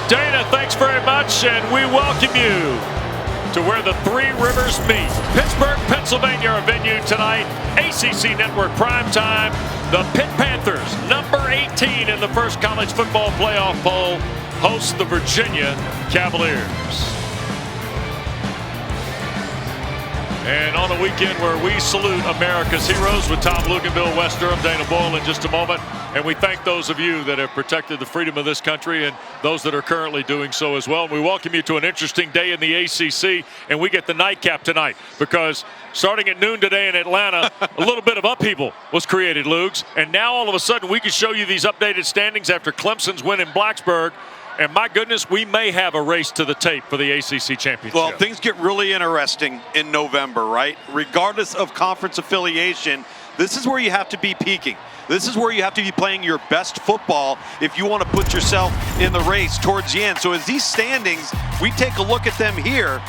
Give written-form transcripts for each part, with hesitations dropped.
Dana, thanks very much, and we welcome you to where the Three Rivers meet. Pittsburgh, Pennsylvania, our venue tonight. ACC Network primetime. The Pitt Panthers, number 18 in the first college football playoff poll, host the Virginia Cavaliers. And on a weekend where we salute America's heroes with Tom Lugan, Bill West Durham, Dana Boyle in just a moment. And we thank those of you that have protected the freedom of this country and those that are currently doing so as well. And we welcome you to an interesting day in the ACC. And we get the nightcap tonight because starting at noon today in Atlanta, a little bit of upheaval was created, Lugs. And now all of a sudden we can show you these updated standings after Clemson's win in Blacksburg. And my goodness, we may have a race to the tape for the ACC championship. Well, things get really interesting in November, right? Regardless of conference affiliation, this is where you have to be peaking. This is where you have to be playing your best football if you want to put yourself in the race towards the end. So as these standings, we take a look at them here.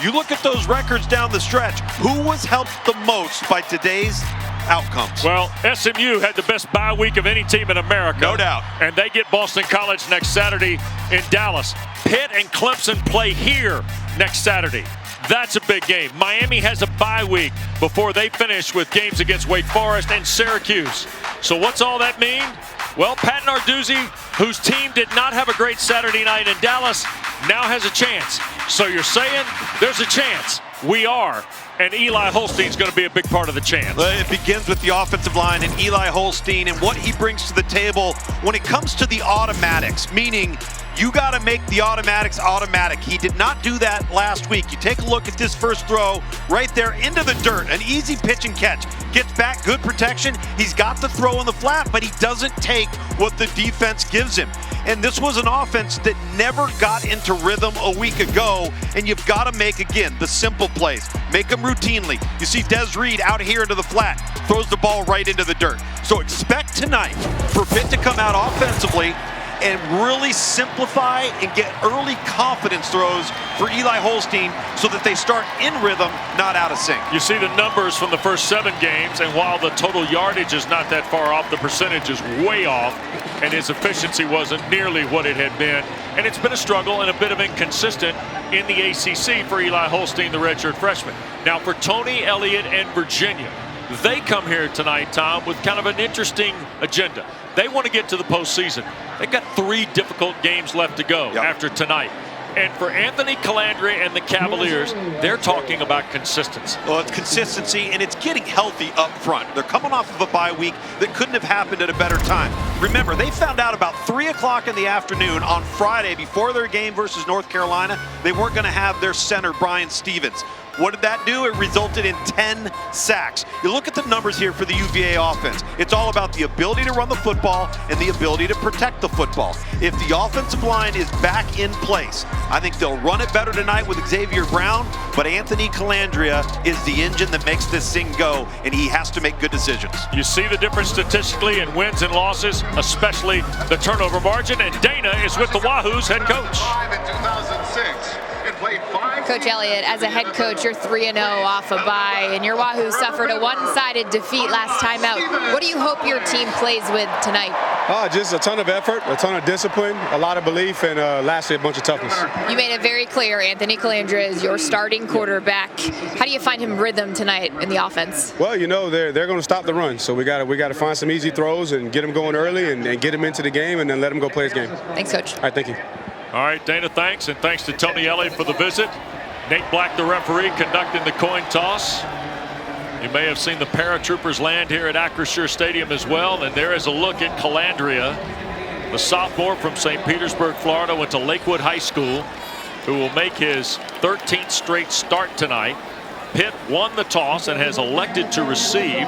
You look at those records down the stretch. Who was helped the most by today's outcomes? Well, SMU had the best bye week of any team in America. No doubt. And they get Boston College next Saturday in Dallas. Pitt and Clemson play here next Saturday. That's a big game. Miami has a bye week before they finish with games against Wake Forest and Syracuse. So what's all that mean? Well, Pat Narduzzi, whose team did not have a great Saturday night in Dallas, now has a chance. So you're saying there's a chance. We are. And Eli Holstein's going to be a big part of the chance. It begins with the offensive line and Eli Holstein and what he brings to the table when it comes to the automatics, meaning you got to make the automatics automatic. He did not do that last week. You take a look at this first throw right there into the dirt, an easy pitch and catch. Gets back, good protection. He's got the throw in the flat, but he doesn't take what the defense gives him. And this was an offense that never got into rhythm a week ago, and you've got to make, again, the simple plays. Make them routinely. You see Des Reed out here into the flat, throws the ball right into the dirt. So expect tonight for Pitt to come out offensively and really simplify and get early confidence throws for Eli Holstein so that they start in rhythm, not out of sync. You see the numbers from the first 7 games, and while the total yardage is not that far off, the percentage is way off, and his efficiency wasn't nearly what it had been. And it's been a struggle and a bit of inconsistent in the ACC for Eli Holstein, the redshirt freshman. Now for Tony Elliott and Virginia, they come here tonight, Tom, with kind of an interesting agenda. They want to get to the postseason. They've got 3 difficult games left to go after tonight. And for Anthony Calandria and the Cavaliers, they're talking about consistency. Well, it's consistency, and it's getting healthy up front. They're coming off of a bye week that couldn't have happened at a better time. Remember, they found out about 3 o'clock in the afternoon on Friday before their game versus North Carolina, they weren't going to have their center, Brian Stevens. What did that do? It resulted in 10 sacks. You look at the numbers here for the UVA offense. It's all about the ability to run the football and the ability to protect the football. If the offensive line is back in place, I think they'll run it better tonight with Xavier Brown, but Anthony Calandria is the engine that makes this thing go, and he has to make good decisions. You see the difference statistically in wins and losses, especially the turnover margin, and Dana is with the Wahoos head coach. In 2006. Coach Elliott, as a head coach, you're 3-0 off a bye, and your Wahoo suffered a one-sided defeat last time out. What do you hope your team plays with tonight? Just a ton of effort, a ton of discipline, a lot of belief, and lastly, a bunch of toughness. You made it very clear Anthony Calandria is your starting quarterback. How do you find him rhythm tonight in the offense? Well, you know, they're going to stop the run, so we got to find some easy throws and get him going early and get him into the game and then let him go play his game. Thanks, Coach. All right, thank you. All right, Dana, thanks, and thanks to Tony Elliott for the visit. Nate Black, the referee, conducting the coin toss. You may have seen the paratroopers land here at Acrisure Stadium as well, and there is a look at Calandria, the sophomore from St. Petersburg, Florida, went to Lakewood High School, who will make his 13th straight start tonight. Pitt won the toss and has elected to receive.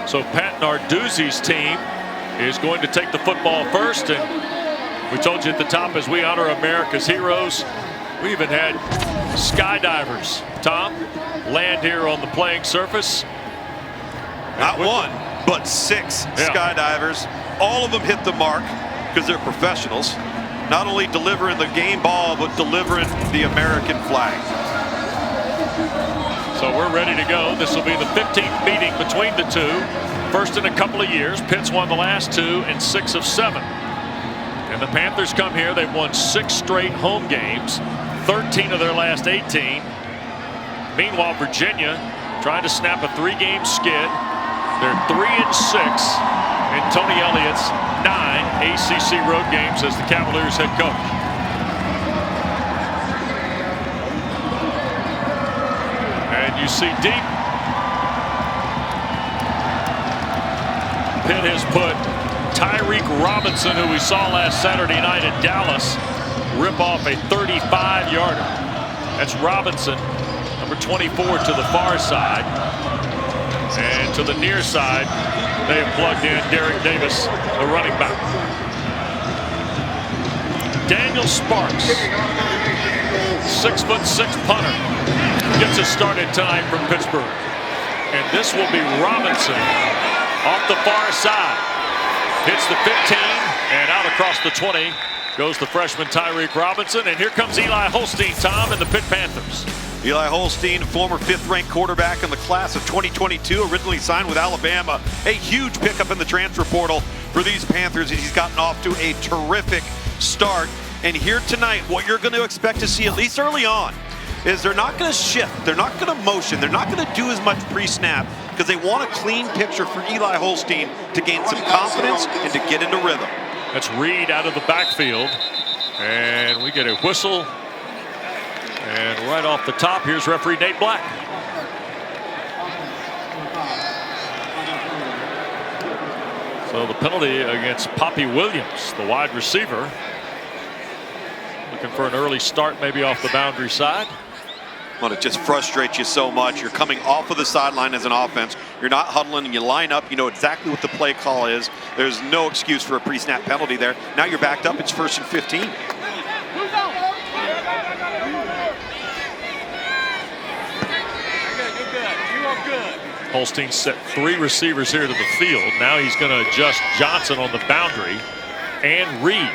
So Pat Narduzzi's team is going to take the football first, and we told you at the top, as we honor America's heroes, we even had skydivers, Tom, land here on the playing surface. Not one, but 6 skydivers. All of them hit the mark because they're professionals. Not only delivering the game ball, but delivering the American flag. So we're ready to go. This will be the 15th meeting between the two. First in a couple of years. Pitt's won the last 2 and 6 of 7. And the Panthers come here. They've won 6 straight home games, 13 of their last 18. Meanwhile, Virginia trying to snap a 3-game skid. They're 3-6 in Tony Elliott's 9 ACC road games as the Cavaliers head coach. And you see deep. Pitt has put Tyreek Robinson, who we saw last Saturday night in Dallas, rip off a 35-yarder. That's Robinson, number 24, to the far side. And to the near side, they have plugged in Derek Davis, the running back. Daniel Sparks, 6'6" punter, gets it started tonight from Pittsburgh. And this will be Robinson off the far side. Hits the 15 and out across the 20 goes the freshman Tyreek Robinson. And here comes Eli Holstein, Tom, and the Pitt Panthers. Eli Holstein, former 5th-ranked quarterback in the class of 2022, originally signed with Alabama. A huge pickup in the transfer portal for these Panthers. He's gotten off to a terrific start. And here tonight, what you're going to expect to see, at least early on, is they're not going to shift. They're not going to motion. They're not going to do as much pre-snap because they want a clean picture for Eli Holstein to gain some confidence and to get into rhythm. That's Reed out of the backfield. And we get a whistle. And right off the top, here's referee Nate Black. So the penalty against Poppy Williams, the wide receiver. Looking for an early start, maybe off the boundary side. Well, it just frustrates you so much. You're coming off of the sideline as an offense. You're not huddling and you line up. You know exactly what the play call is. There's no excuse for a pre-snap penalty there. Now you're backed up. It's 1st and 15. Holstein set 3 receivers here to the field. Now he's going to adjust Johnson on the boundary and Reed.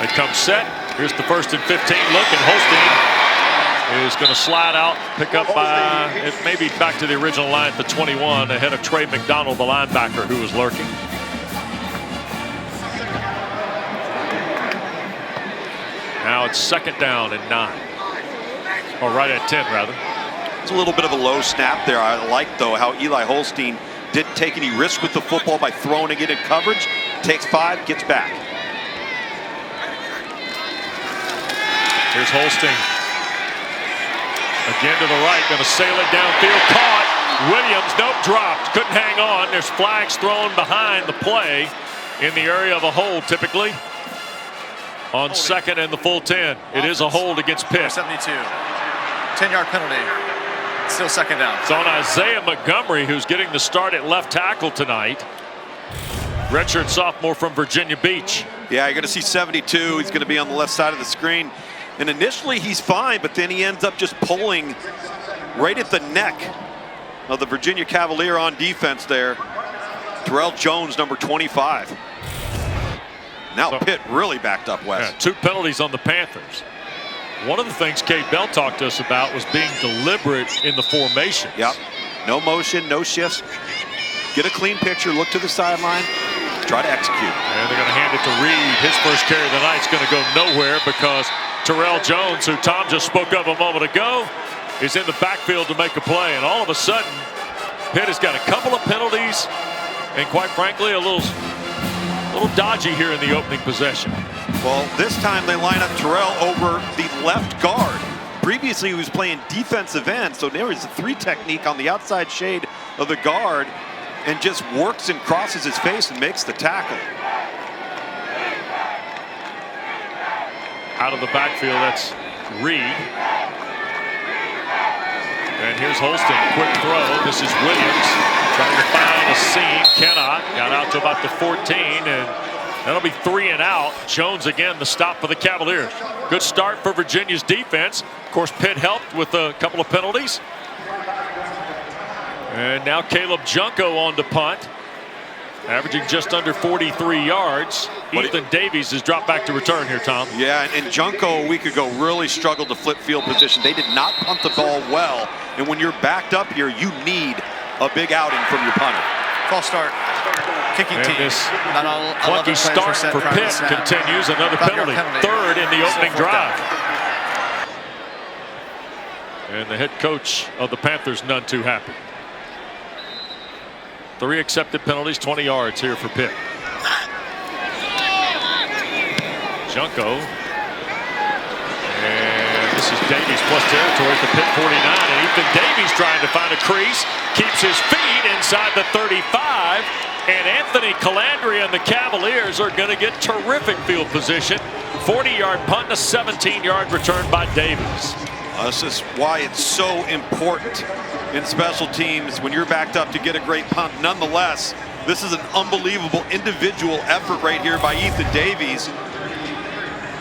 They come set. Here's the 1st and 15 look, and Holstein is going to slide out, pick up by maybe back to the original line at the 21, ahead of Trey McDonald, the linebacker, who was lurking. Now it's 2nd down and 9. Or right at 10, rather. It's a little bit of a low snap there. I like, though, how Eli Holstein didn't take any risk with the football by throwing it in coverage. Takes 5, gets back. Here's Holstein. Again to the right, going to sail it downfield. Caught. Williams, nope, dropped. Couldn't hang on. There's flags thrown behind the play in the area of a hold, typically. On 2nd and the full 10. It is a hold against Pitt. 72. 10-yard penalty. Still 2nd down. It's on Isaiah Montgomery, who's getting the start at left tackle tonight. Redshirt sophomore from Virginia Beach. Yeah, you're going to see 72. He's going to be on the left side of the screen. And initially he's fine, but then he ends up just pulling right at the neck of the Virginia Cavalier on defense there. Terrell Jones, number 25. Now Pitt really backed up, Wes. Yeah, 2 penalties on the Panthers. One of the things Kate Bell talked to us about was being deliberate in the formation. Yep. No motion, no shifts. Get a clean picture, look to the sideline, try to execute. And they're going to hand it to Reed. His first carry of the night is going to go nowhere because Terrell Jones, who Tom just spoke of a moment ago, is in the backfield to make a play. And all of a sudden, Pitt has got a couple of penalties and, quite frankly, a little dodgy here in the opening possession. Well, this time they line up Terrell over the left guard. Previously, he was playing defensive end, so there is a 3 technique on the outside shade of the guard and just works and crosses his face and makes the tackle. Out of the backfield, that's Reed. And here's Holstein, quick throw. This is Williams trying to find a seam, cannot. Got out to about the 14, and that'll be 3 and out. Jones again, the stop for the Cavaliers. Good start for Virginia's defense. Of course, Pitt helped with a couple of penalties. And now Caleb Junko on to punt, averaging just under 43 yards. Ethan Davies has dropped back to return here, Tom. Yeah, and Junko a week ago really struggled to flip field position. They did not punt the ball well. And when you're backed up here, you need a big outing from your punter. False start. kicking And team. this Not all clunky 11 players start were set for prior to Pitt snap. continues. Another 5-yard penalty. Third in the opening Still fourth drive. down. And the head coach of the Panthers none too happy. 3 accepted penalties, 20 yards here for Pitt. Junko. And this is Davies plus territory at the Pitt 49. And Ethan Davies trying to find a crease. Keeps his feet inside the 35. And Anthony Calandria and the Cavaliers are going to get terrific field position. 40-yard punt and a 17-yard return by Davies. This is why it's so important in special teams when you're backed up to get a great punt. Nonetheless, this is an unbelievable individual effort right here by Ethan Davies.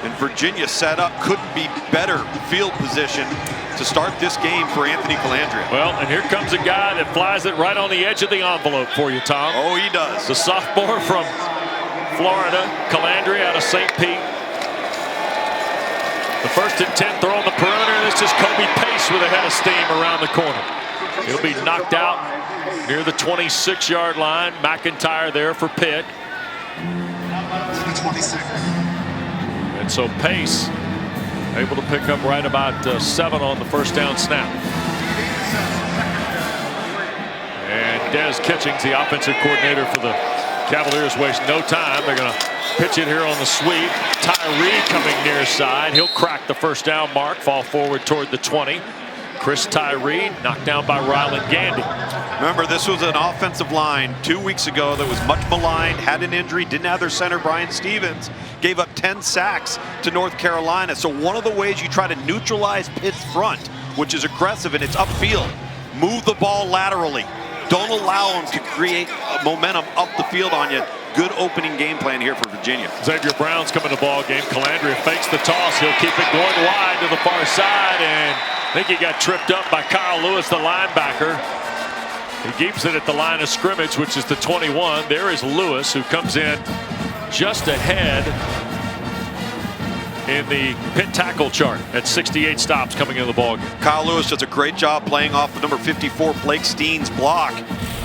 And Virginia set up, couldn't be better field position to start this game for Anthony Calandria. Well, and here comes a guy that flies it right on the edge of the envelope for you, Tom. Oh, he does. The sophomore from Florida, Calandria out of St. Pete. The 1st and 10 throw on the perimeter. This is Kobe Pace with a head of steam around the corner. He'll be knocked out near the 26-yard line. McIntyre there for Pitt. And so Pace able to pick up right about 7 on the first down snap. And Des Kitchings, the offensive coordinator for the Cavaliers, wastes no time. They're going to pitch it here on the sweep. Tyree coming near side. He'll crack the first down mark, fall forward toward the 20. Chris Tyree knocked down by Ryland Gandy. Remember, this was an offensive line 2 weeks ago that was much maligned, had an injury, didn't have their center, Brian Stevens, gave up 10 sacks to North Carolina. So one of the ways you try to neutralize Pitt's front, which is aggressive and it's upfield, move the ball laterally. Don't allow them to create momentum up the field on you. Good opening game plan here for Virginia. Xavier Brown's coming to ball game. Calandria fakes the toss. He'll keep it going wide to the far side, and I think he got tripped up by Kyle Lewis, the linebacker. He keeps it at the line of scrimmage, which is the 21. There is Lewis, who comes in just ahead in the Pitt tackle chart at 68 stops coming into the ball game. Kyle Lewis does a great job playing off the number 54 Blake Steen's block.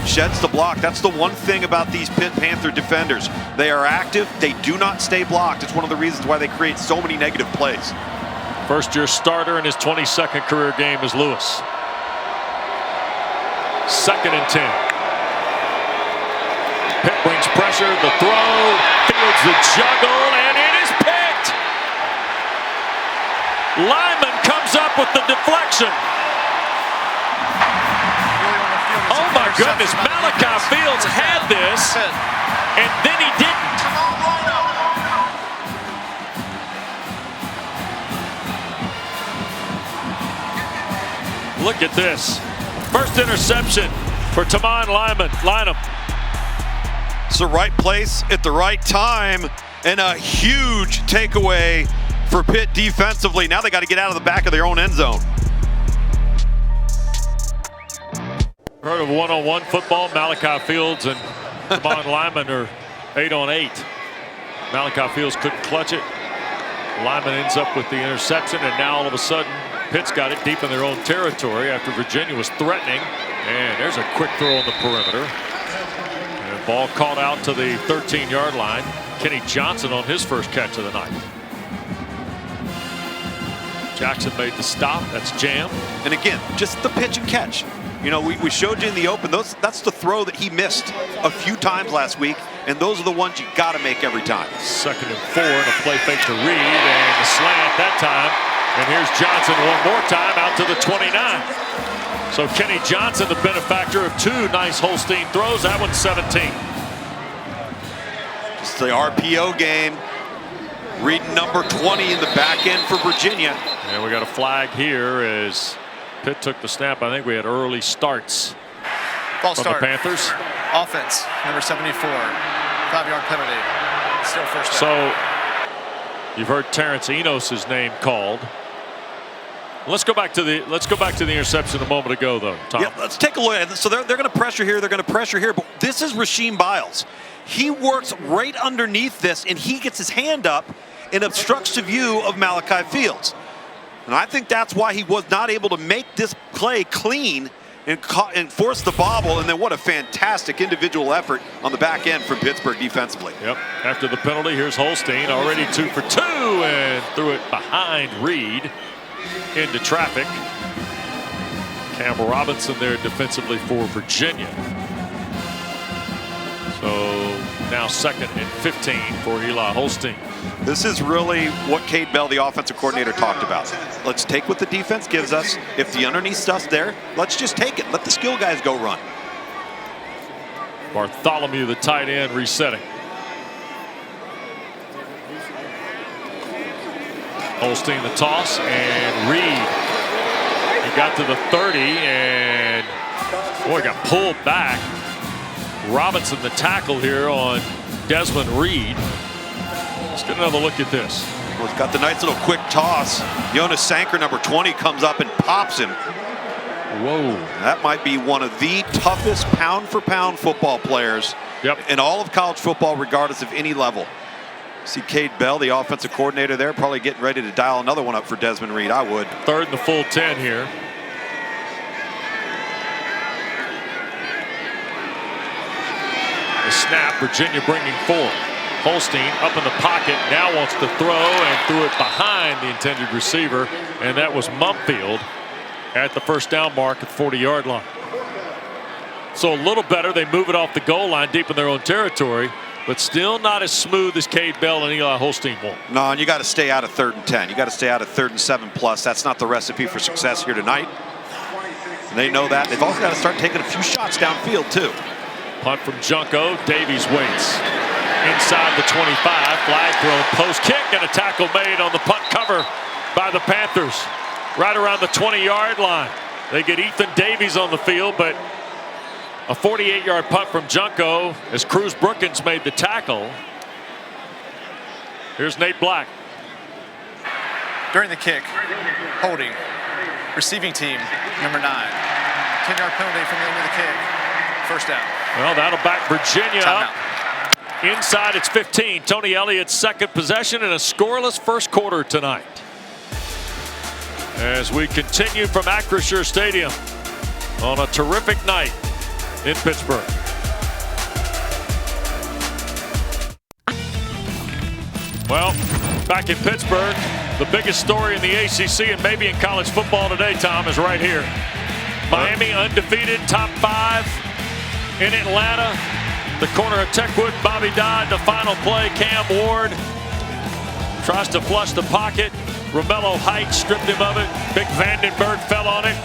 Sheds the block. That's the one thing about these Pitt Panther defenders. They are active. They do not stay blocked. It's one of the reasons why they create so many negative plays. First-year starter in his 22nd career game is Lewis. 2nd and 10. Pitt brings pressure. The throw. Fields the juggle, and it is picked. Lyman comes up with the deflection. Oh my goodness, Malachi Fields had this, and then he didn't. Look at this. First interception for Tamon Lynam. It's the right place at the right time, and a huge takeaway for Pitt defensively. Now they got to get out of the back of their own end zone. Heard of one-on-one football? Malachi Fields and Tamon Lyman are 8-on-8. Malachi Fields couldn't clutch it. Lyman ends up with the interception, and now all of a sudden Pitt's got it deep in their own territory after Virginia was threatening. And there's a quick throw on the perimeter. And ball caught out to the 13-yard line. Kenny Johnson on his first catch of the night. Jackson made the stop. That's jam. And again, just the pitch and catch. You know, we showed you in the open, that's the throw that he missed a few times last week, and those are the ones you got to make every time. 2nd and 4, and a play fake to Reed, and the slant that time. And here's Johnson one more time out to the 29. So Kenny Johnson, the benefactor of 2 nice Holstein throws. That one's 17. It's the RPO game. Reed number 20 in the back end for Virginia. And we got a flag here as Pitt took the snap. I think we had early starts False from start. the Panthers. Offense, number 74. 5-yard penalty. Still first down. So you've heard Terrence Enos's name called. Let's go back to the interception a moment ago, though, Tom. Yeah, let's take a look at it. So they're going to pressure here. They're going to pressure here. But this is Rasheem Biles. He works right underneath this, and he gets his hand up and obstructs the view of Malachi Fields. And I think that's why he was not able to make this play clean and forced the bobble, and then what a fantastic individual effort on the back end from Pittsburgh defensively. Yep. After the penalty, here's Holstein, already 2 for 2, and threw it behind Reed into traffic. Cam Robinson there defensively for Virginia. So now 2nd and 15 for Eli Holstein. This is really what Cade Bell, the offensive coordinator, talked about. Let's take what the defense gives us. If the underneath stuff's there, let's just take it. Let the skill guys go run. Bartholomew, the tight end, resetting. Holstein the toss, and Reed. He got to the 30, and boy, got pulled back. Robinson the tackle here on Desmond Reed. Let's get another look at this. Well, he's got the nice little quick toss. Jonas Sanker, number 20, comes up and pops him. Whoa. That might be one of the toughest pound-for-pound football players in all of college football, regardless of any level. See Cade Bell, the offensive coordinator there, probably getting ready to dial another one up for Desmond Reed. I would. 3rd and the full 10 here. The snap, Virginia bringing 4. Holstein up in the pocket, now wants to throw, and threw it behind the intended receiver, and that was Mumfield at the first down mark at the 40-yard line. So a little better. They move it off the goal line deep in their own territory, but still not as smooth as Cade Bell and Eli Holstein want. No, and you got to stay out of 3rd and 10. You got to stay out of 3rd and 7+. That's not the recipe for success here tonight. And they know that. They've also got to start taking a few shots downfield, too. Punt from Junko. Davies waits. Inside the 25. Flag thrown. Post kick and a tackle made on the punt cover by the Panthers. Right around the 20-yard line. They get Ethan Davies on the field, but a 48-yard punt from Junko as Cruz Brookins made the tackle. Here's Nate Black. During the kick, holding, receiving team, number 9. 10-yard penalty from the end of the kick. First down. Well, that'll back Virginia Timeout. up. Inside, it's 15. Tony Elliott's 2nd possession in a scoreless first quarter tonight. As we continue from Acrisure Stadium on a terrific night in Pittsburgh. Well, back in Pittsburgh, the biggest story in the ACC and maybe in college football today, Tom, is right here. Miami undefeated, top 5 in Atlanta. The corner of Techwood, Bobby Dodd, the final play. Cam Ward tries to flush the pocket. Romello Heights stripped him of it. Vic Vandenberg fell on it.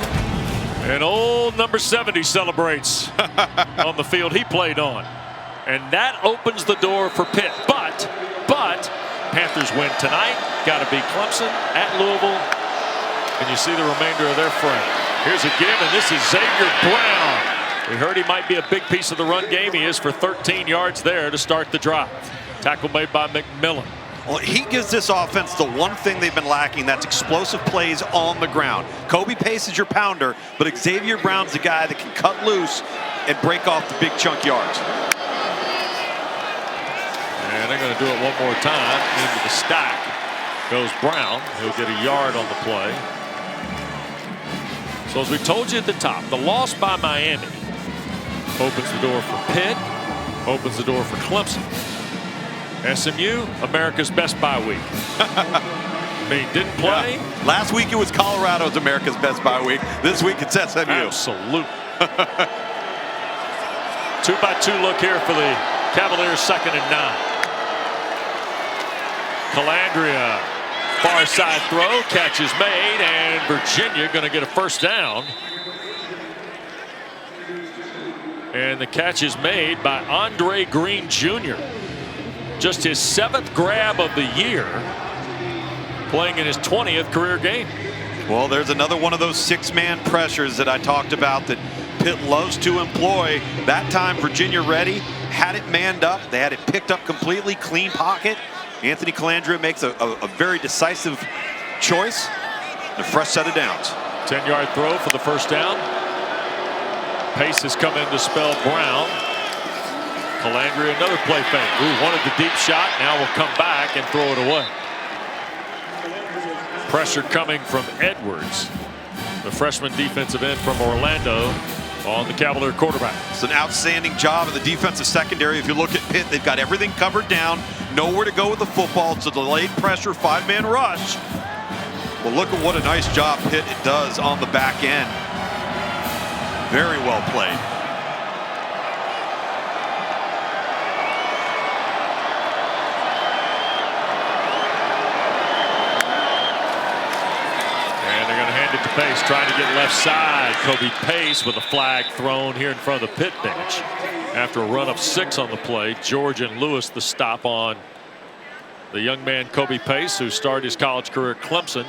And old number 70 celebrates on the field he played on. And that opens the door for Pitt. But Panthers win tonight. Got to beat Clemson at Louisville. And you see the remainder of their frame. Here's a give, and this is Xavier Brown. We heard he might be a big piece of the run game. He is for 13 yards there to start the drive. Tackle made by McMillan. Well, he gives this offense the one thing they've been lacking. That's explosive plays on the ground. Kobe Pace is your pounder, but Xavier Brown's the guy that can cut loose and break off the big chunk yards. And they're going to do it one more time. Into the stack goes Brown. He'll get a yard on the play. So as we told you at the top, the loss by Miami opens the door for Pitt, opens the door for Clemson. SMU, America's best bye week. I mean, didn't play. Yeah. Last week it was Colorado's America's best bye week. This week it's SMU. Absolute. 2-by-2 look here for the Cavaliers, 2nd and 9. Calandria, far side throw, catch is made, and Virginia going to get a first down. And the catch is made by Andre Green Jr. Just his 7th grab of the year, playing in his 20th career game. Well, there's another one of those 6-man pressures that I talked about that Pitt loves to employ. That time Virginia ready, had it manned up. They had it picked up completely, clean pocket. Anthony Calandria makes a very decisive choice. A fresh set of downs. 10-yard throw for the first down. Pace has come in to spell Brown. Calandria, another play fake. Ooh, wanted the deep shot. Now will come back and throw it away. Pressure coming from Edwards. the freshman defensive end from Orlando, on the Cavalier quarterback. It's an outstanding job of the defensive secondary. If you look at Pitt, they've got everything covered down, nowhere to go with the football. It's a delayed pressure, 5-man rush. Well, look at what a nice job Pitt does on the back end. Very well played. To Pace, trying to get left side. Kobe Pace with a flag thrown here in front of the Pitt bench. After a run of 6 on the play, George and Lewis the stop on the young man Kobe Pace, who started his college career at Clemson.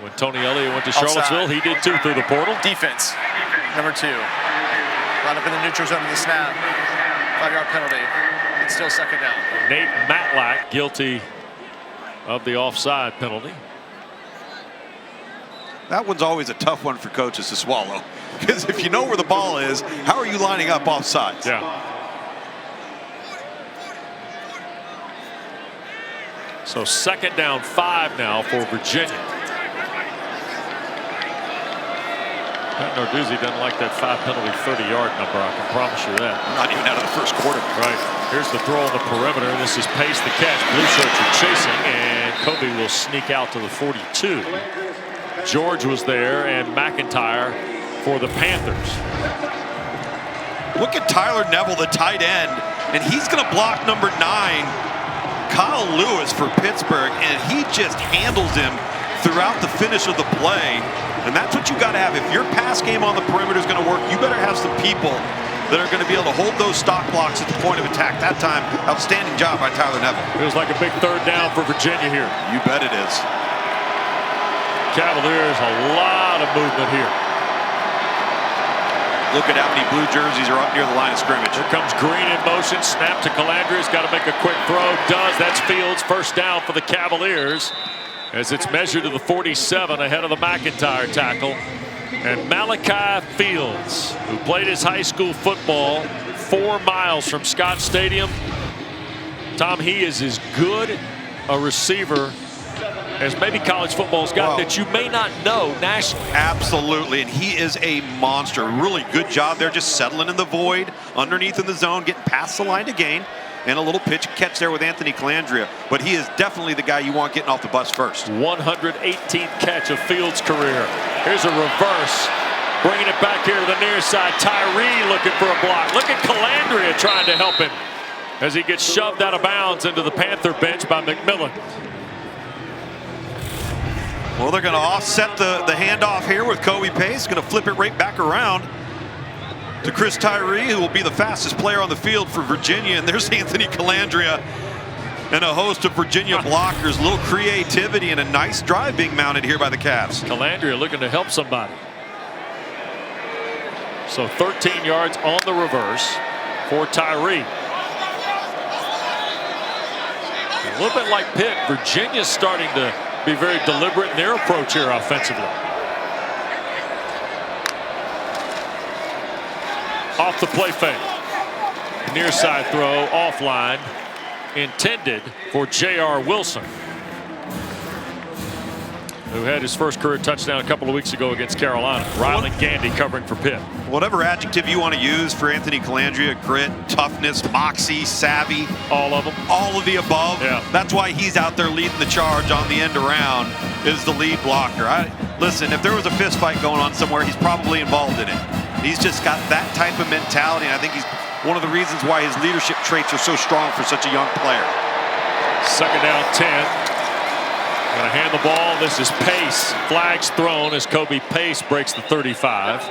When Tony Elliott went to Charlottesville, he did too through the portal. Defense, number 2. Right up in the neutral zone of the snap. 5-yard penalty. It's still second down. Nate Matlack guilty of the offside penalty. That one's always a tough one for coaches to swallow. Because if you know where the ball is, how are you lining up offsides? Yeah. So second down 5 now for Virginia. Pat Narduzzi doesn't like that 5 penalty 30-yard number. I can promise you that. Not even out of the first quarter. Right. Here's the throw on the perimeter. This is Pace the catch. Blue shirts are chasing, and Kobe will sneak out to the 42. George was there, and McIntyre for the Panthers. Look at Tyler Neville, the tight end, and he's going to block number 9, Kyle Lewis, for Pittsburgh, and he just handles him throughout the finish of the play. And that's what you got to have. If your pass game on the perimeter is going to work, you better have some people that are going to be able to hold those stock blocks at the point of attack. That time, outstanding job by Tyler Neville. Feels like a big third down for Virginia here. You bet it is. Cavaliers, a lot of movement here. Look at how many blue jerseys are up near the line of scrimmage. Here comes Green in motion. Snap to Calandria's got to make a quick throw. Does. That's Fields. First down for the Cavaliers as it's measured to the 47 ahead of the McIntyre tackle. And Malachi Fields, who played his high school football 4 miles from Scott Stadium. Tom, he is as good a receiver as maybe college football's got that you may not know nationally. Absolutely, and he is a monster. Really good job there, just settling in the void, underneath in the zone, getting past the line to gain, and a little pitch catch there with Anthony Calandria. But he is definitely the guy you want getting off the bus first. 118th catch of Fields' career. Here's a reverse, bringing it back here to the near side. Tyree looking for a block. Look at Calandria trying to help him as he gets shoved out of bounds into the Panther bench by McMillan. Well, they're going to offset the handoff here with Kobe Pace. Going to flip it right back around to Chris Tyree, who will be the fastest player on the field for Virginia. And there's Anthony Calandria and a host of Virginia blockers. A little creativity and a nice drive being mounted here by the Cavs. Calandria looking to help somebody. So 13 yards on the reverse for Tyree. A little bit like Pitt, Virginia's starting to be very deliberate in their approach here offensively. Off the play fake. Near side throw, offline, intended for J.R. Wilson, who had his first career touchdown a couple of weeks ago against Carolina. Ryland Gandy covering for Pitt. Whatever adjective you want to use for Anthony Calandria, grit, toughness, moxie, savvy. All of them. All of the above. Yeah. That's why he's out there leading the charge on the end around, is the lead blocker. Listen, if there was a fist fight going on somewhere, he's probably involved in it. He's just got that type of mentality, and I think he's one of the reasons why his leadership traits are so strong for such a young player. Second down 10. Going to hand the ball. This is Pace. Flags thrown as Kobe Pace breaks the 35.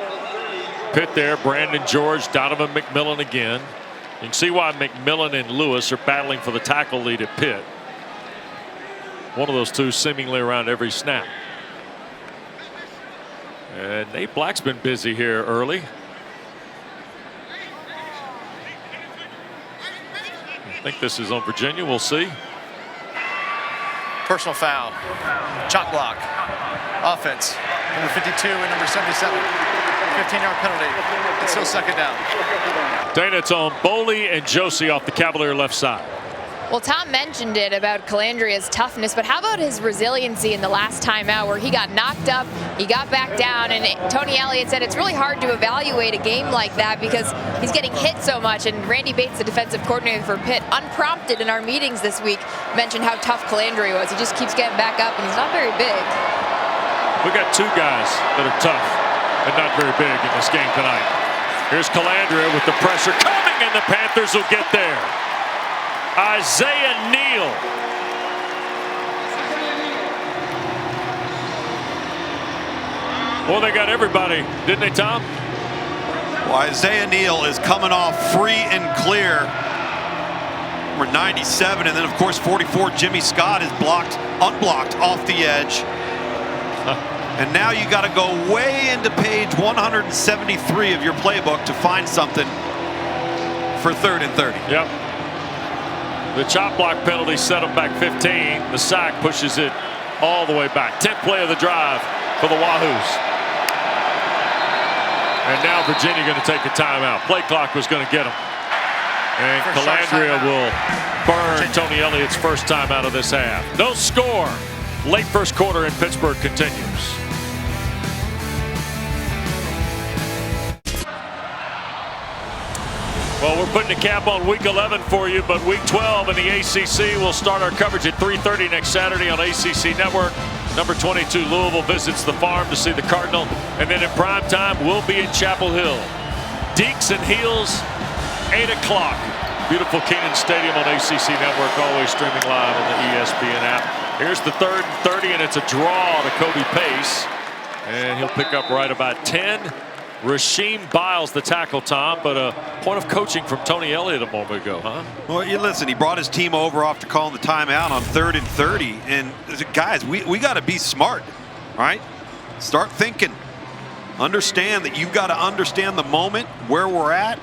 Pitt there. Brandon George, Donovan McMillan again. You can see why McMillan and Lewis are battling for the tackle lead at Pitt. One of those two seemingly around every snap. And Nate Black's been busy here early. I think this is on Virginia. We'll see. Personal foul. Chop block. Offense. Number 52 and number 77. 15-yard penalty. It's still second down. Dana, it's on Boley and Josie off the Cavalier left side. Well, Tom mentioned it about Calandria's toughness, but how about his resiliency in the last time out where he got knocked up, he got back down, and Tony Elliott said it's really hard to evaluate a game like that because he's getting hit so much. And Randy Bates, the defensive coordinator for Pitt, unprompted in our meetings this week, mentioned how tough Calandria was. He just keeps getting back up, and he's not very big. We got two guys that are tough and not very big in this game tonight. Here's Calandria with the pressure coming, and the Panthers will get there. Isaiah Neal. Well, they got everybody, didn't they, Tom? Well, Isaiah Neal is coming off free and clear. Number 97, and then of course 44 Jimmy Scott is unblocked off the edge. And now you got to go way into page 173 of your playbook to find something for 3rd and 30. Yep. The chop block penalty set him back 15. The sack pushes it all the way back. 10th play of the drive for the Wahoos. And now Virginia going to take a timeout. Play clock was going to get him. And Calandria will burn Tony Elliott's first time out of this half. No score. Late first quarter in Pittsburgh continues. Well, we're putting a cap on Week 11 for you, but Week 12 in the ACC will start our coverage at 3:30 next Saturday on ACC Network. Number 22 Louisville visits the Farm to see the Cardinal, and then in prime time we'll be in Chapel Hill. Deeks and Heels, 8 o'clock. Beautiful Kenan Stadium on ACC Network, always streaming live on the ESPN app. Here's the 3rd and 30, and it's a draw to Kobe Pace, and he'll pick up right about 10. Rasheem Biles, the tackle, Tom, but a point of coaching from Tony Elliott a moment ago, huh? Well, you listen, he brought his team over after calling the timeout on 3rd and 30. And guys, we got to be smart, right? Start thinking. Understand that you've got to understand the moment, where we're at.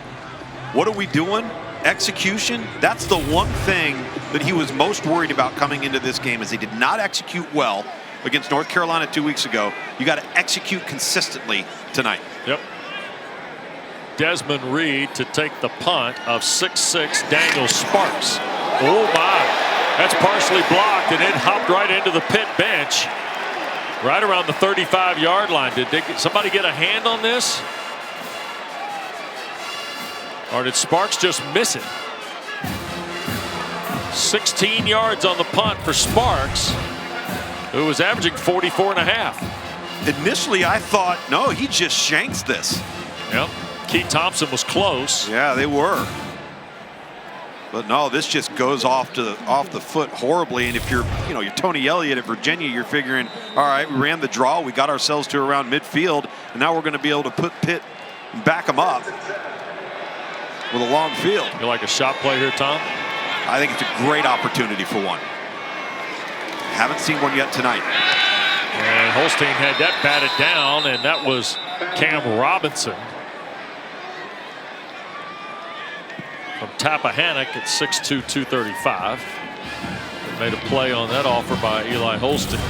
What are we doing? Execution. That's the one thing that he was most worried about coming into this game, is he did not execute well against North Carolina 2 weeks ago. You got to execute consistently tonight. Yep. Desmond Reed to take the punt of 6'6" Daniel Sparks. Oh my, that's partially blocked, and it hopped right into the Pitt bench right around the 35-yard line. Did somebody get a hand on this? Or did Sparks just miss it? 16 yards on the punt for Sparks, who was averaging 44.5. Initially, I thought, no, he just shanks this. Yep. Keith Thompson was close. Yeah, they were. But no, this just goes off the foot horribly. And if you're Tony Elliott at Virginia, you're figuring, all right, we ran the draw, we got ourselves to around midfield, and now we're going to be able to put Pitt and back them up with a long field. You like a shot play here, Tom? I think it's a great opportunity for one. Haven't seen one yet tonight. And Holstein had that batted down, and that was Cam Robinson from Tappahannock at 6'2", 235. Made a play on that offer by Eli Holstein.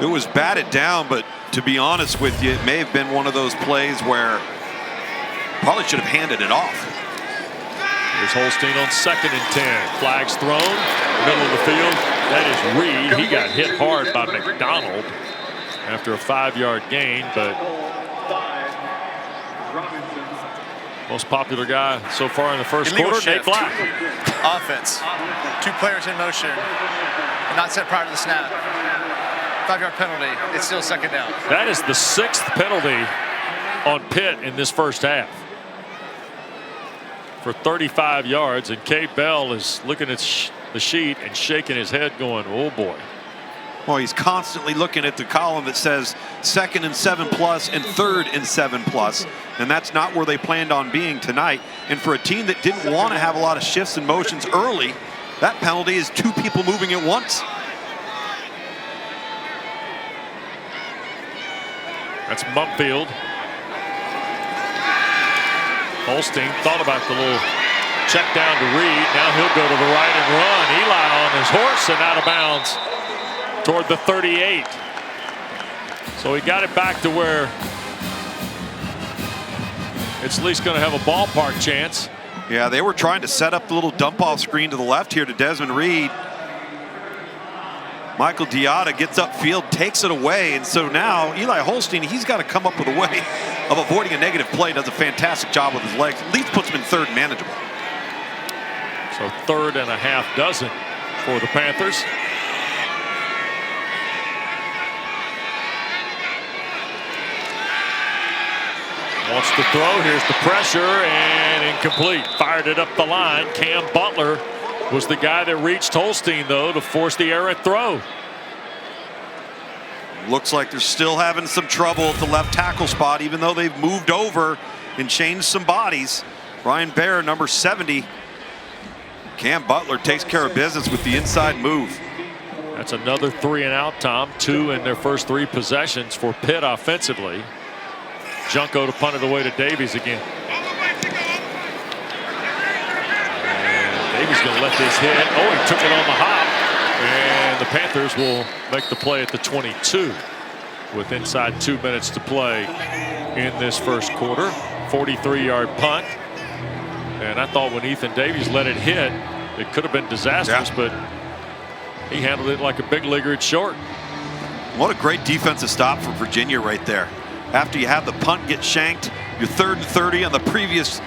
It was batted down, but to be honest with you, it may have been one of those plays where probably should have handed it off. Here's Holstein on 2nd and 10. Flags thrown, middle of the field. That is Reed. He got hit hard by McDonald after a 5-yard gain, but most popular guy so far in the first quarter, Nate Black. Offense. 2 players in motion and not set prior to the snap. 5-yard penalty. It's still 2nd down. That is the 6th penalty on Pitt in this first half for 35 yards, and Cade Bell is looking at the sheet and shaking his head going, oh boy. Well, he's constantly looking at the column that says 2nd and 7+ and 3rd and 7+, and that's not where they planned on being tonight. And for a team that didn't want to have a lot of shifts and motions early, that penalty is 2 people moving at once. That's Mumfield. Holstein thought about the little check down to Reed. Now he'll go to the right and run. Eli on his horse and out of bounds toward the 38. So he got it back to where it's at least going to have a ballpark chance. Yeah, they were trying to set up the little dump-off screen to the left here to Desmond Reed. Michael Diotta gets upfield, takes it away, and so now Eli Holstein, he's got to come up with a way of avoiding a negative play. Does a fantastic job with his legs. At least puts him in third and manageable. So 3rd and a half dozen for the Panthers. Wants to throw. Here's the pressure and incomplete. Fired it up the line. Cam Butler was the guy that reached Holstein, though, to force the errant throw. Looks like they're still having some trouble at the left tackle spot, even though they've moved over and changed some bodies. Ryan Baer, number 70. Cam Butler takes care of business with the inside move. That's another 3 and out, Tom. 2 in their first 3 possessions for Pitt offensively. Junko to punt it away to Davies again. And Davies going to let this hit. Oh, he took it on the hop. And the Panthers will make the play at the 22 with inside 2 minutes to play in this first quarter. 43-yard punt. And I thought when Ethan Davies let it hit, it could have been disastrous, but he handled it like a big leaguer at short. What a great defensive stop for Virginia right there. After you have the punt get shanked, you're 3rd and 30 on the previous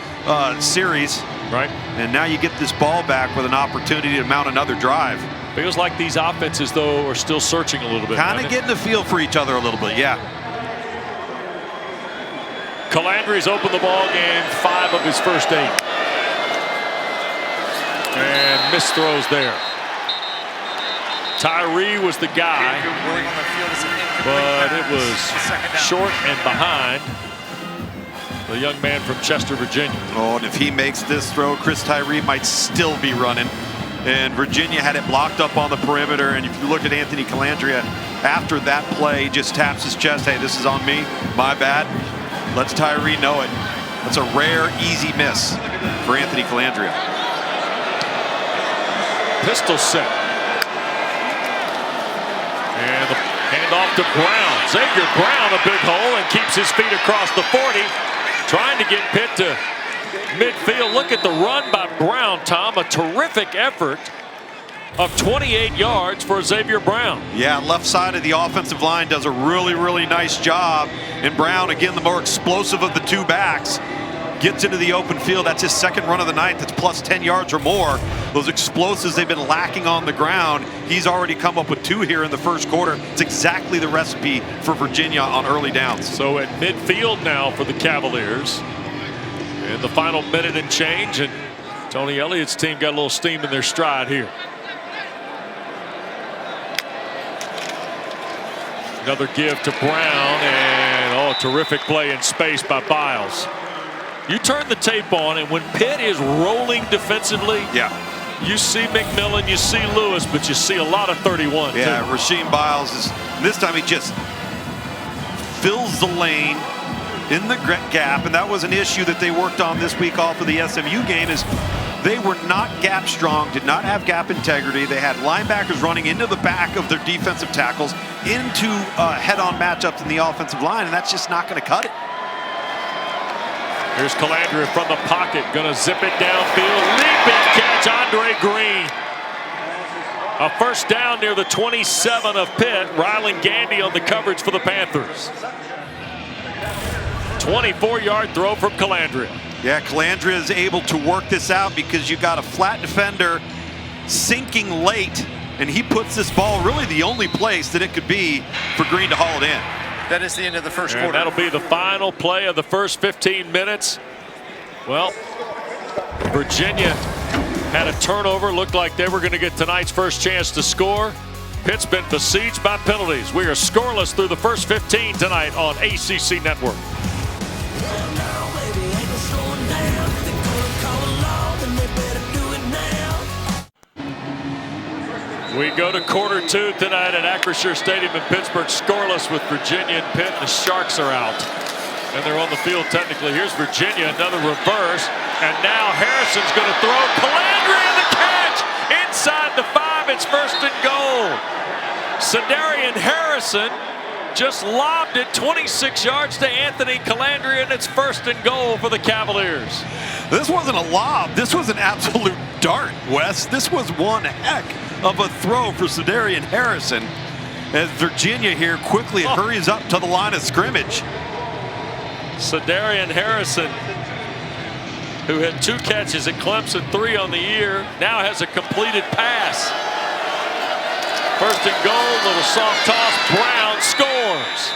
series. Right. And now you get this ball back with an opportunity to mount another drive. Feels like these offenses, though, are still searching a little bit. Kind of getting a feel for each other a little bit, yeah. Calandri's opened the ball game 5 of his first 8. And missed throws there. Tyree was the guy, but it was short and behind the young man from Chester, Virginia. Oh, and if he makes this throw, Chris Tyree might still be running. And Virginia had it blocked up on the perimeter. And if you look at Anthony Calandria, after that play, he just taps his chest. Hey, this is on me. My bad. Lets Tyree know it. That's a rare, easy miss for Anthony Calandria. Pistol set. And the handoff to Brown. Xavier Brown, a big hole, and keeps his feet across the 40. Trying to get Pitt to midfield. Look at the run by Brown, Tom. A terrific effort of 28 yards for Xavier Brown. Yeah, left side of the offensive line does a really, really nice job. And Brown, again, the more explosive of the 2 backs, gets into the open field. That's his 2nd run of the night. That's plus 10 yards or more. Those explosives they've been lacking on the ground. He's already come up with 2 here in the first quarter. It's exactly the recipe for Virginia on early downs. So at midfield now for the Cavaliers. In the final minute and change, and Tony Elliott's team got a little steam in their stride here. Another give to Brown, and terrific play in space by Biles. You turn the tape on, and when Pitt is rolling defensively, you see McMillan, you see Lewis, but you see a lot of 31. Yeah, too. Rasheem Biles is, this time he just fills the lane in the gap, and that was an issue that they worked on this week off of the SMU game. Is they were not gap strong, did not have gap integrity. They had linebackers running into the back of their defensive tackles into head-on matchups in the offensive line, and that's just not going to cut it. Here's Calandria from the pocket, gonna zip it downfield. Leaping catch, Andre Green. A first down near the 27 of Pitt. Rylan Gandy on the coverage for the Panthers. 24-yard throw from Calandria. Yeah, Calandria is able to work this out because you got a flat defender sinking late, and he puts this ball really the only place that it could be for Green to haul it in. That is the end of the first quarter. That'll be the final play of the first 15 minutes. Well, Virginia had a turnover. Looked like they were going to get tonight's first chance to score. Pitt's been besieged by penalties. We are scoreless through the first 15 tonight on ACC Network. We go to quarter 2 tonight at Acrisure Stadium in Pittsburgh. Scoreless with Virginia and Pitt. The Sharks are out. And they're on the field technically. Here's Virginia, another reverse. And now Harrison's going to throw. Calandria the catch! Inside the 5, it's 1st and goal. Cedarian Harrison just lobbed it 26 yards to Anthony Calandria, and it's 1st and goal for the Cavaliers. This wasn't a lob. This was an absolute dart, Wes. This was one heck of a throw for Cedarian Harrison as Virginia here quickly hurries up to the line of scrimmage. Cedarian Harrison, who had 2 catches at Clemson, 3 on the year, now has a completed pass. 1st and goal, little soft toss. Brown scores.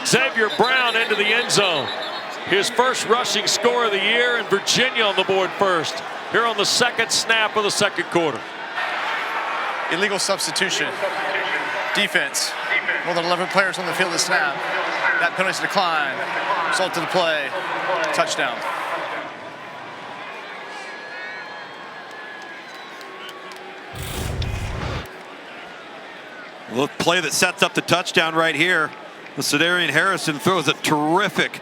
Xavier Brown into the end zone. His first rushing score of the year, and Virginia on the board first here on the 2nd snap of the 2nd quarter. Illegal substitution. Defense. More than 11 players on the field at snap. That penalty decline. Result of the play. Touchdown. The play that sets up the touchdown right here. The Cedarian Harrison throws a terrific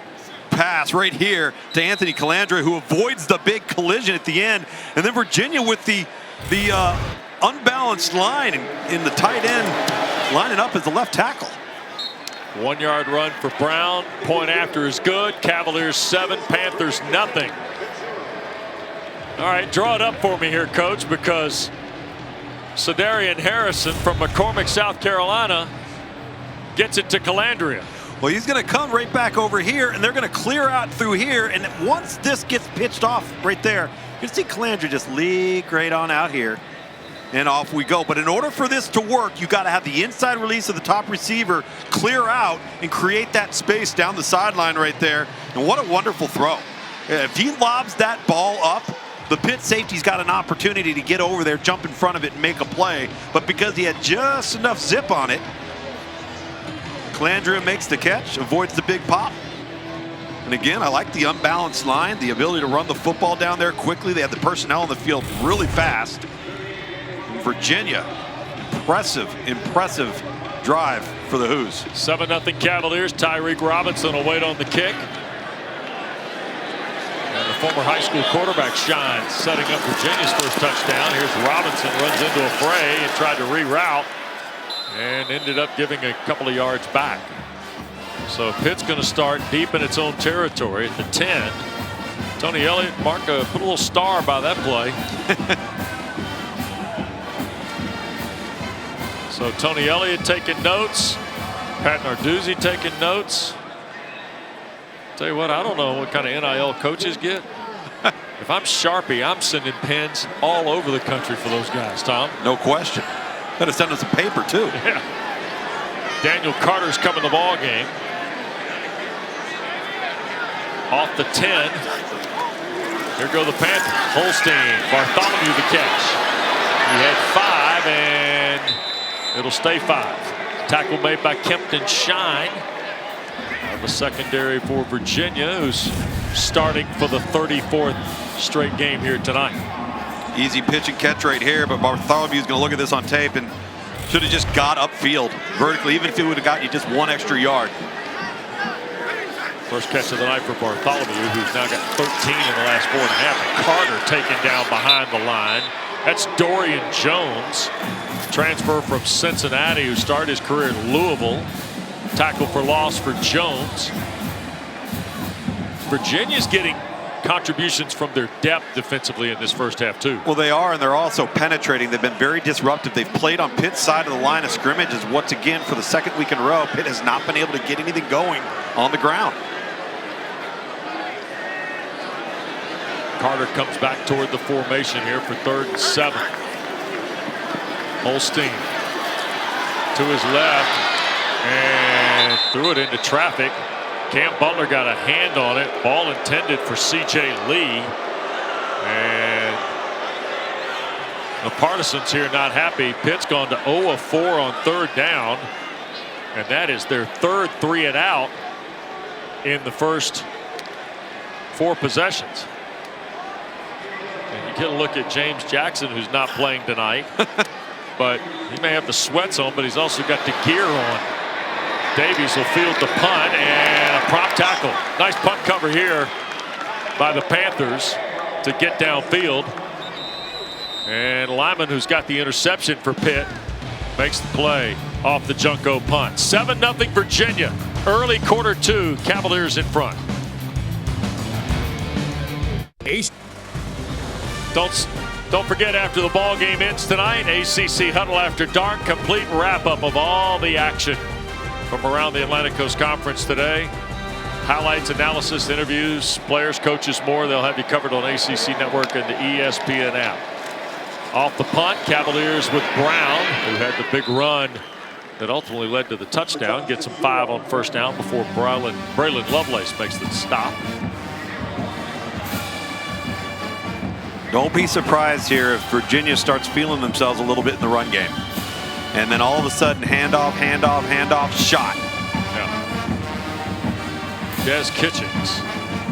pass right here to Anthony Calandria, who avoids the big collision at the end. And then Virginia with the unbalanced line in the tight end lining up as the left tackle. 1-yard run for Brown. Point after is good. Cavaliers 7, Panthers nothing. All right, draw it up for me here, Coach, because Cedarian Harrison from McCormick, South Carolina, gets it to Calandria. Well, he's going to come right back over here, and they're going to clear out through here. And once this gets pitched off right there, you can see Calandria just leak right on out here. And off we go. But in order for this to work, you got to have the inside release of the top receiver clear out and create that space down the sideline right there. And what a wonderful throw. If he lobs that ball up, the Pitt safety's got an opportunity to get over there, jump in front of it, and make a play. But because he had just enough zip on it, Calandria makes the catch, avoids the big pop. And again, I like the unbalanced line, the ability to run the football down there quickly. They have the personnel on the field really fast. Virginia, impressive drive for the Hoos. 7-0 Cavaliers. Tyreek Robinson will wait on the kick. And the former high school quarterback shines, setting up Virginia's first touchdown. Here's Robinson, runs into a fray and tried to reroute and ended up giving a couple of yards back. So Pitt's going to start deep in its own territory at the 10. Tony Elliott, put a little star by that play. So Tony Elliott taking notes. Pat Narduzzi taking notes. Tell you what, I don't know what kind of NIL coaches get. If I'm Sharpie, I'm sending pins all over the country for those guys, Tom. No question. Better send us some paper, too. Yeah. Daniel Carter's coming the ball game. Off the 10. Here go the Panthers. Holstein, Bartholomew the catch. He had 5, and it'll stay 5. Tackle made by Kempton Shine. Out of the secondary for Virginia, who's starting for the 34th straight game here tonight. Easy pitch and catch right here, but Bartholomew's going to look at this on tape and should have just got upfield vertically, even if it would have got you just 1 extra yard. First catch of the night for Bartholomew, who's now got 13 in the last 4.5. And Carter taken down behind the line. That's Dorian Jones, transfer from Cincinnati, who started his career in Louisville. Tackle for loss for Jones. Virginia's getting contributions from their depth defensively in this first half too. Well, they are, and they're also penetrating. They've been very disruptive. They've played on Pitt's side of the line of scrimmage, as once again for the 2nd week in a row, Pitt has not been able to get anything going on the ground. Carter comes back toward the formation here for 3rd and 7. Holstein to his left and threw it into traffic. Cam Butler got a hand on it. Ball intended for C.J. Lee. And the Partisans here not happy. Pitt's gone to 0 of 4 on 3rd down. And that is their 3rd 3-and-out in the first 4 possessions. And you get a look at James Jackson, who's not playing tonight. But he may have the sweats on, but he's also got the gear on. Davies will field the punt, and a prompt tackle. Nice punt cover here by the Panthers to get downfield. And Lyman, who's got the interception for Pitt, makes the play. off the Junko punt. 7-0 Virginia. Early quarter 2, Cavaliers in front. Don't forget, after the ball game ends tonight, ACC Huddle After Dark, complete wrap-up of all the action from around the Atlantic Coast Conference today. Highlights, analysis, interviews, players, coaches, more. They'll have you covered on ACC Network and the ESPN app. Off the punt, Cavaliers with Brown, who had the big run that ultimately led to the touchdown. Gets him 5 on first down before Braylon Lovelace makes the stop. Don't be surprised here if Virginia starts feeling themselves a little bit in the run game. And then all of a sudden, handoff, shot. Yeah. Des Kitchens,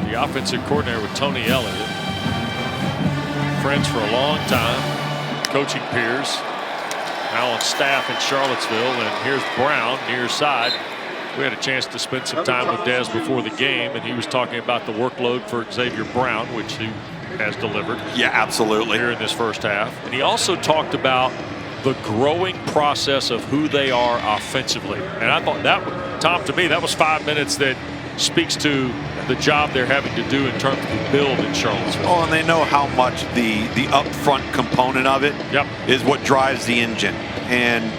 the offensive coordinator with Tony Elliott. Friends for a long time, coaching peers. Now on staff in Charlottesville. And here's Brown near side. We had a chance to spend some time with Des before the game, and he was talking about the workload for Xavier Brown, which he has delivered. Yeah, absolutely. Here in this first half. And he also talked about the growing process of who they are offensively. And I thought that, Tom, to me, that was 5 minutes that speaks to the job they're having to do in terms of the build in Charlottesville. Oh, and they know how much the upfront component of it is what drives the engine. And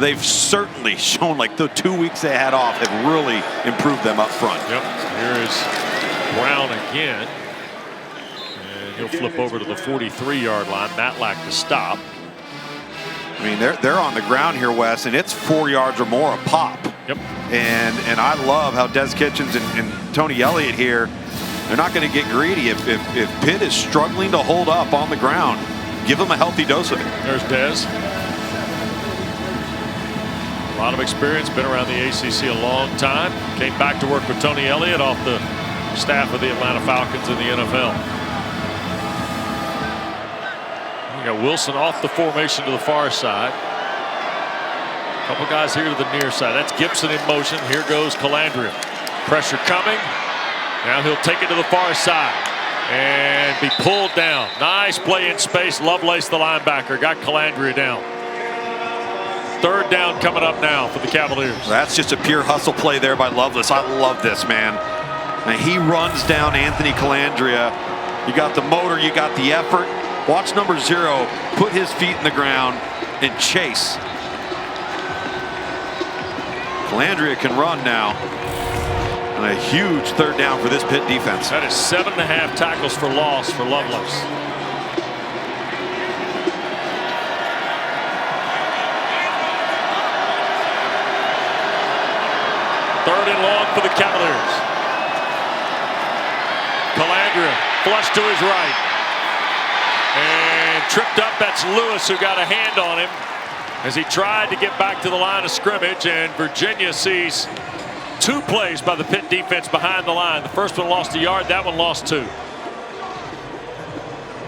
they've certainly shown, like the 2 weeks they had off have really improved them up front. Yep. Here is Brown again. And he'll flip over to the 43-yard line. Matlack to stop. I mean, they're on the ground here, Wes, and it's 4 yards or more a pop. Yep. And I love how Des Kitchens and Tony Elliott here, they're not going to get greedy. If Pitt is struggling to hold up on the ground, give them a healthy dose of it. There's Des. A lot of experience, been around the ACC a long time. Came back to work with Tony Elliott off the staff of the Atlanta Falcons in the NFL. We got Wilson off the formation to the far side. A couple guys here to the near side. That's Gibson in motion. Here goes Calandria. Pressure coming. Now he'll take it to the far side and be pulled down. Nice play in space. Lovelace, the linebacker, got Calandria down. Third down coming up now for the Cavaliers. That's just a pure hustle play there by Lovelace. I love this, man. And he runs down Anthony Calandria. You got the motor, you got the effort. Watch number 0 put his feet in the ground and chase. Calandria can run now. And a huge third down for this Pitt defense. That is 7.5 tackles for loss for Lovelace. Third and long for the Cavaliers. Calandria flush to his right. And tripped up. That's Lewis who got a hand on him as he tried to get back to the line of scrimmage. And Virginia sees 2 plays by the Pitt defense behind the line. The first one lost a yard. That one lost 2.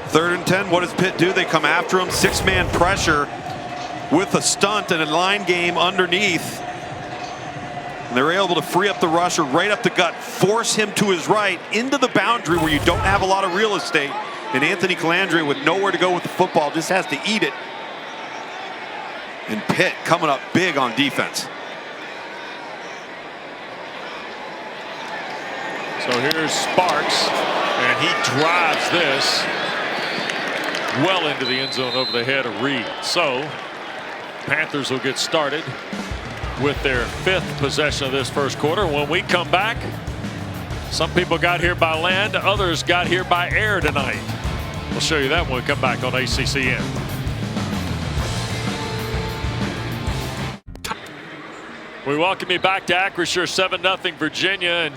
3rd and 10. What does Pitt do? They come after him. 6-man pressure with a stunt and a line game underneath. And they're able to free up the rusher right up the gut, force him to his right into the boundary where you don't have a lot of real estate. And Anthony Calandria, with nowhere to go with the football, just has to eat it. And Pitt coming up big on defense. So here's Sparks, and he drives this well into the end zone over the head of Reed. So Panthers will get started with their 5th possession of this first quarter. When we come back, some people got here by land, others got here by air tonight. We'll show you that when we come back on ACCN. We welcome you back to Acrisure. 7-0 Virginia, and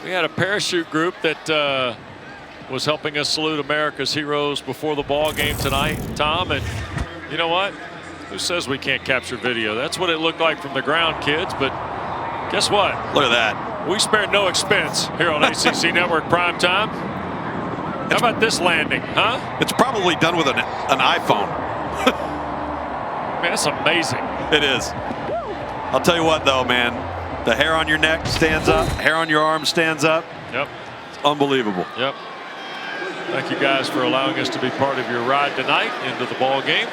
we had a parachute group that was helping us salute America's heroes before the ball game tonight, Tom. And you know what? Who says we can't capture video? That's what it looked like from the ground, kids. But guess what? Look at that. We spared no expense here on ACC Network Primetime. How about this landing, huh? It's probably done with an iPhone. Man, that's amazing. It is. I'll tell you what, though, man. The hair on your neck stands up. Hair on your arm stands up. Yep. It's unbelievable. Yep. Thank you guys for allowing us to be part of your ride tonight into the ball game.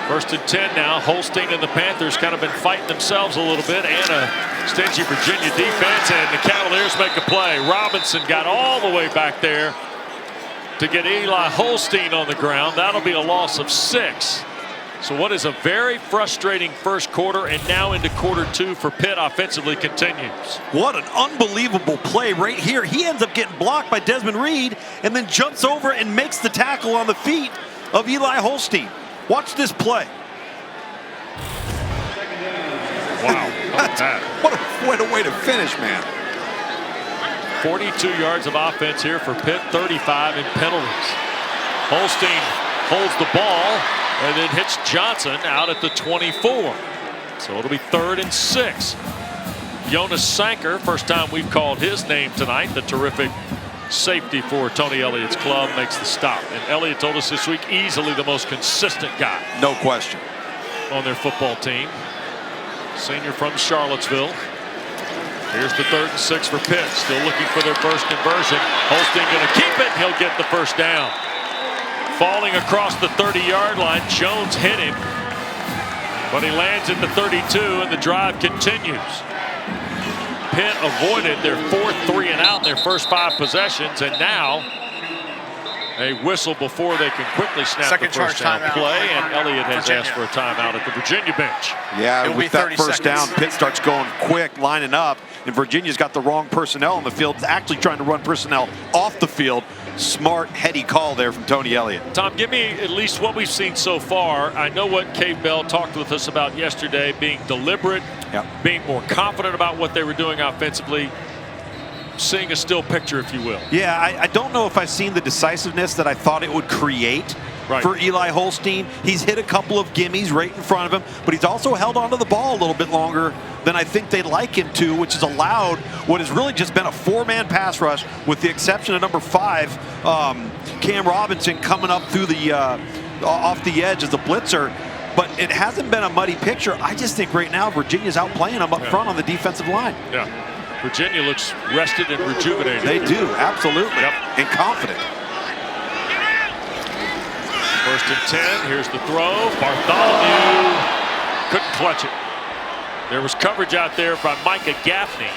First and 10 now. Holstein and the Panthers kind of been fighting themselves a little bit, and a stingy Virginia defense, and the Cavaliers make a play. Robinson got all the way back there to get Eli Holstein on the ground. That'll be a loss of 6. So what is a very frustrating first quarter, and now into quarter 2 for Pitt offensively continues. What an unbelievable play right here. He ends up getting blocked by Desmond Reed and then jumps over and makes the tackle on the feet of Eli Holstein. Watch this play. Wow. What a way to finish, man. 42 yards of offense here for Pitt, 35 in penalties. Holstein holds the ball and then hits Johnson out at the 24. So it'll be 3rd and 6. Jonas Sanker, first time we've called his name tonight, the terrific safety for Tony Elliott's club, makes the stop. And Elliott told us this week, easily the most consistent guy. No question. On their football team. Senior from Charlottesville. Here's the 3rd and 6 for Pitt. Still looking for their first conversion. Holstein going to keep it. He'll get the first down. Falling across the 30-yard line. Jones hit him. But he lands at the 32, and the drive continues. Pitt avoided their 4th 3-and-out in their first 5 possessions, and now a whistle before they can quickly snap the first down play, and Elliott has asked for a timeout at the Virginia bench. Yeah, with that first down, Pitt starts going quick, lining up, and Virginia's got the wrong personnel on the field, actually trying to run personnel off the field. Smart, heady call there from Tony Elliott. Tom, give me at least what we've seen so far. I know what Cave Bell talked with us about yesterday, being deliberate, being more confident about what they were doing offensively, seeing a still picture, if you will. Yeah, I don't know if I've seen the decisiveness that I thought it would create for Eli Holstein. He's hit a couple of gimmies right in front of him, but he's also held onto the ball a little bit longer than I think they'd like him to, which has allowed what has really just been a 4-man pass rush, with the exception of number 5, Cam Robinson, coming up through the off the edge as a blitzer. But it hasn't been a muddy picture. I just think right now Virginia's outplaying them up front on the defensive line. Yeah. Virginia looks rested and rejuvenated. They do, absolutely, and confident. First and 10, here's the throw. Bartholomew couldn't clutch it. There was coverage out there by Micah Gaffney,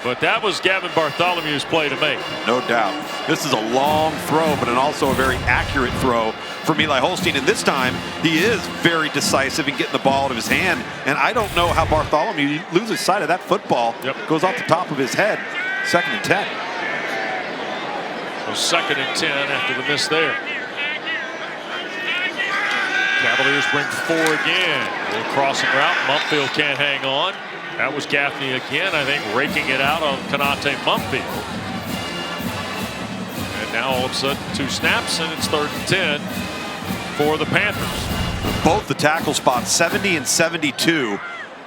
but that was Gavin Bartholomew's play to make. No doubt. This is a long throw, but also a very accurate throw from Eli Holstein, and this time he is very decisive in getting the ball out of his hand, and I don't know how Bartholomew loses sight of that football. Goes off the top of his head. 2nd and 10. So 2nd and 10 after the miss there. Cavaliers bring 4 again. A little crossing route. Mumpfield can't hang on. That was Gaffney again, I think, raking it out on Konate Mumpfield. And now all of a sudden 2 snaps, and it's 3rd and 10 for the Panthers. Both the tackle spots, 70 and 72,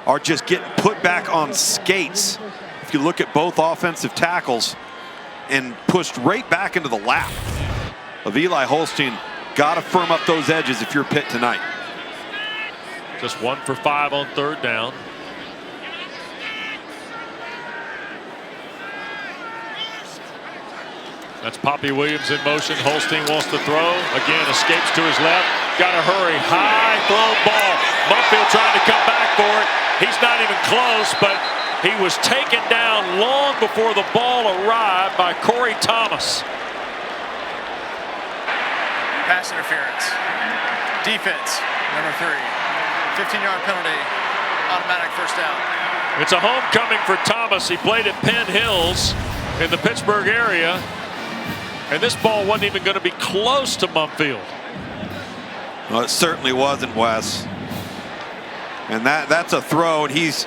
are just getting put back on skates. If you look at both offensive tackles, and pushed right back into the lap of Eli Holstein. Got to firm up those edges if you're Pitt tonight. Just 1 for 5 on 3rd down. That's Poppy Williams in motion. Holstein wants to throw. Again, escapes to his left. Got to hurry. High throw ball. Mumpfield trying to come back for it. He's not even close, but he was taken down long before the ball arrived by Corey Thomas. Pass interference. Defense, number 3. 15-yard penalty. Automatic first down. It's a homecoming for Thomas. He played at Penn Hills in the Pittsburgh area. And this ball wasn't even going to be close to Mumpfield. Well, it certainly wasn't, Wes. And that's a throw, and he's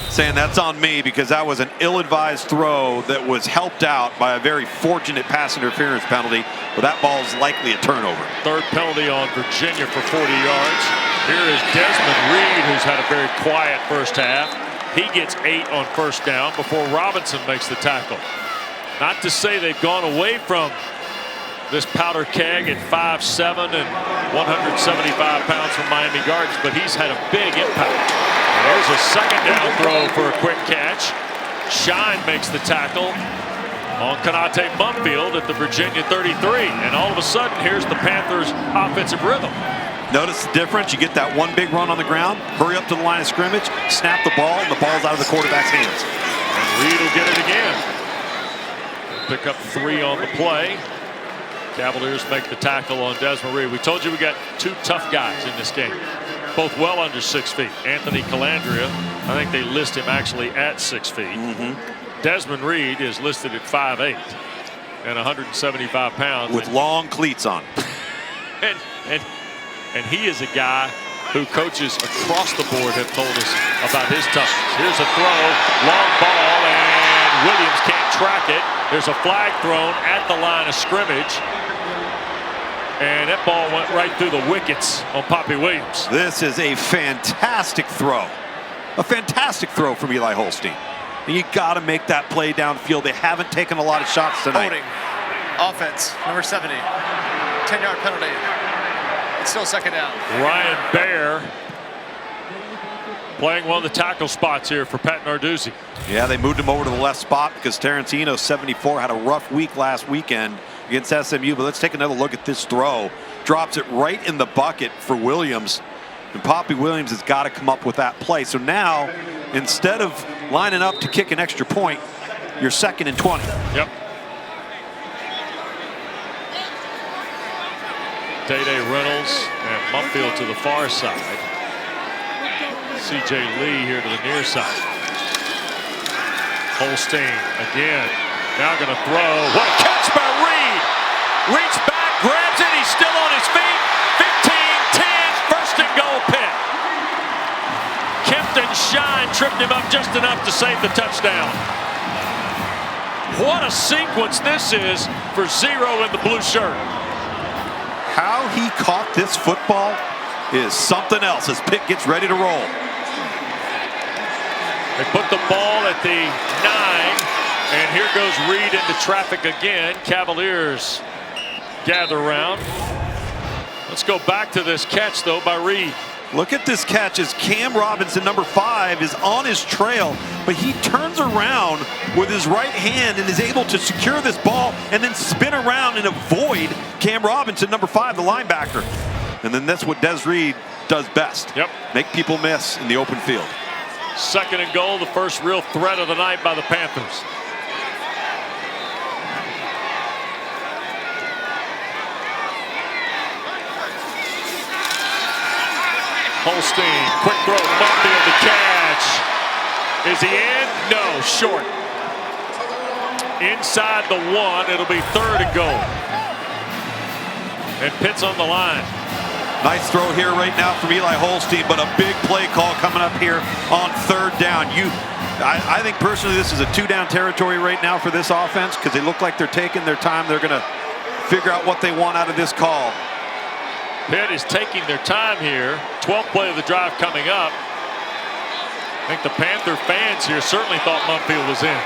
saying that's on me because that was an ill-advised throw that was helped out by a very fortunate pass interference penalty, but that ball is likely a turnover. 3rd penalty on Virginia for 40 yards. Here is Desmond Reed, who's had a very quiet first half. He gets 8 on 1st down before Robinson makes the tackle. Not to say they've gone away from this powder keg at 5'7" and 175 pounds from Miami Gardens, but he's had a big impact. And there's a 2nd down throw for a quick catch. Shine makes the tackle on Konate Mumpfield at the Virginia 33. And all of a sudden, here's the Panthers' offensive rhythm. Notice the difference. You get that one big run on the ground, hurry up to the line of scrimmage, snap the ball, and the ball's out of the quarterback's hands. And Reed will get it again. Pick up 3 on the play. Cavaliers make the tackle on Desmond Reed. We told you we got 2 tough guys in this game, both well under 6 feet. Anthony Calandria, I think they list him actually at 6 feet. Desmond Reed is listed at 5'8" and 175 pounds. With long cleats on. And he is a guy who coaches across the board have told us about his toughness. Here's a throw, long ball, and Williams can't track it. There's a flag thrown at the line of scrimmage. And that ball went right through the wickets on Poppy Williams. This is a fantastic throw. A fantastic throw from Eli Holstein. And you got to make that play downfield. They haven't taken a lot of shots tonight. Holding. Offense, number 70. 10-yard penalty. It's still second down. Ryan Baer playing one of the tackle spots here for Pat Narduzzi. Yeah, they moved him over to the left spot because Terrence Eno, 74, had a rough week last weekend against SMU. But let's take another look at this throw. Drops it right in the bucket for Williams. And Poppy Williams has got to come up with that play. So now, instead of lining up to kick an extra point, you're 2nd and 20. Yep. Day-Day Reynolds and Mumfield to the far side. C.J. Lee here to the near side. Holstein again. Now going to throw. What a catch by Reed. Reach back, grabs it. He's still on his feet. 15-10, first and goal Pitt. Kempton Shine tripped him up just enough to save the touchdown. What a sequence this is for Zero in the blue shirt. How he caught this football is something else as Pitt gets ready to roll. They put the ball at the 9, and here goes Reed into traffic again. Cavaliers gather around. Let's go back to this catch, though, by Reed. Look at this catch as Cam Robinson, number 5, is on his trail, but he turns around with his right hand and is able to secure this ball and then spin around and avoid Cam Robinson, number 5, the linebacker. And then that's what Des Reed does best. Yep. Make people miss in the open field. 2nd and goal, the first real threat of the night by the Panthers. Holstein, quick throw, Mumfield the catch. Is he in? No, short. Inside the 1, it'll be 3rd and goal. And Pitt's on the line. Nice throw here right now from Eli Holstein, but a big play call coming up here on 3rd down. I think personally this is a 2-down territory right now for this offense because they look like they're taking their time. They're going to figure out what they want out of this call. Pitt is taking their time here. 12th play of the drive coming up. I think the Panther fans here certainly thought Mumfield was in.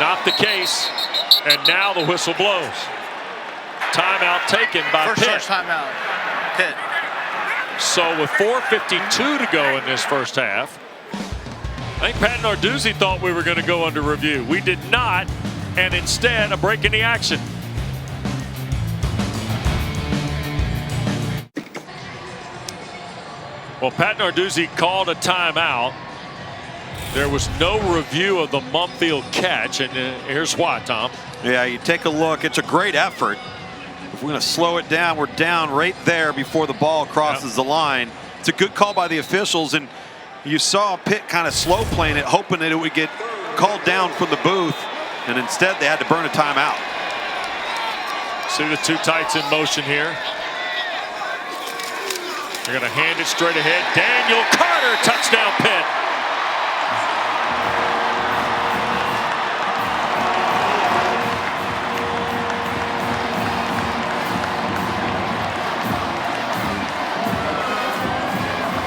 Not the case. And now the whistle blows. Timeout taken by Pitt. First timeout. Pitt. So with 4:52 to go in this first half, I think Pat Narduzzi thought we were going to go under review. We did not, and instead a break in the action. Well, Pat Narduzzi called a timeout. There was no review of the Mumfield catch, and here's why, Tom. Yeah, you take a look. It's a great effort. If we're going to slow it down, we're down right there before the ball crosses the line. It's a good call by the officials, and you saw Pitt kind of slow playing it, hoping that it would get called down from the booth, and instead they had to burn a timeout. See the 2 tights in motion here. They're going to hand it straight ahead. Daniel Carter, touchdown Pitt.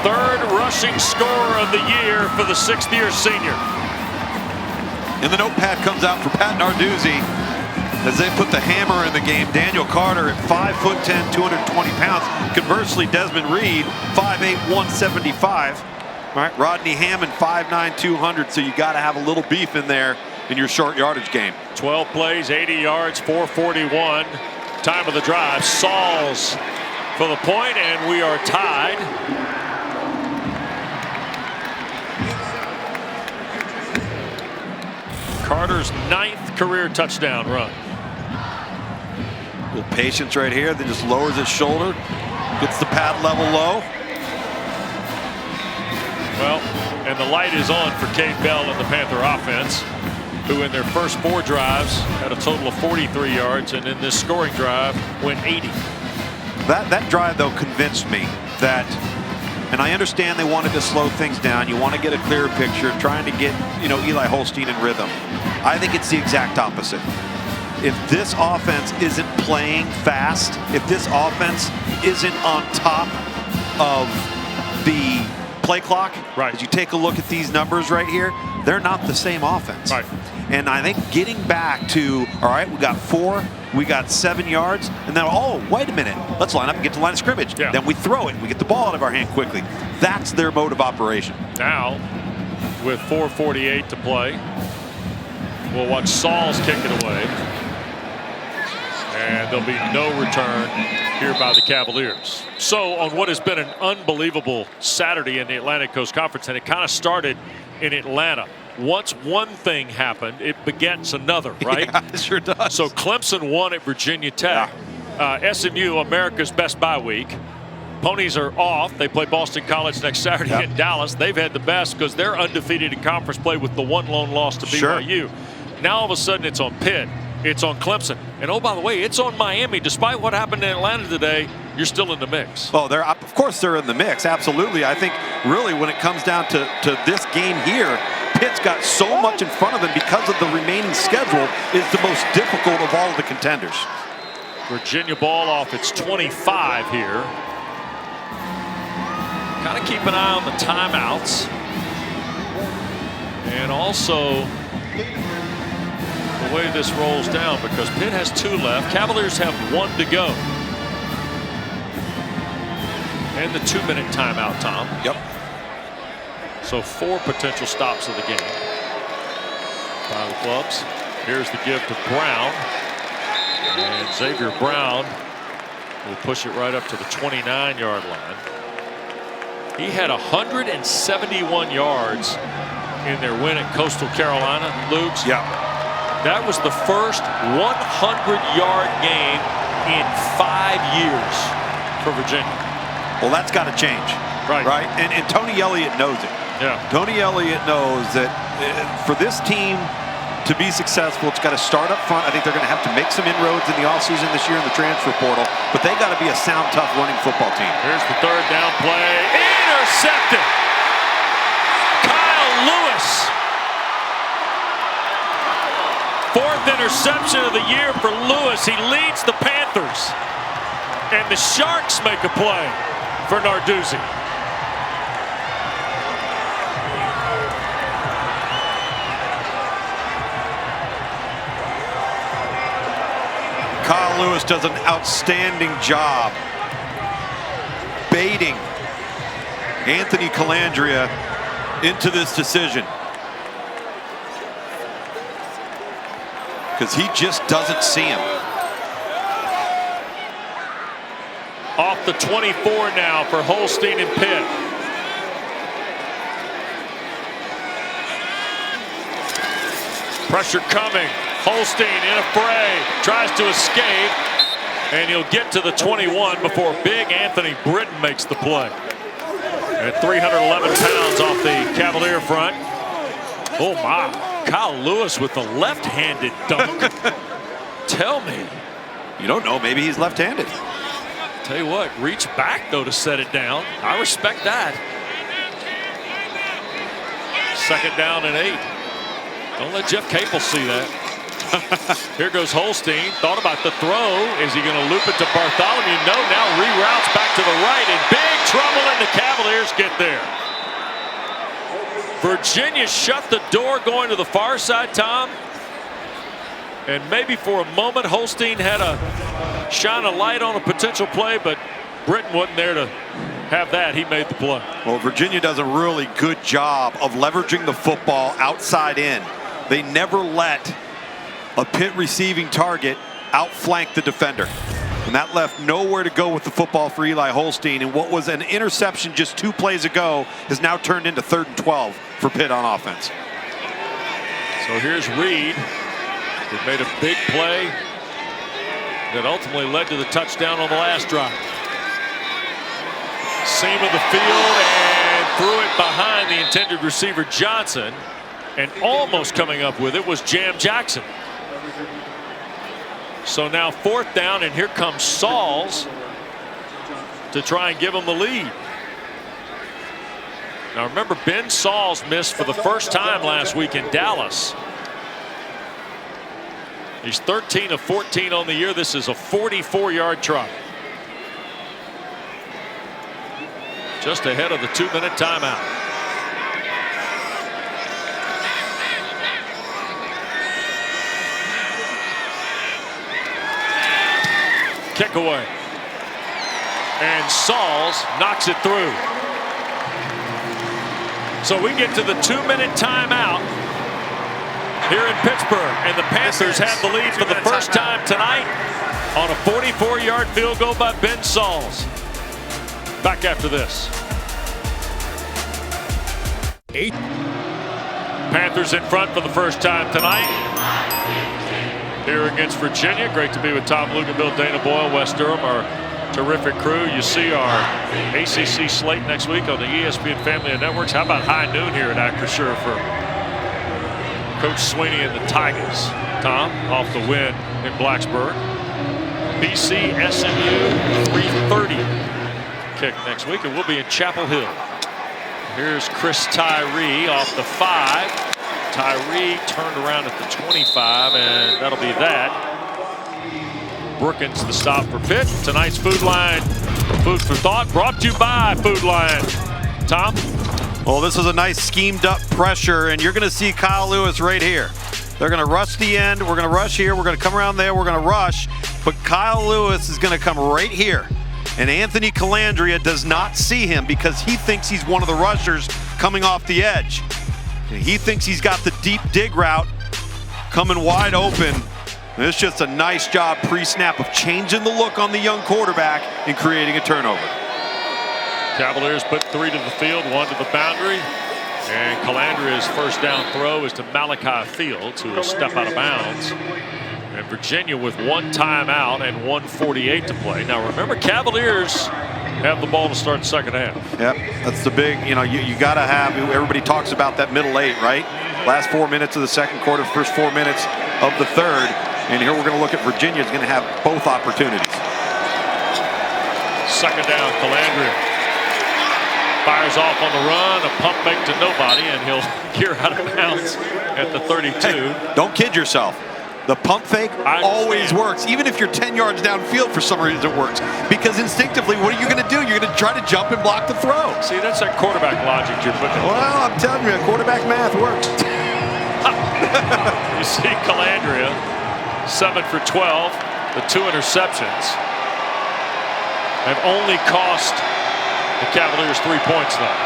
Third rushing scorer of the year for the 6th-year senior. And the notepad comes out for Pat Narduzzi as they put the hammer in the game. Daniel Carter at 5'10", 220 pounds. Conversely, Desmond Reed, 5'8", 175. All right, Rodney Hammond, 5'9", 200. So you got to have a little beef in there in your short yardage game. 12 plays, 80 yards, 441. Time of the drive. Sauls for the point, and we are tied. Carter's 9th career touchdown run. A little patience right here, then just lowers his shoulder, gets the pad level low. Well, and the light is on for Cade Bell and the Panther offense, who in their first 4 drives had a total of 43 yards, and in this scoring drive went 80. That drive, though, convinced me that, and I understand they wanted to slow things down. You want to get a clearer picture, trying to get, Eli Holstein in rhythm. I think it's the exact opposite. If this offense isn't playing fast, if this offense isn't on top of the play clock, right, as you take a look at these numbers right here, they're not the same offense. Right. And I think getting back to, all right, we got 4, we got 7 yards, and then, oh, wait a minute, let's line up and get to the line of scrimmage. Yeah. Then we throw it, we get the ball out of our hand quickly. That's their mode of operation. Now, with 4:48 to play, we'll watch Sauls kick it away. And there'll be no return here by the Cavaliers. So on what has been an unbelievable Saturday in the Atlantic Coast Conference, and it kind of started in Atlanta. Once one thing happened, it begets another, right? Yeah, it sure does. So Clemson won at Virginia Tech. Yeah. SMU, America's Best Bye Week. Ponies are off. They play Boston College next Saturday in Dallas. They've had the best because they're undefeated in conference play with the one lone loss to BYU. Now all of a sudden it's on Pitt. It's on Clemson. And oh, by the way, it's on Miami. Despite what happened in Atlanta today, you're still in the mix. Oh, of course they're in the mix. Absolutely. I think really when it comes down to this game here, Pitt's got so much in front of them because of the remaining schedule is the most difficult of all of the contenders. Virginia ball off its 25 here. Kind of keep an eye on the timeouts. And also the way this rolls down, because Pitt has 2 left. Cavaliers have 1 to go. And the 2-minute timeout, Tom. Yep. So 4 potential stops of the game by the clubs. Here's the give to Brown. And Xavier Brown will push it right up to the 29-yard line. He had 171 yards in their win at Coastal Carolina, Luke's. Yeah. That was the first 100-yard game in 5 years for Virginia. Well, that's got to change. Right. Right. And Tony Elliott knows it. Yeah. Tony Elliott knows that for this team to be successful, it's got to start up front. I think they're going to have to make some inroads in the offseason this year in the transfer portal, but they got to be a sound, tough running football team. Here's the 3rd down play. Intercepted. Kyle Lewis. 4th interception of the year for Lewis. He leads the Panthers. And the Sharks make a play for Narduzzi. Kyle Lewis does an outstanding job baiting Anthony Calandria into this decision, because he just doesn't see him. Off the 24 now for Holstein and Pitt. Pressure coming. Holstein in a fray, tries to escape, and he'll get to the 21 before big Anthony Britton makes the play. At 311 pounds off the Cavalier front. Oh my, Kyle Lewis with the left-handed dunk. Tell me. You don't know, maybe he's left-handed. Tell you what, reach back though to set it down. I respect that. 2nd down and 8. Don't let Jeff Capel see that. Here goes Holstein. Thought about the throw. Is he going to loop it to Bartholomew? No, now reroutes back to the right. In big trouble, and the Cavaliers get there. Virginia shut the door going to the far side, Tom. And maybe for a moment, Holstein had to shine a light on a potential play, but Britton wasn't there to have that. He made the play. Well, Virginia does a really good job of leveraging the football outside in. They never let a Pitt receiving target outflank the defender. And that left nowhere to go with the football for Eli Holstein. And what was an interception just 2 plays ago has now turned into 3rd and 12 for Pitt on offense. So here's Reed, who made a big play that ultimately led to the touchdown on the last drive. Seam of the field and threw it behind the intended receiver Johnson, and almost coming up with it was Jam Jackson. So now 4th down, and here comes Sauls to try and give him the lead. Now remember, Ben Sauls missed for the first time last week in Dallas. He's 13 of 14 on the year. This is a 44-yard try. Just ahead of the 2-minute timeout. Kick away. And Sauls knocks it through. So we get to the 2-minute timeout here in Pittsburgh, and the Panthers have the lead for the first time tonight on a 44-yard field goal by Ben Sauls. Back after this. Panthers in front for the first time tonight here against Virginia. Great to be with Tom Luganville, Dana Boyle, Wes Durham, our terrific crew. You see our ACC slate next week on the ESPN family of networks. How about high noon here at Acrisure for Coach Sweeney and the Tigers? Tom, off the win in Blacksburg. BC SMU 3:30 kick next week, and we'll be in Chapel Hill. Here's Chris Tyree off the 5. Tyree turned around at the 25, and that'll be that. Brookins the stop for Pitt. Tonight's Food Line, food for thought, brought to you by Food Line. Tom? Well, this is a nice schemed up pressure, and you're going to see Kyle Lewis right here. They're going to rush the end. We're going to rush here. We're going to come around there. We're going to rush. But Kyle Lewis is going to come right here. And Anthony Calandria does not see him because he thinks he's one of the rushers coming off the edge. And he thinks he's got the deep dig route coming wide open. And it's just a nice job pre-snap of changing the look on the young quarterback and creating a turnover. Cavaliers put 3 to the field, 1 to the boundary. And Calandria's first down throw is to Malachi Fields, who will step out of bounds. And Virginia with 1 timeout and 1:48 to play. Now remember, Cavaliers have the ball to start the second half. Yep, that's the big, you got to have, everybody talks about that middle 8, right? Last 4 minutes of the second quarter, first 4 minutes of the third. And here we're going to look at Virginia's going to have both opportunities. Second down, Calandria fires off on the run, a pump fake to nobody, and he'll gear out of bounds at the 32. Hey, don't kid yourself. The pump fake always works. Even if you're 10 yards downfield, for some reason it works. Because instinctively, what are you going to do? You're going to try to jump and block the throw. See, that's that quarterback logic you're putting in. Well, I'm telling you, quarterback math works. You see Calandria, 7 for 12. The 2 interceptions have only cost the Cavaliers 3 points, though.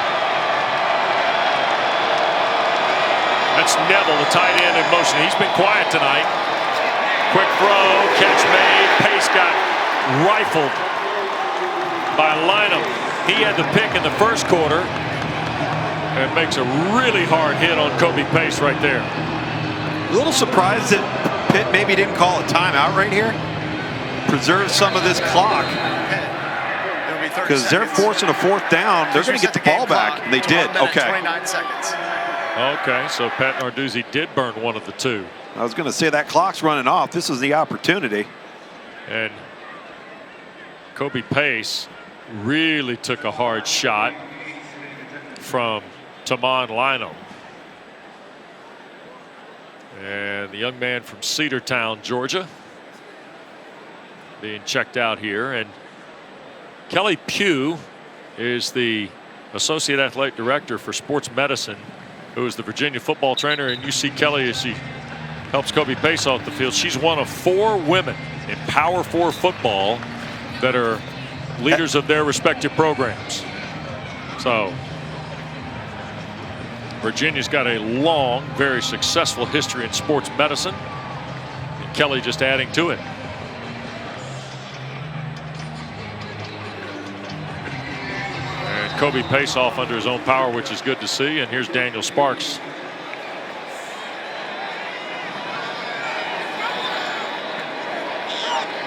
That's Neville, the tight end, in motion. He's been quiet tonight. Quick throw, catch made. Pace got rifled by Lynham. He had the pick in the first quarter and makes a really hard hit on Kobe Pace right there. A little surprised that Pitt maybe didn't call a timeout right here. Preserve some of this clock. Because they're forcing a 4th down. They're going to get the ball back. And they did. Okay. 29 seconds. Okay, so Pat Narduzzi did burn 1 of the 2. I was going to say that clock's running off. This is the opportunity. And Kobe Pace really took a hard shot from Tamon Lynham. And the young man from Cedartown, Georgia, being checked out here. And Kelly Pugh is the Associate Athletic Director for Sports Medicine, who is the Virginia football trainer. And you see Kelly as she helps Kobe Pace off the field. She's one of 4 women in Power 4 football that are leaders of their respective programs. So Virginia's got a long, very successful history in sports medicine, and Kelly just adding to it. Kobe pace off under his own power, which is good to see. And here's Daniel Sparks.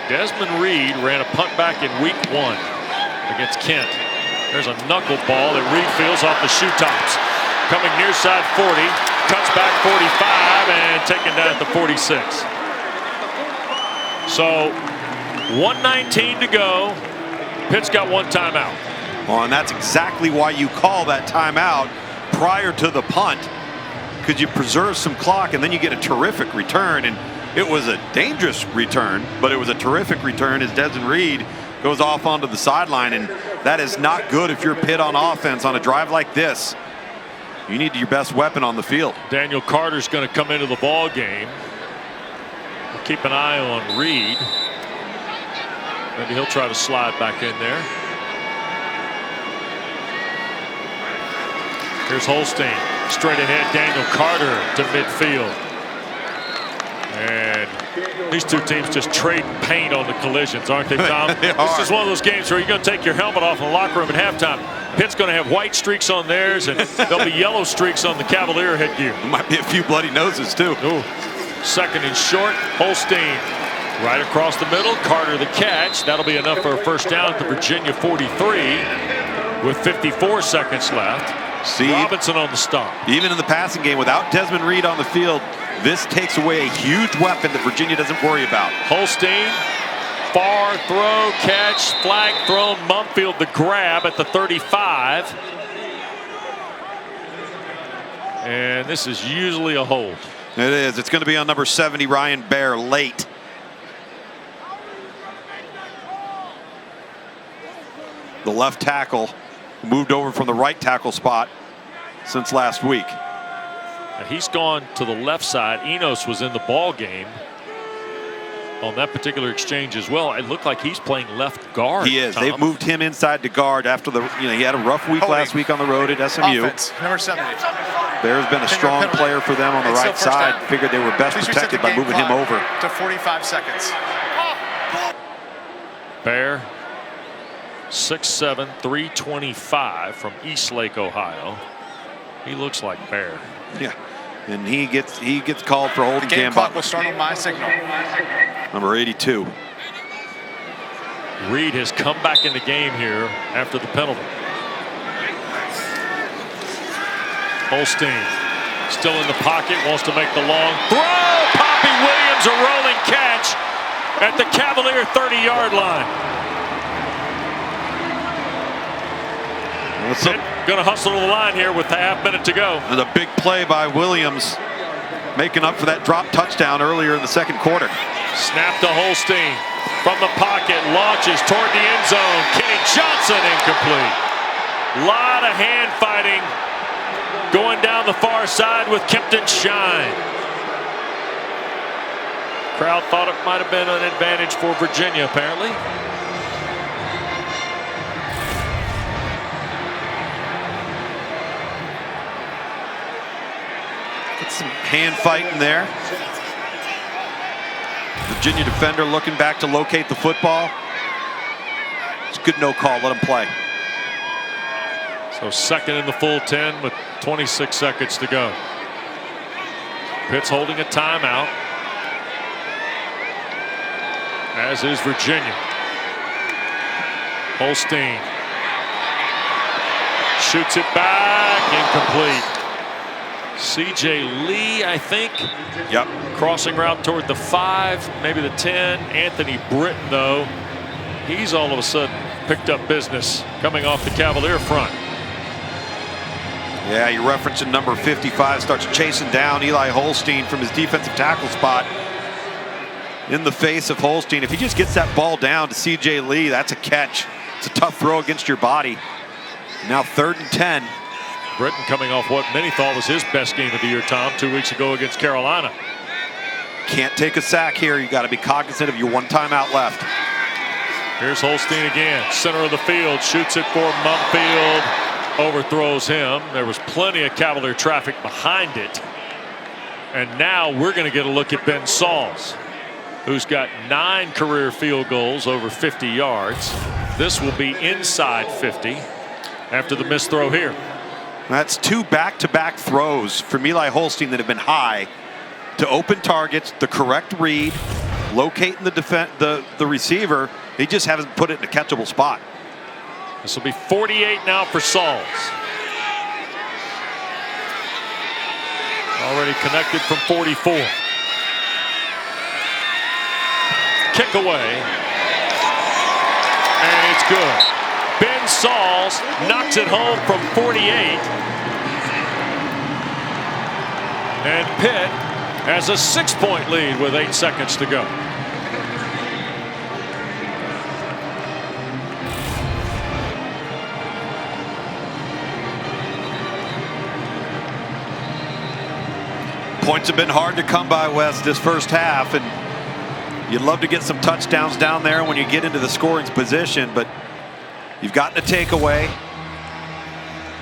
Desmond Reed ran a punt back in week 1 against Kent. There's a knuckleball that Reed fields off the shoe tops. Coming near side 40, cuts back 45 and taken down at the 46. So 1:19 to go. Pitt's got 1 timeout. Well, and that's exactly why you call that timeout prior to the punt, because you preserve some clock and then you get a terrific return. And it was a dangerous return, but it was a terrific return as Desmond Reed goes off onto the sideline, and that is not good if you're Pitt on offense on a drive like this. You need your best weapon on the field. Daniel Carter's going to come into the ball game. We'll keep an eye on Reed. Maybe he'll try to slide back in there. Here's Holstein. Straight ahead, Daniel Carter to midfield. And these two teams just trading paint on the collisions, aren't they, Tom? This is one of those games where you're going to take your helmet off in the locker room at halftime. Pitt's going to have white streaks on theirs, and there'll be yellow streaks on the Cavalier headgear. There might be a few bloody noses, too. Ooh. Second and short, Holstein right across the middle. Carter the catch. That'll be enough for a first down at the Virginia 43 with 54 seconds left. See, Robinson on the stop. Even in the passing game, without Desmond Reed on the field, this takes away a huge weapon that Virginia doesn't worry about. Holstein, far throw, catch, flag thrown. Mumfield the grab at the 35. And this is usually a hold. It is. It's going to be on number 70, Ryan Baer, late. The left tackle moved over from the right tackle spot since last week. He's gone to the left side. Enos was in the ball game on that particular exchange as well. It looked like he's playing left guard. He is. Tom. They've moved him inside to guard after the, he had a rough week last week on the road at SMU. Offense, number 70. There's been a strong player for them on the right side. Figured they were best protected by moving him over. To 45 seconds. Baer, 6'7", 325 from Eastlake, Ohio. He looks like Baer. Yeah, and he gets called for holding. The game clock will start on my signal. Number 82. Reed has come back in the game here after the penalty. Holstein still in the pocket, wants to make the long throw. Poppy Williams, a rolling catch at the Cavalier 30-yard line. Going to hustle to the line here with a half minute to go. And a big play by Williams, making up for that drop touchdown earlier in the second quarter. Snap to Holstein from the pocket, launches toward the end zone. Kenny Johnson incomplete. Lot of hand fighting going down the far side with Kempton Shine. Crowd thought it might have been an advantage for Virginia, apparently. Some hand fighting there. Virginia defender looking back to locate the football. It's good no call. Let him play. So second in the full 10 with 26 seconds to go. Pitt's holding a timeout, as is Virginia. Holstein shoots it back, incomplete. C.J. Lee, I think. Yep. Crossing route toward the 5, maybe the 10. Anthony Britton, though, he's all of a sudden picked up business coming off the Cavalier front. Yeah, you're referencing number 55, starts chasing down Eli Holstein from his defensive tackle spot. In the face of Holstein. If he just gets that ball down to C.J. Lee, that's a catch. It's a tough throw against your body. Now 3rd and 10. Britton coming off what many thought was his best game of the year, Tom, 2 weeks ago against Carolina. Can't take a sack here. You got to be cognizant of your 1 timeout left. Here's Holstein again, center of the field, shoots it for Mumfield, overthrows him. There was plenty of Cavalier traffic behind it. And now we're going to get a look at Ben Sauls, who's got 9 career field goals over 50 yards. This will be inside 50. after the missed throw here. That's 2 back-to-back throws from Eli Holstein that have been high to open targets, the correct read, locating the receiver. He just hasn't put it in a catchable spot. This will be 48 now for Sauls. Already connected from 44. Kick away. And it's good. Ben Sauls knocks it home from 48. And Pitt has a 6-point lead with 8 seconds to go. Points have been hard to come by, Wes, this first half, and you'd love to get some touchdowns down there when you get into the scoring position, but you've gotten a takeaway.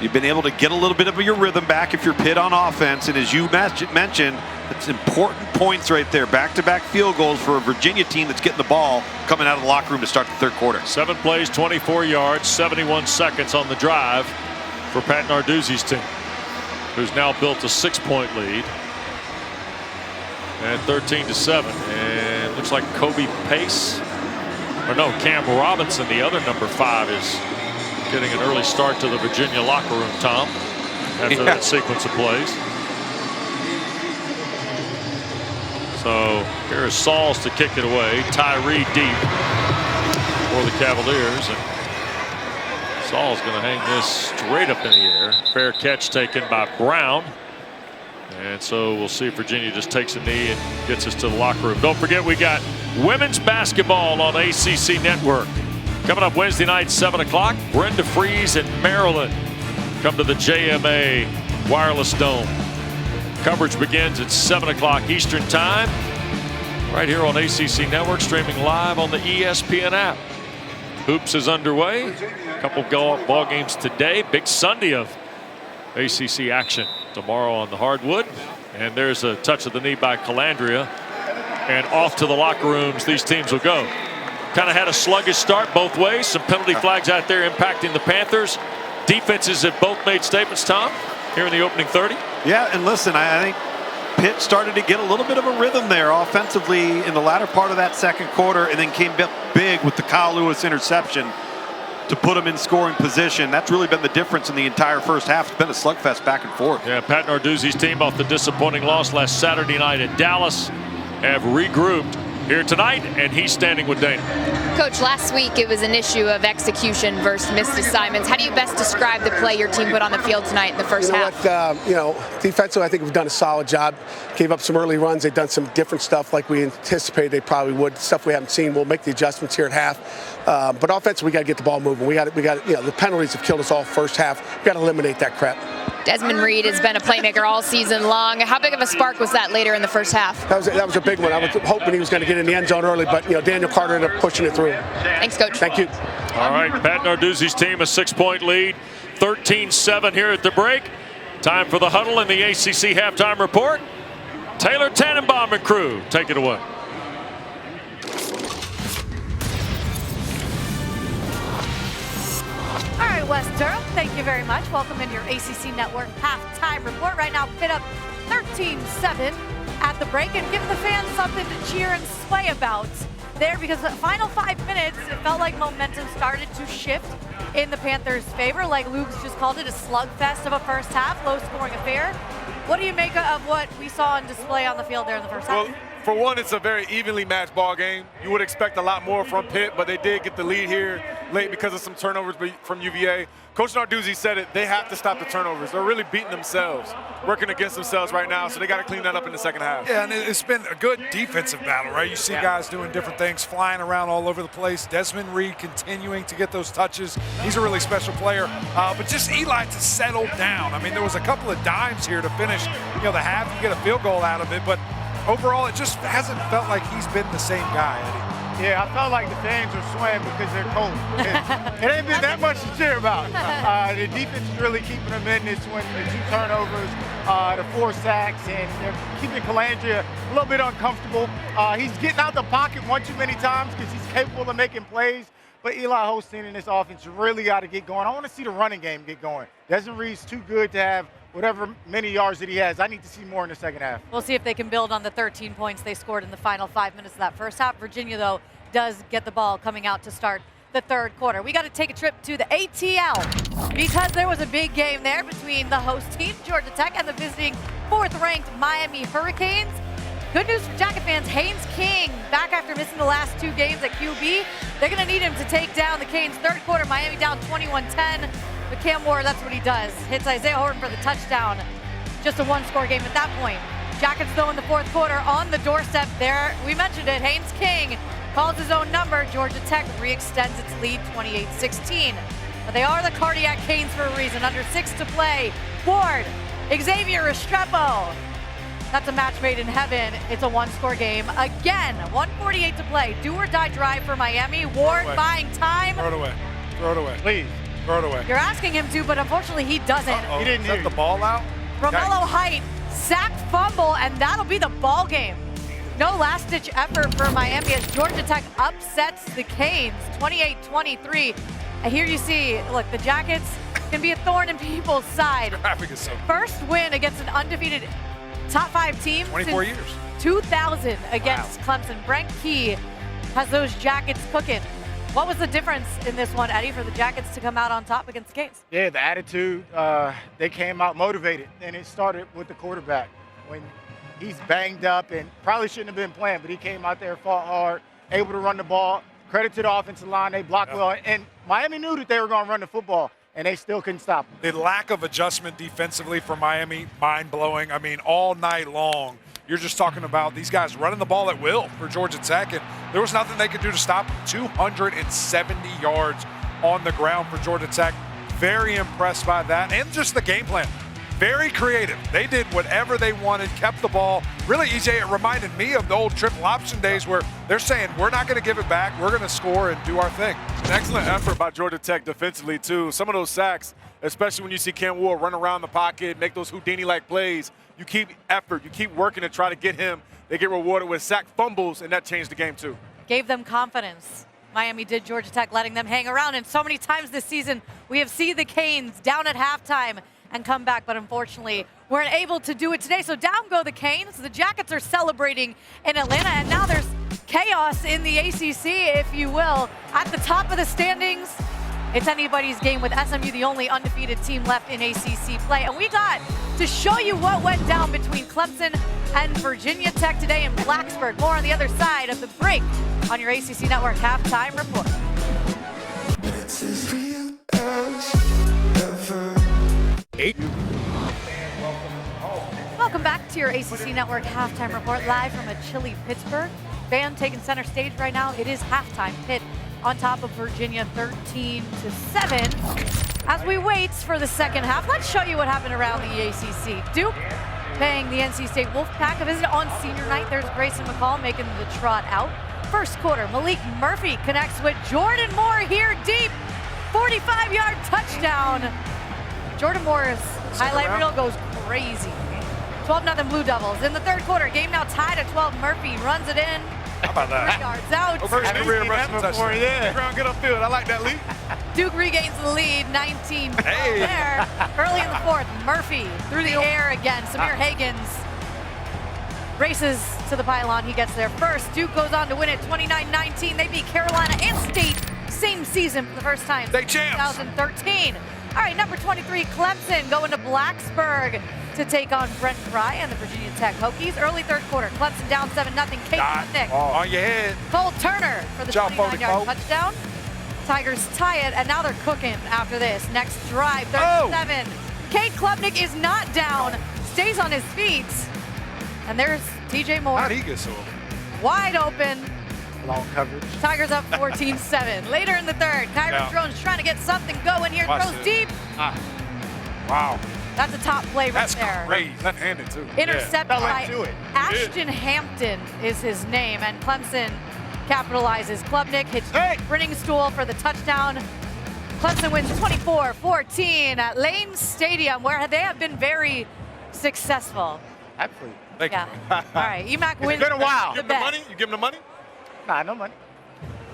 You've been able to get a little bit of your rhythm back if you're Pitt on offense, and as you mentioned, it's important points right there. Back-to-back field goals for a Virginia team that's getting the ball coming out of the locker room to start the third quarter. 7 plays, 24 yards, 71 seconds on the drive for Pat Narduzzi's team, who's now built a 6-point lead. And 13-7, and looks like Kobe Pace, or no, Cam Robinson, the other number 5, is getting an early start to the Virginia locker room, Tom, after that sequence of plays. So here is Sauls to kick it away. Tyree deep for the Cavaliers, and Sauls going to hang this straight up in the air. Fair catch taken by Brown. And so we'll see if Virginia just takes a knee and gets us to the locker room. Don't forget, we got women's basketball on ACC Network. Coming up Wednesday night, 7 o'clock, Brenda Freeze and Maryland come to the JMA Wireless Dome. Coverage begins at 7 o'clock Eastern Time, right here on ACC Network, streaming live on the ESPN app. Hoops is underway. A couple ball games today. Big Sunday of ACC action tomorrow on the hardwood. And there's a touch of the knee by Calandria. And off to the locker rooms these teams will go. Kind of had a sluggish start both ways. Some penalty flags out there impacting the Panthers. Defenses have both made statements, Tom, here in the opening 30. Yeah, and listen, I think Pitt started to get a little bit of a rhythm there offensively in the latter part of that second quarter, and then came big with the Kyle Lewis interception to put him in scoring position. That's really been the difference in the entire first half. It's been a slugfest back and forth. Yeah, Pat Narduzzi's team, off the disappointing loss last Saturday night at Dallas, have regrouped here tonight, and he's standing with Dana. Coach, last week it was an issue of execution versus missed assignments. How do you best describe the play your team put on the field tonight in the first half? Defensively, I think we've done a solid job. Gave up some early runs. They've done some different stuff like we anticipated they probably would. Stuff we haven't seen. We'll make the adjustments here at half. But offensively, we got to get the ball moving. We got the penalties have killed us all first half. We got to eliminate that crap. Desmond Reed has been a playmaker all season long. How big of a spark was that later in the first half? That was a big one. I was hoping he was going to get in the end zone early, but Daniel Carter ended up pushing it through. Thanks, Coach. Thank you. All right, Pat Narduzzi's team, a 6-point lead, 13-7 here at the break. Time for the huddle and the ACC halftime report. Taylor Tannenbaum and crew, take it away. All right, Wes Durham, thank you very much. Welcome into your ACC Network halftime report. Right now, Pitt up 13-7 at the break, and give the fans something to cheer and sway about there, because the final 5 minutes, it felt like momentum started to shift in the Panthers' favor. Like Luke's just called it, a slugfest of a first half, low-scoring affair. What do you make of what we saw on display on the field there in the first half? Well, for one, it's a very evenly matched ball game. You would expect a lot more from Pitt, but they did get the lead here late because of some turnovers from UVA. Coach Narduzzi said it, they have to stop the turnovers. They're really beating themselves, working against themselves right now, so they got to clean that up in the second half. Yeah, and it's been a good defensive battle, right? You see guys doing different things, flying around all over the place. Desmond Reed continuing to get those touches. He's a really special player. But just Eli to settle down. I mean, there was a couple of dimes here to finish, the half. You get a field goal out of it, but overall, it just hasn't felt like he's been the same guy, Eddie. Yeah, I felt like the fans are swaying because they're cold. It ain't been that much to cheer about. The defense is really keeping them in this one. The 2 turnovers, the 4 sacks, and they're keeping Calandria a little bit uncomfortable. He's getting out the pocket one too many times because he's capable of making plays, But Eli Holstein and this offense really got to get going. I want to see the running game get going. Desmond Reed's too good to have whatever many yards that he has. I need to see more in the second half. We'll see if they can build on the 13 points they scored in the final 5 minutes of that first half. Virginia, though, does get the ball coming out to start the third quarter. We got to take a trip to the ATL because there was a big game there between the host team, Georgia Tech, and the visiting 4th-ranked Miami Hurricanes. Good news for Jacket fans, Haynes King back after missing the last 2 games at QB. They're going to need him to take down the Canes. Third quarter, Miami down 21-10. But Cam Moore, that's what he does. Hits Isaiah Horton for the touchdown. Just a 1-score game at that point. Jackets, though, in the 4th quarter on the doorstep there. We mentioned it, Haynes King calls his own number. Georgia Tech re-extends its lead 28-16. But they are the Cardiac Canes for a reason. Under 6 to play. Ward, Xavier Restrepo. That's a match made in heaven. It's a 1-score game. Again, 1:48 to play. Do or die drive for Miami. Ward buying time. Throw it away. Throw it away. Please. Throw it away. You're asking him to, but unfortunately he doesn't. He didn't Set the ball out. Romello Height, sack fumble, and that'll be the ball game. No last-ditch effort for Miami as Georgia Tech upsets the Canes, 28-23. And here you see, look, the Jackets can be a thorn in people's side. Traffic is so good. First win against an undefeated top 5 team 24 since years. 2000 against Clemson. Brent Key has those Jackets cooking. What was the difference in this one, Eddie, for the Jackets to come out on top against the Canes? Yeah, the attitude, they came out motivated, and it started with the quarterback. When he's banged up and probably shouldn't have been playing, but he came out there, fought hard, able to run the ball. Credit to the offensive line, they blocked well, and Miami knew that they were going to run the football, and they still couldn't stop them. The lack of adjustment defensively for Miami, mind-blowing. I mean, all night long, you're just talking about these guys running the ball at will for Georgia Tech, and there was nothing they could do to stop them. 270 yards on the ground for Georgia Tech. Very impressed by that, and just the game plan. Very creative. They did whatever they wanted, kept the ball. Really, EJ, it reminded me of the old triple option days where they're saying, we're not going to give it back, we're going to score and do our thing. An excellent effort by Georgia Tech defensively, too. Some of those sacks, especially when you see Cam Ward run around the pocket, make those Houdini-like plays, you keep effort, you keep working to try to get him. They get rewarded with sack fumbles, and that changed the game, too. Gave them confidence. Miami did, Georgia Tech letting them hang around. And so many times this season, we have seen the Canes down at halftime and come back, but unfortunately weren't able to do it today. So down go the Canes. The Jackets are celebrating in Atlanta, and now there's chaos in the ACC, if you will. At the top of the standings, it's anybody's game with SMU, the only undefeated team left in ACC play. And we got to show you what went down between Clemson and Virginia Tech today in Blacksburg. More on the other side of the break on your ACC Network Halftime Report. It's as real as ever. Welcome back to your ACC Network Halftime Report, live from a chilly Pittsburgh. Band taking center stage right now. It is halftime. Pitt on top of Virginia 13-7. As we wait for the second half, let's show you what happened around the ACC. Duke paying the NC State Wolfpack a visit on senior night. There's Grayson McCall making the trot out. First quarter, Malik Murphy connects with Jordan Moore here deep. 45-yard touchdown. Jordan Moore's highlight reel goes crazy. 12-0 Blue Devils. In the third quarter, game now tied at 12. Murphy runs it in. How about that? 3 yards out. First career rushing touchdown. Yeah. Ground, get upfield. I like that lead. Duke regains the lead, 19 Hey. there. Early in the fourth, Murphy through the air again. Samir Hagans races to the pylon. He gets there first. Duke goes on to win it 29-19. They beat Carolina and State same season for the first time They champs. 2013. All right, number 23, Clemson going to Blacksburg to take on Brent Fry and the Virginia Tech Hokies. Early third quarter, Clemson down 7-0. Kate Nick. On your head. Cole Turner for the 29-yard touchdown. Tigers tie it, and now they're cooking after this. Next drive, 37. Kate Klubnik is not down, stays on his feet. And there's TJ Moore. How'd he get so open? Wide open. Long coverage. Tigers up 14-7. Later in the third, Kyron Jones trying to get something going here. Watch Throws it. deep. Wow. That's a top play right That's there. crazy. Left-handed, too. Intercepted by into it. Ashton Hampton is his name, and Clemson capitalizes. Klubnik hits sprinting stool for the touchdown. Clemson wins 24-14 at Lane Stadium, where they have been very successful. Absolutely. Thank Yeah. you. All right, EMAC wins been a while. the Give him the bet. money? You give him the money? Nah, no money.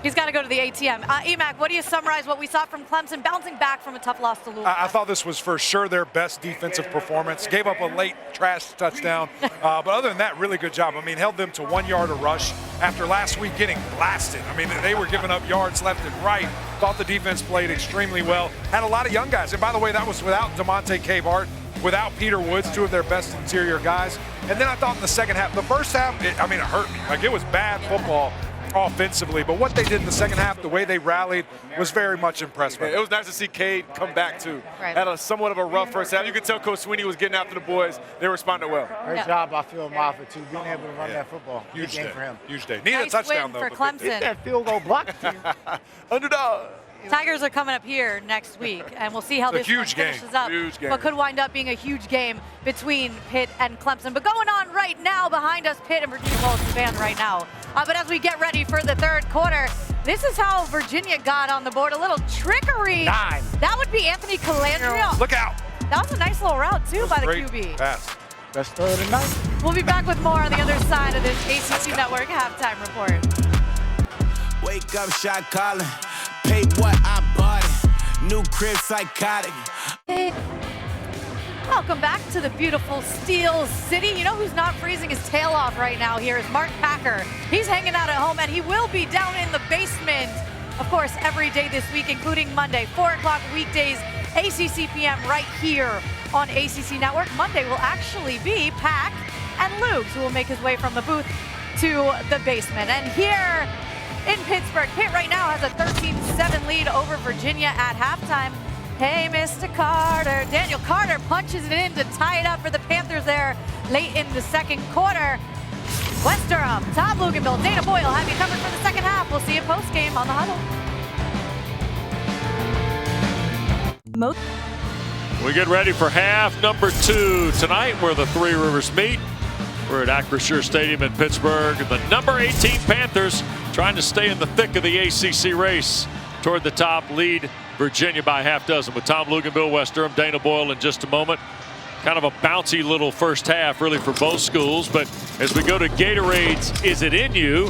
He's got to go to the ATM. Emac, what do you summarize what we saw from Clemson bouncing back from a tough loss to Louisville? I thought this was for sure their best defensive performance. Gave up a late trash touchdown, but other than that, really good job. I mean, held them to 1 yard a rush after last week getting blasted. I mean, they were giving up yards left and right. Thought the defense played extremely well. Had a lot of young guys. And by the way, that was without DeMonte Cavart, without Peter Woods, two of their best interior guys. And then I thought in the second half, the first half, it hurt me. Like, it was bad football offensively, but what they did in the second half, the way they rallied, was very much impressed by. It was nice to see Cade come back too. Right. Had a somewhat of a rough first half. You could tell Coach Sweeney was getting after the boys. They responded well. Great job by Phil Moffitt, too, being able to run that football. Huge Big game day for him. Huge day. Need Nice a touchdown, win though. for but Clemson. That field goal block team. Underdog. Tigers are coming up here next week, and we'll see how It's a this huge one finishes game. up. Huge game. What could wind up being a huge game between Pitt and Clemson. But going on right now behind us, Pitt and Virginia Gulf band right now. But as we get ready for the third quarter, this is how Virginia got on the board. A little trickery. Dime. That would be Anthony Calandria. Look out. That was a nice little route, too, by the Great QB. pass. Best throw of the night. We'll be back with more on the other side of this ACC Network halftime report. Wake up, shot calling. Pay what I bought it. New crib psychotic. Welcome back to the beautiful Steel City. You know who's not freezing his tail off right now here is Mark Packer. He's hanging out at home, and he will be down in the basement, of course, every day this week, including Monday, 4 o'clock weekdays, ACC PM right here on ACC Network. Monday will actually be Pack and Luke, who will make his way from the booth to the basement. And here in Pittsburgh, Pitt right now has a 13-7 lead over Virginia at halftime. Hey, Mr. Carter. Daniel Carter punches it in to tie it up for the Panthers there late in the second quarter. West Durham, Tom Luganville, Dana Boyle have you covered for the second half. We'll see you post-game on the huddle. We get ready for half number 2 tonight, where the Three Rivers meet. We're at Acrisure Stadium in Pittsburgh. The number 18 Panthers trying to stay in the thick of the ACC race toward the top, lead Virginia by half dozen with Tom Luganville, West Durham, Dana Boyle in just a moment. Kind of a bouncy little first half, really, for both schools. But as we go to Gatorade's Is It In You,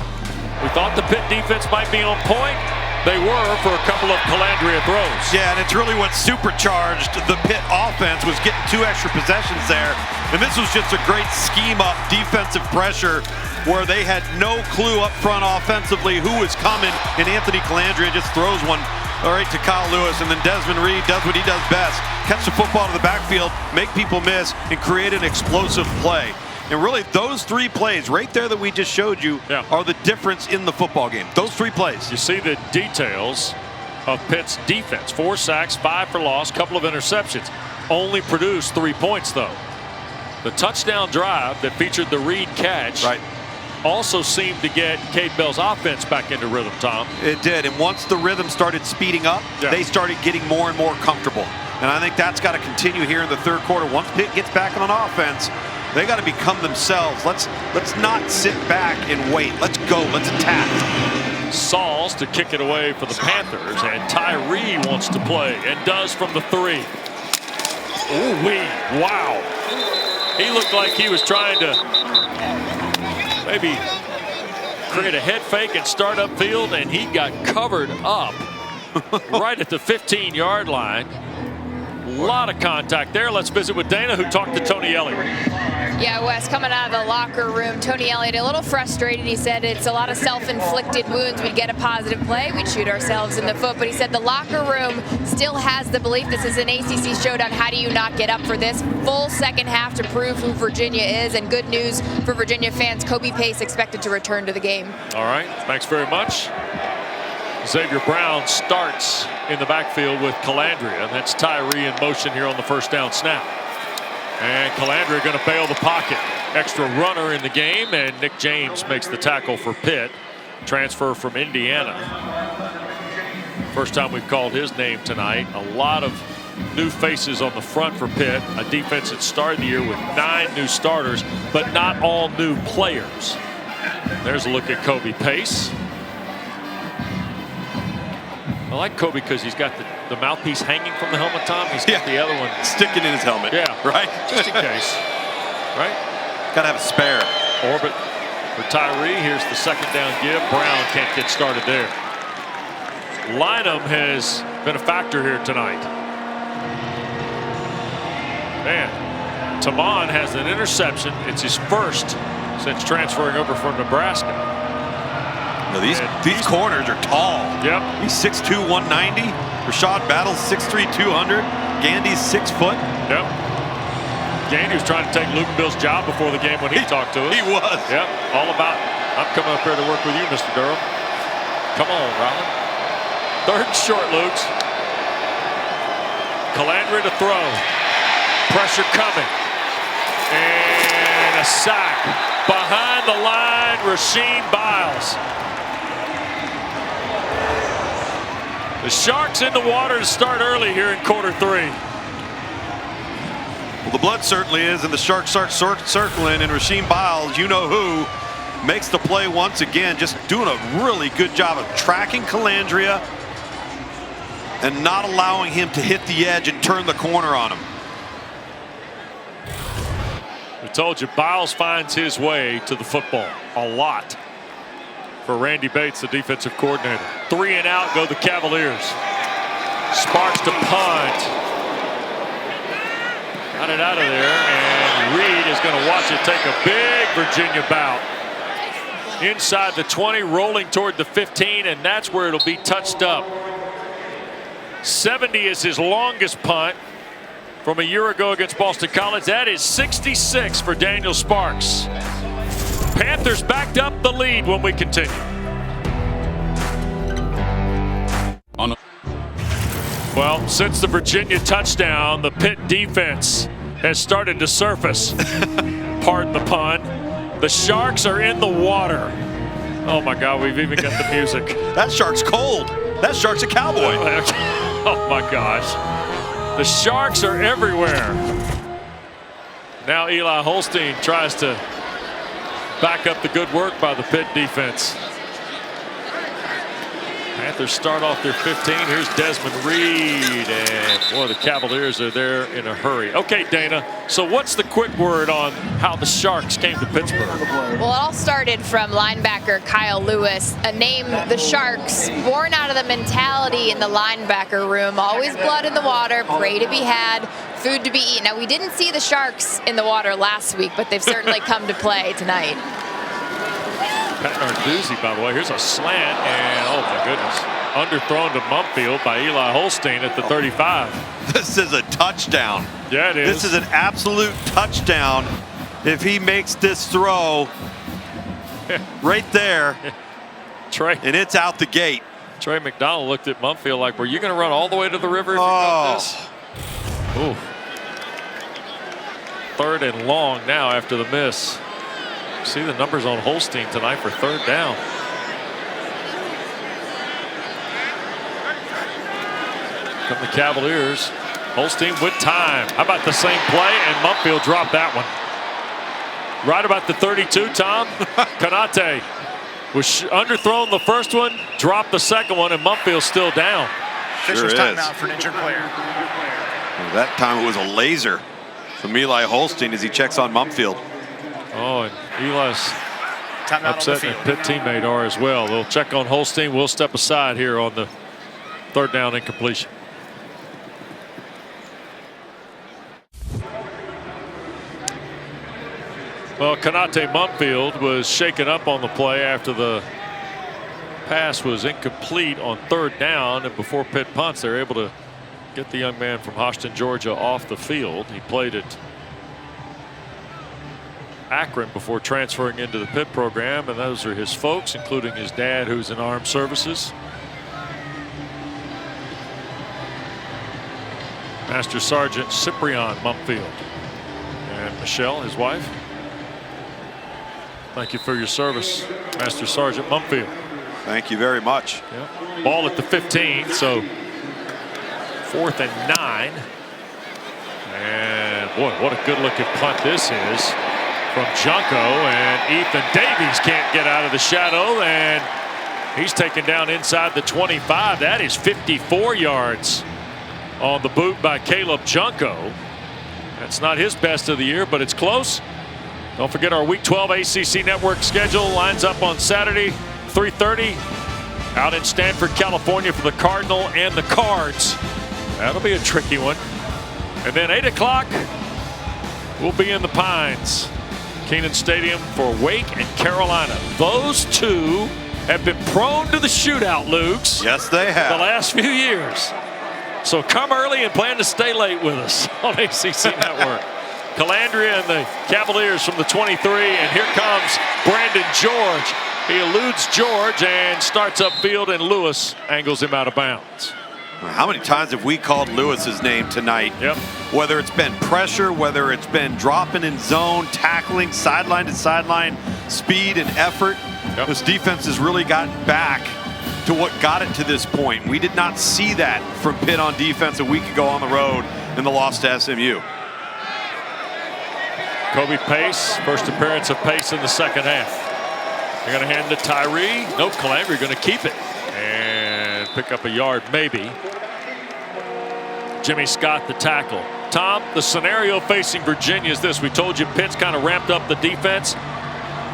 we thought the Pitt defense might be on point. They were for a couple of Calandria throws. Yeah, and it's really what supercharged the Pitt offense, was getting 2 extra possessions there. And this was just a great scheme-up defensive pressure where they had no clue up front offensively who was coming, and Anthony Calandria just throws one right to Kyle Lewis, and then Desmond Reed does what he does best, catch the football to the backfield, make people miss, and create an explosive play. And really, those 3 plays right there that we just showed you are the difference in the football game. Those 3 plays. You see the details of Pitt's defense. 4 sacks, 5 for loss, couple of interceptions. Only produced 3 points, though. The touchdown drive that featured the Reed catch also seemed to get Cade Bell's offense back into rhythm, Tom. It did, and once the rhythm started speeding up, they started getting more and more comfortable. And I think that's got to continue here in the third quarter. Once Pitt gets back on offense, they got to become themselves. Let's not sit back and wait. Let's go. Let's attack. Sauls to kick it away for the Panthers, and Tyree wants to play and does from the 3. Ooh-wee, wow. He looked like he was trying to maybe create a head fake and start upfield, and he got covered up right at the 15-yard line. A lot of contact there. Let's visit with Dana, who talked to Tony Elliott. Yeah, Wes, coming out of the locker room, Tony Elliott a little frustrated. He said it's a lot of self-inflicted wounds. We'd get a positive play, we'd shoot ourselves in the foot. But he said the locker room still has the belief this is an ACC showdown. How do you not get up for this? Full second half to prove who Virginia is. And good news for Virginia fans, Kobe Pace expected to return to the game. All right, thanks very much. Xavier Brown starts in the backfield with Calandria. That's Tyree in motion here on the first down snap. And Calandria going to bail the pocket. Extra runner in the game, and Nick James makes the tackle for Pitt. Transfer from Indiana. First time we've called his name tonight. A lot of new faces on the front for Pitt. A defense that started the year with 9 new starters, but not all new players. There's a look at Kobe Pace. I like Kobe because he's got the mouthpiece hanging from the helmet, Tom. He's got the other one sticking in his helmet. Yeah, right. Just in case. Right. Got to have a spare. Orbit for Tyree. Here's the second down give. Brown can't get started there. Lynham has been a factor here tonight. Man, Tamon has an interception. It's his first since transferring over from Nebraska. Now these corners are tall. Yep. He's 6'2", 190. Rashad Battle's 6'3", 200. Gandy's 6 foot. Yep. Gandy was trying to take Lukenbill's job before the game when he talked to us. He was. Yep. All about, I'm coming up here to work with you, Mr. Durham. Come on, Ryland. Third and short, Lukes. Calandria to throw. Pressure coming. And a sack. Behind the line, Rasheed Biles. The Sharks in the water to start early here in quarter 3. Well, the blood certainly is, and the Sharks start circling, and Rasheed Biles, you know who, makes the play once again, just doing a really good job of tracking Calandria and not allowing him to hit the edge and turn the corner on him. I told you, Biles finds his way to the football a lot. For Randy Bates, the defensive coordinator. 3 and out go the Cavaliers. Sparks to punt. Got it out of there, and Reed is going to watch it take a big Virginia bout. Inside the 20, rolling toward the 15, and that's where it'll be touched up. 70 is his longest punt from a year ago against Boston College. That is 66 for Daniel Sparks. Panthers backed up the lead when we continue. Well, since the Virginia touchdown, the Pitt defense has started to surface. Pardon the pun. The Sharks are in the water. Oh my God, we've even got the music. That Shark's cold. That Shark's a cowboy. Oh my gosh. The Sharks are everywhere. Now Eli Holstein tries to back up the good work by the Pitt defense. Panthers start off their 15. Here's Desmond Reed, and boy, the Cavaliers are there in a hurry. Okay, Dana, so what's the quick word on how the Sharks came to Pittsburgh? Well, it all started from linebacker Kyle Lewis, a name the Sharks, born out of the mentality in the linebacker room. Always blood in the water, prey to be had, food to be eaten. Now, we didn't see the Sharks in the water last week, but they've certainly come to play tonight. Pat Narduzzi, by the way, here's a slant, and oh my goodness, underthrown to Mumfield by Eli Holstein at the 35. This is a touchdown. Yeah, it is. This is an absolute touchdown if he makes this throw right there. Trey. And it's out the gate. Trey McDonald looked at Mumfield like, were you going to run all the way to the river if you got this? Ooh. 3rd and long now after the miss. See the numbers on Holstein tonight for 3rd down. Come the Cavaliers. Holstein with time. How about the same play? And Mumfield dropped that one. Right about the 32, Tom. Konate was underthrown the first one, dropped the second one, and Mumfield's still down. Fisher's timeout for an injured player. Well, that time it was a laser from Eli Holstein as he checks on Mumfield. Oh, and Eli's upset, and Pitt teammate are as well. They'll check on Holstein. We'll step aside here on the 3rd down incompletion. Well, Konate Mumfield was shaken up on the play after the pass was incomplete on 3rd down, and before Pitt punts, they're able to get the young man from Houston, Georgia, off the field. He played at Akron before transferring into the Pitt program, and those are his folks, including his dad, who's in armed services. Master Sergeant Cyprian Mumfield and Michelle, his wife. Thank you for your service, Master Sergeant Mumfield. Thank you very much. Yep. Ball at the 15, so 4th and 9. And boy, what a good looking punt this is from Junko, and Ethan Davies can't get out of the shadow, and he's taken down inside the 25. That is 54 yards on the boot by Caleb Junko. That's not his best of the year, but it's close. Don't forget our Week 12 ACC Network schedule lines up on Saturday, 3:30. out in Stanford, California for the Cardinal and the Cards. That'll be a tricky one. And then 8 o'clock, we'll be in the Pines, Kenan Stadium for Wake and Carolina. Those two have been prone to the shootout, Lukes. Yes, they have. The last few years. So come early and plan to stay late with us on ACC Network. Calandria and the Cavaliers from the 23, and here comes Brandon George. He eludes George and starts upfield, and Lewis angles him out of bounds. How many times have we called Lewis's name tonight? Yep. Whether it's been pressure, whether it's been dropping in zone, tackling, sideline to sideline, speed and effort. Yep. This defense has really gotten back to what got it to this point. We did not see that from Pitt on defense a week ago on the road in the loss to SMU. Kobe Pace, first appearance of Pace in the second half. They're going to hand to Tyree. Nope, Calandria going to keep it and pick up a yard maybe. Jimmy Scott the tackle. Tom, the scenario facing Virginia is this. We told you Pitt's kind of ramped up the defense.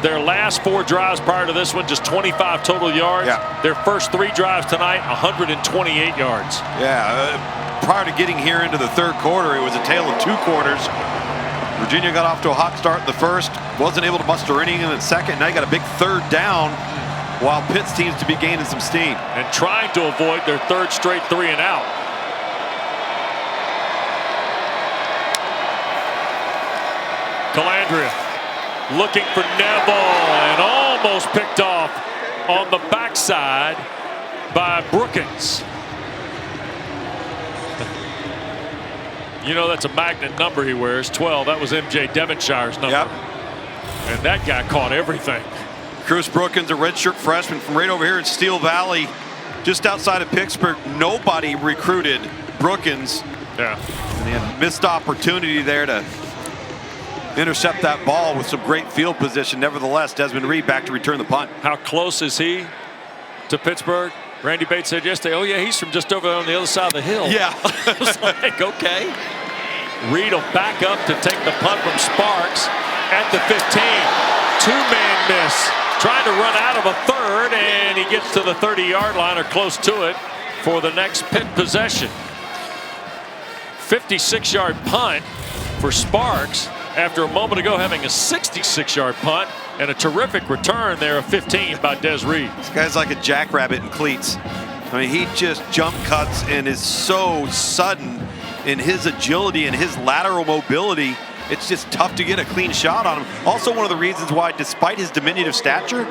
Their last 4 drives prior to this one, just 25 total yards. Yeah. Their first 3 drives tonight, 128 yards. Yeah, prior to getting here into the third quarter, it was a tale of 2 quarters. Virginia got off to a hot start in the first, wasn't able to muster anything in the second. Now you got a big third down while Pitt seems to be gaining some steam. And trying to avoid their 3rd straight 3 and out. Calandria looking for Neville and almost picked off on the backside by Brookins. You know that's a magnet number he wears, 12. That was MJ Devonshire's number. Yep. And that guy caught everything. Cruz Brookins, a redshirt freshman from right over here in Steel Valley, just outside of Pittsburgh. Nobody recruited Brookins. Yeah. And he had a missed opportunity there to intercept that ball with some great field position. Nevertheless, Desmond Reed back to return the punt. How close is he to Pittsburgh? Randy Bates said yesterday, oh yeah, he's from just over there on the other side of the hill. Yeah. I was like, okay. Reed will back up to take the punt from Sparks at the 15. 2-man miss. Trying to run out of a third, and he gets to the 30-yard line or close to it for the next Pitt possession. 56-yard punt for Sparks after a moment ago having a 66-yard punt and a terrific return there of 15 by Des Reed. This guy's like a jackrabbit in cleats. I mean, he just jump cuts and is so sudden in his agility and his lateral mobility. It's just tough to get a clean shot on him. Also one of the reasons why, despite his diminutive stature,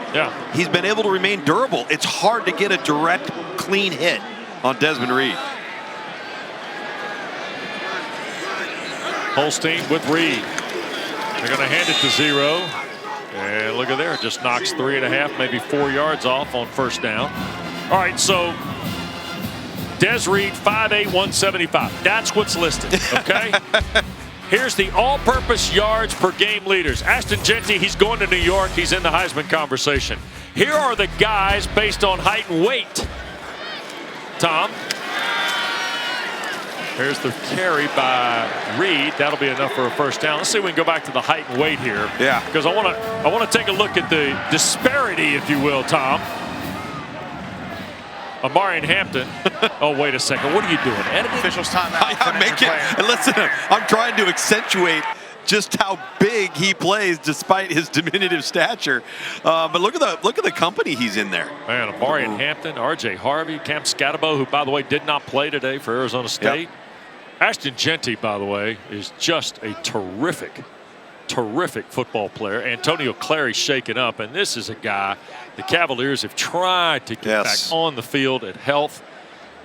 he's been able to remain durable. It's hard to get a direct, clean hit on Desmond Reed. Holstein with Reed. They're going to hand it to 0. And look at there, just knocks 3.5, maybe 4 yards off on first down. All right, so Des Reed, 5'8", 175. That's what's listed, okay? Here's the all-purpose yards per game leaders. Ashton Jeanty, he's going to New York. He's in the Heisman conversation. Here are the guys based on height and weight. Tom. Here's the carry by Reed. That'll be enough for a first down. Let's see if we can go back to the height and weight here. Yeah. Because I want to take a look at the disparity, if you will, Tom. Amarian Hampton. Oh, wait a second. What are you doing? Editing? Officials timeout. And listen, I'm trying to accentuate just how big he plays despite his diminutive stature. But look at the company he's in there. Man, Amarian Hampton, R.J. Harvey, Cam Scatabo, who, by the way, did not play today for Arizona State. Yep. Ashton Jeanty, by the way, is just a terrific football player. Antonio Clary's shaken up, and this is a guy the Cavaliers have tried to get back on the field at health.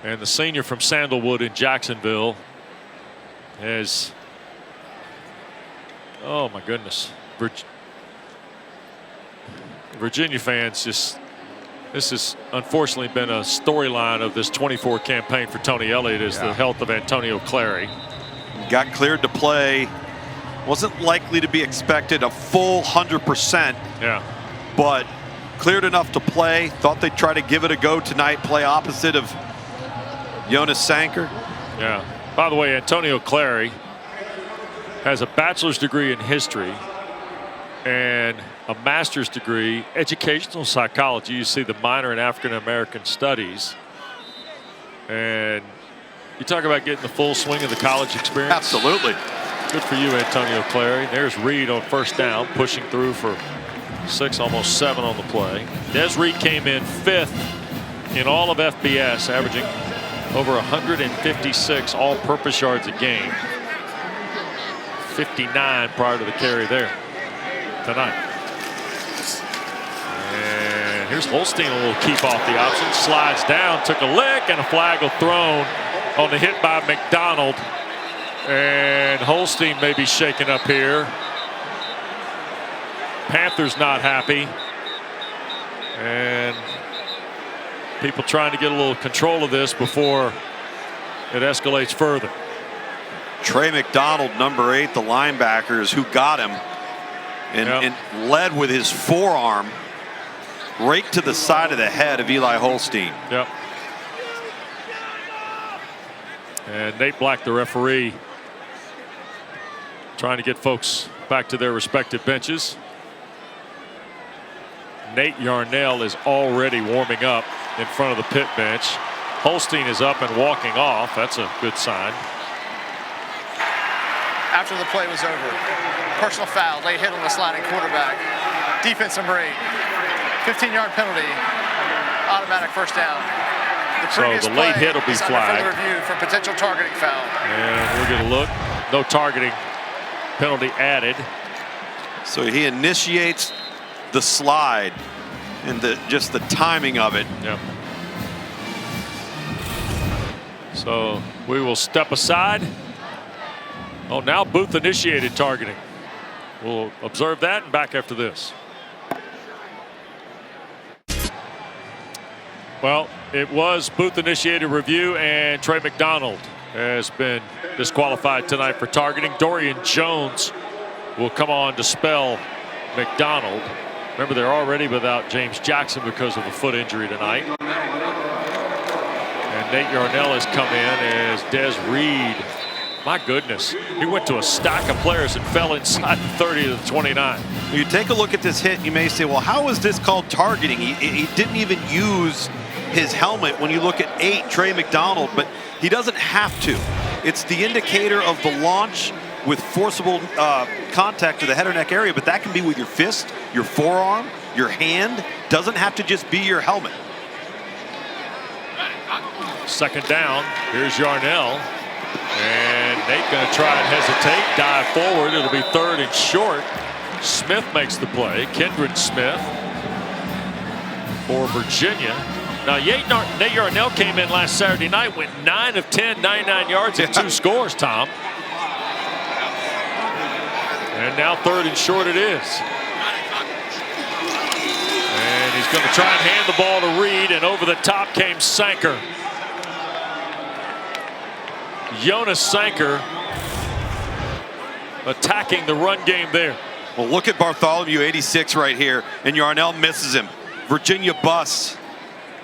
And the senior from Sandalwood in Jacksonville has, oh my goodness, Virginia fans just, this has unfortunately been a storyline of this 24 campaign for Tony Elliott, is the health of Antonio Clary. Got cleared to play. Wasn't likely to be expected a full 100%. Yeah. But cleared enough to play. Thought they'd try to give it a go tonight. Play opposite of Jonas Sanker. Yeah. By the way, Antonio Clary has a bachelor's degree in history and a master's degree, educational psychology. You see the minor in African American studies. And you talk about getting the full swing of the college experience. Absolutely. Good for you, Antonio Clary. There's Reed on first down, pushing through for 6, almost 7 on the play. Des Reed came in 5th in all of FBS, averaging over 156 all-purpose yards a game. 59 prior to the carry there tonight. And here's Holstein, a little keep off the option. Slides down, took a lick, and a flag will thrown on the hit by McDonald. And Holstein may be shaken up here. Panthers not happy. And people trying to get a little control of this before it escalates further. Trey McDonald, number 8, the linebacker, is who got him and led with his forearm right to the side of the head of Eli Holstein. Yep. And Nate Black, the referee, trying to get folks back to their respective benches. Nate Yarnell is already warming up in front of the pit bench. Holstein is up and walking off. That's a good sign. After the play was over, personal foul, late hit on the sliding quarterback. Defense number 8, 15-yard penalty, automatic first down. So the late hit will be flagged. Further review for potential targeting foul. And we'll get a look. No targeting penalty added. So he initiates the slide and just the timing of it. Yep. So we will step aside. Oh, now Booth initiated targeting. We'll observe that and back after this. Well, it was Booth initiated review, and Trey McDonald has been disqualified tonight for targeting. Dorian Jones will come on to spell McDonald. Remember, they're already without James Jackson because of a foot injury tonight. And Nate Yarnell has come in as Des Reed. My goodness, he went to a stack of players and fell inside the 30 to the 29. You take a look at this hit, you may say, well, how is this called targeting? He didn't even use his helmet when you look at 8, Trey McDonald, but he doesn't have to. It's the indicator of the launch with forcible contact to the head or neck area, but that can be with your fist, your forearm, your hand. Doesn't have to just be your helmet. Second down, here's Yarnell. And Nate going to try and hesitate, dive forward. It'll be 3rd and short. Smith makes the play, Kendrick Smith for Virginia. Now, Nate Yarnell came in last Saturday night, went 9 of 10, 99 yards and 2 scores, Tom. And now 3rd and short it is. And he's going to try and hand the ball to Reed, and over the top came Sanker. Jonas Sanker attacking the run game there. Well, look at Bartholomew, 86 right here, and Yarnell misses him. Virginia busts,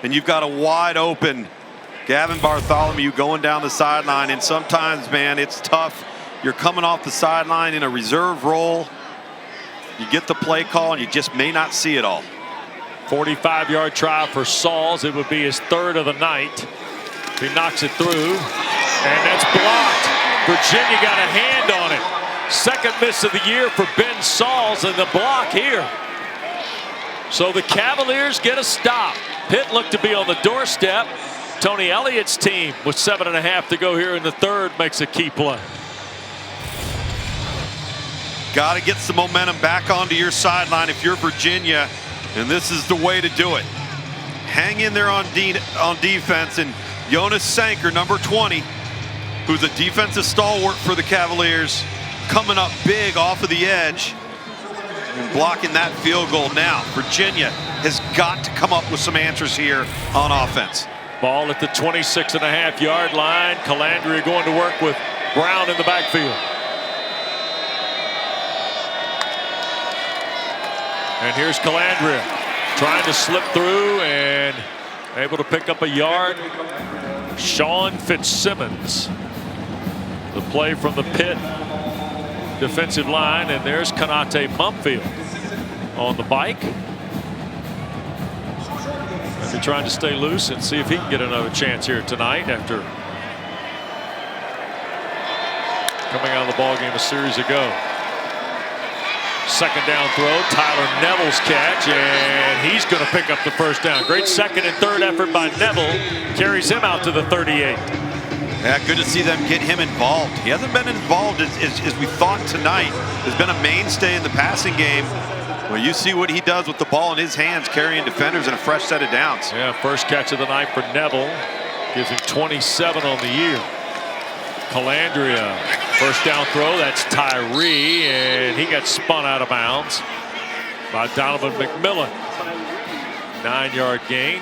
and you've got a wide open Gavin Bartholomew going down the sideline, and sometimes, man, it's tough. You're coming off the sideline in a reserve role. You get the play call, and you just may not see it all. 45-yard try for Sauls. It would be his 3rd of the night. He knocks it through, and that's blocked. Virginia got a hand on it. 2nd miss of the year for Ben Sauls, and the block here. So the Cavaliers get a stop. Pitt looked to be on the doorstep. Tony Elliott's team with 7.5 to go here in the 3rd makes a key play. Got to get some momentum back onto your sideline if you're Virginia, and this is the way to do it. Hang in there on defense, and Jonas Sanker, number 20, who's a defensive stalwart for the Cavaliers, coming up big off of the edge and blocking that field goal. Now, Virginia has got to come up with some answers here on offense. Ball at the 26.5-yard line. Calandria going to work with Brown in the backfield. And here's Calandria trying to slip through and able to pick up a yard. Sean Fitzsimmons. The play from the Pitt defensive line, and there's Kanate Mumfield. on the bike. They're trying to stay loose and see if he can get another chance here tonight after coming out of the ball game a series ago. Second down throw, Tyler Neville's catch, and he's going to pick up the first down. Great second and third effort by Neville, carries him out to the 38. Yeah, good to see them get him involved. He hasn't been involved as we thought tonight. Has been a mainstay in the passing game. Well, you see what he does with the ball in his hands, carrying defenders and a fresh set of downs. Yeah, first catch of the night for Neville. Gives him 27 on the year. Calandria, first down throw, that's Tyree, and he got spun out of bounds by Donovan McMillan. 9-yard gain.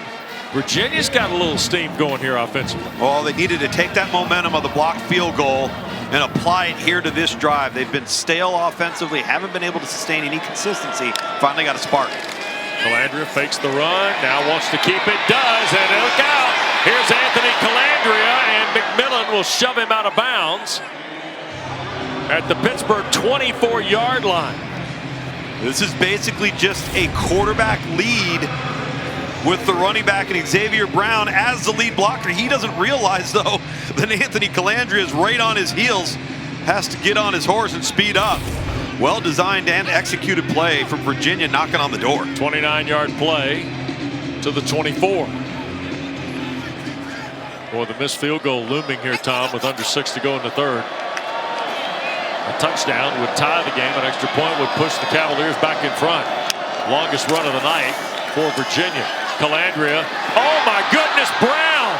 Virginia's got a little steam going here offensively. Well, they needed to take that momentum of the blocked field goal and apply it here to this drive. They've been stale offensively, haven't been able to sustain any consistency. Finally got a spark. Calandria fakes the run, now wants to keep it, does, and look out. Here's Anthony Calandria, and McMillan will shove him out of bounds at the Pittsburgh 24-yard line. This is basically just a quarterback lead with the running back and Xavier Brown as the lead blocker. He doesn't realize, though, that Anthony Calandria is right on his heels, has to get on his horse and speed up. Well-designed and executed play from Virginia, knocking on the door. 29-yard play to the 24. Boy, the missed field goal looming here, Tom, with under 6 to go in the third. A touchdown would tie the game. An extra point would push the Cavaliers back in front. Longest run of the night for Virginia. Calandria. Oh, my goodness, Brown!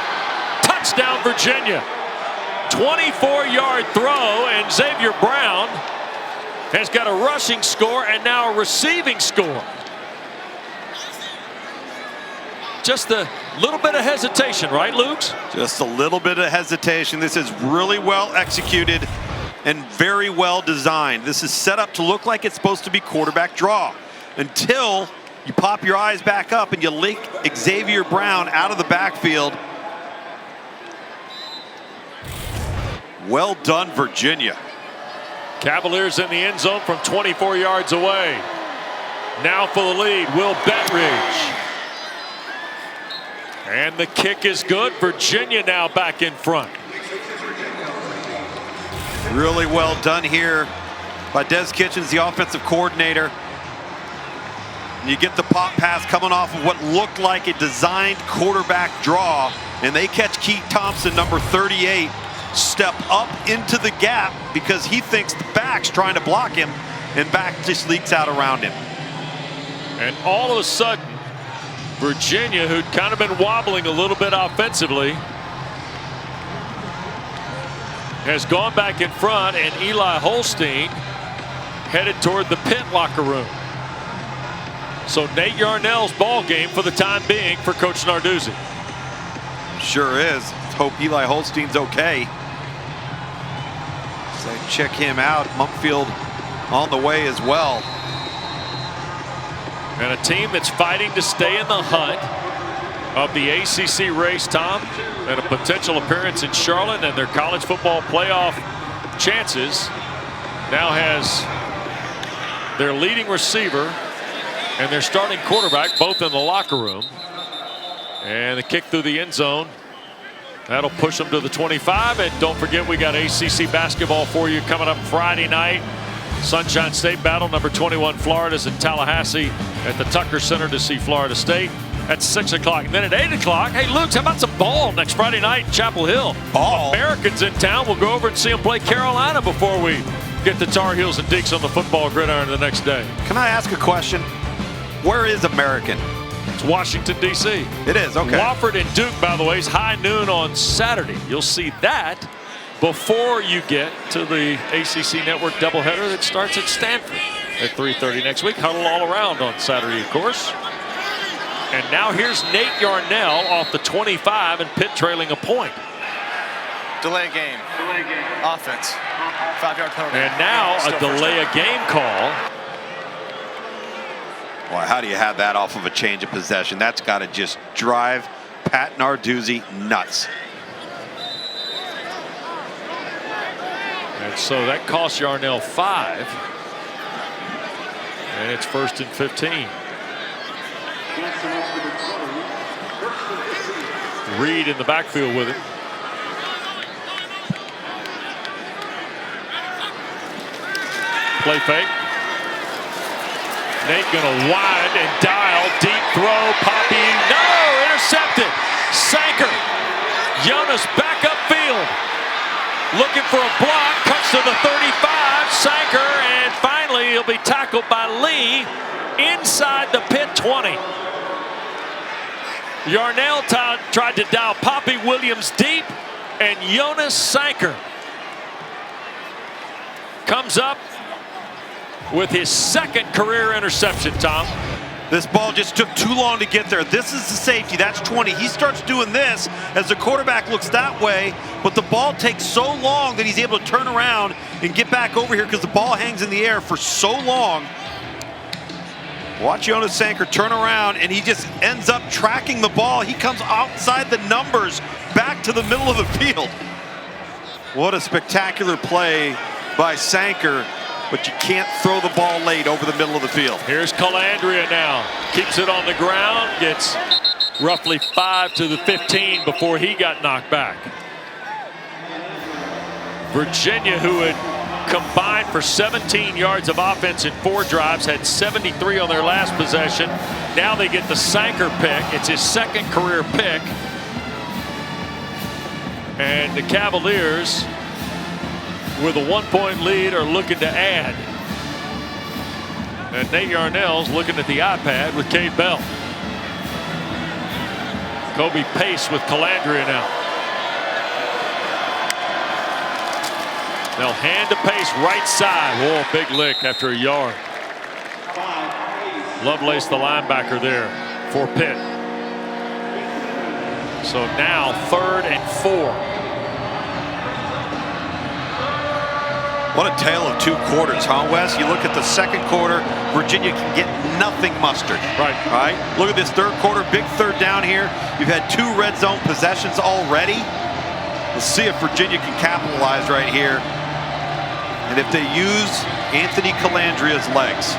Touchdown, Virginia. 24-yard throw, and Xavier Brown has got a rushing score and now a receiving score. Just a little bit of hesitation, right, Lukes? Just a little bit of hesitation. This is really well executed and very well designed. This is set up to look like it's supposed to be quarterback draw until you pop your eyes back up and you link Xavier Brown out of the backfield. Well done, Virginia. Cavaliers in the end zone from 24 yards away. Now for the lead, Will Bettridge. And the kick is good. Virginia now back in front. Really well done here by Des Kitchens, the offensive coordinator. You get the pop pass coming off of what looked like a designed quarterback draw, and they catch Keith Thompson, number 38, step up into the gap because he thinks the back's trying to block him, and back just leaks out around him. And all of a sudden, Virginia, who'd kind of been wobbling a little bit offensively, has gone back in front, and Eli Holstein headed toward the pit locker room. So Nate Yarnell's ball game for the time being for Coach Narduzzi. Sure is. Let's hope Eli Holstein's okay. So check him out. Mumpfield on the way as well. And a team that's fighting to stay in the hunt of the ACC race, Tom, and a potential appearance in Charlotte and their college football playoff chances, now has their leading receiver and their starting quarterback both in the locker room. And the kick through the end zone, that'll push them to the 25. And don't forget, we got ACC basketball for you coming up Friday night. Sunshine State battle, number 21 Florida's in Tallahassee at the Tucker Center to see Florida State at 6 o'clock. And then at 8 o'clock, hey, Luke, how about some ball next Friday night in Chapel Hill? Ball? Americans in town. We'll go over and see them play Carolina before we get the Tar Heels and Deacs on the football gridiron the next day. Can I ask a question? Where is American? It's Washington, D.C. It is, okay. Wofford and Duke, by the way, is high noon on Saturday. You'll see that before you get to the ACC Network doubleheader that starts at Stanford at 3:30 next week. Huddle all around on Saturday, of course. And now here's Nate Yarnell off the 25 and Pitt trailing a point. Delay game. Offense. 5-yard penalty. And now a delay a game call. Boy, how do you have that off of a change of possession? That's got to just drive Pat Narduzzi nuts. And so that costs Yarnell 5. And it's 1st and 15. Reed in the backfield with it. Play fake. Nate gonna wide and dial. Deep throw. Poppy. No! Intercepted. Sanker. Jonas back upfield. Looking for a block. Cuts to the 35. Sanker. And finally he'll be tackled by Lee inside the Pitt 20. Yarnell tried to dial Poppy Williams deep, and Jonas Sanker comes up with his 2nd career interception, Tom. This ball just took too long to get there. This is the safety. That's 20. He starts doing this as the quarterback looks that way, but the ball takes so long that he's able to turn around and get back over here because the ball hangs in the air for so long. Watch Jonas Sanker turn around, and he just ends up tracking the ball. He comes outside the numbers back to the middle of the field. What a spectacular play by Sanker, but you can't throw the ball late over the middle of the field. Here's Calandria now. Keeps it on the ground, gets roughly 5 to the 15 before he got knocked back. Virginia, who had combined for 17 yards of offense in 4 drives, had 73 on their last possession. Now they get the Sanker pick. It's his 2nd career pick. And the Cavaliers, with a 1-point lead, are looking to add. And Nate Yarnell's looking at the iPad with Cade Bell. Kobe Pace with Calandria now. They'll hand to Pace right side. Whoa, big lick after a yard. Lovelace, the linebacker there for Pitt. So now 3rd and 4. What a tale of 2 quarters, huh, Wes? You look at the 2nd quarter, Virginia can get nothing mustered. Right. Right? Look at this 3rd quarter, big 3rd down here. You've had 2 red zone possessions already. We'll see if Virginia can capitalize right here. And if they use Anthony Calandria's legs.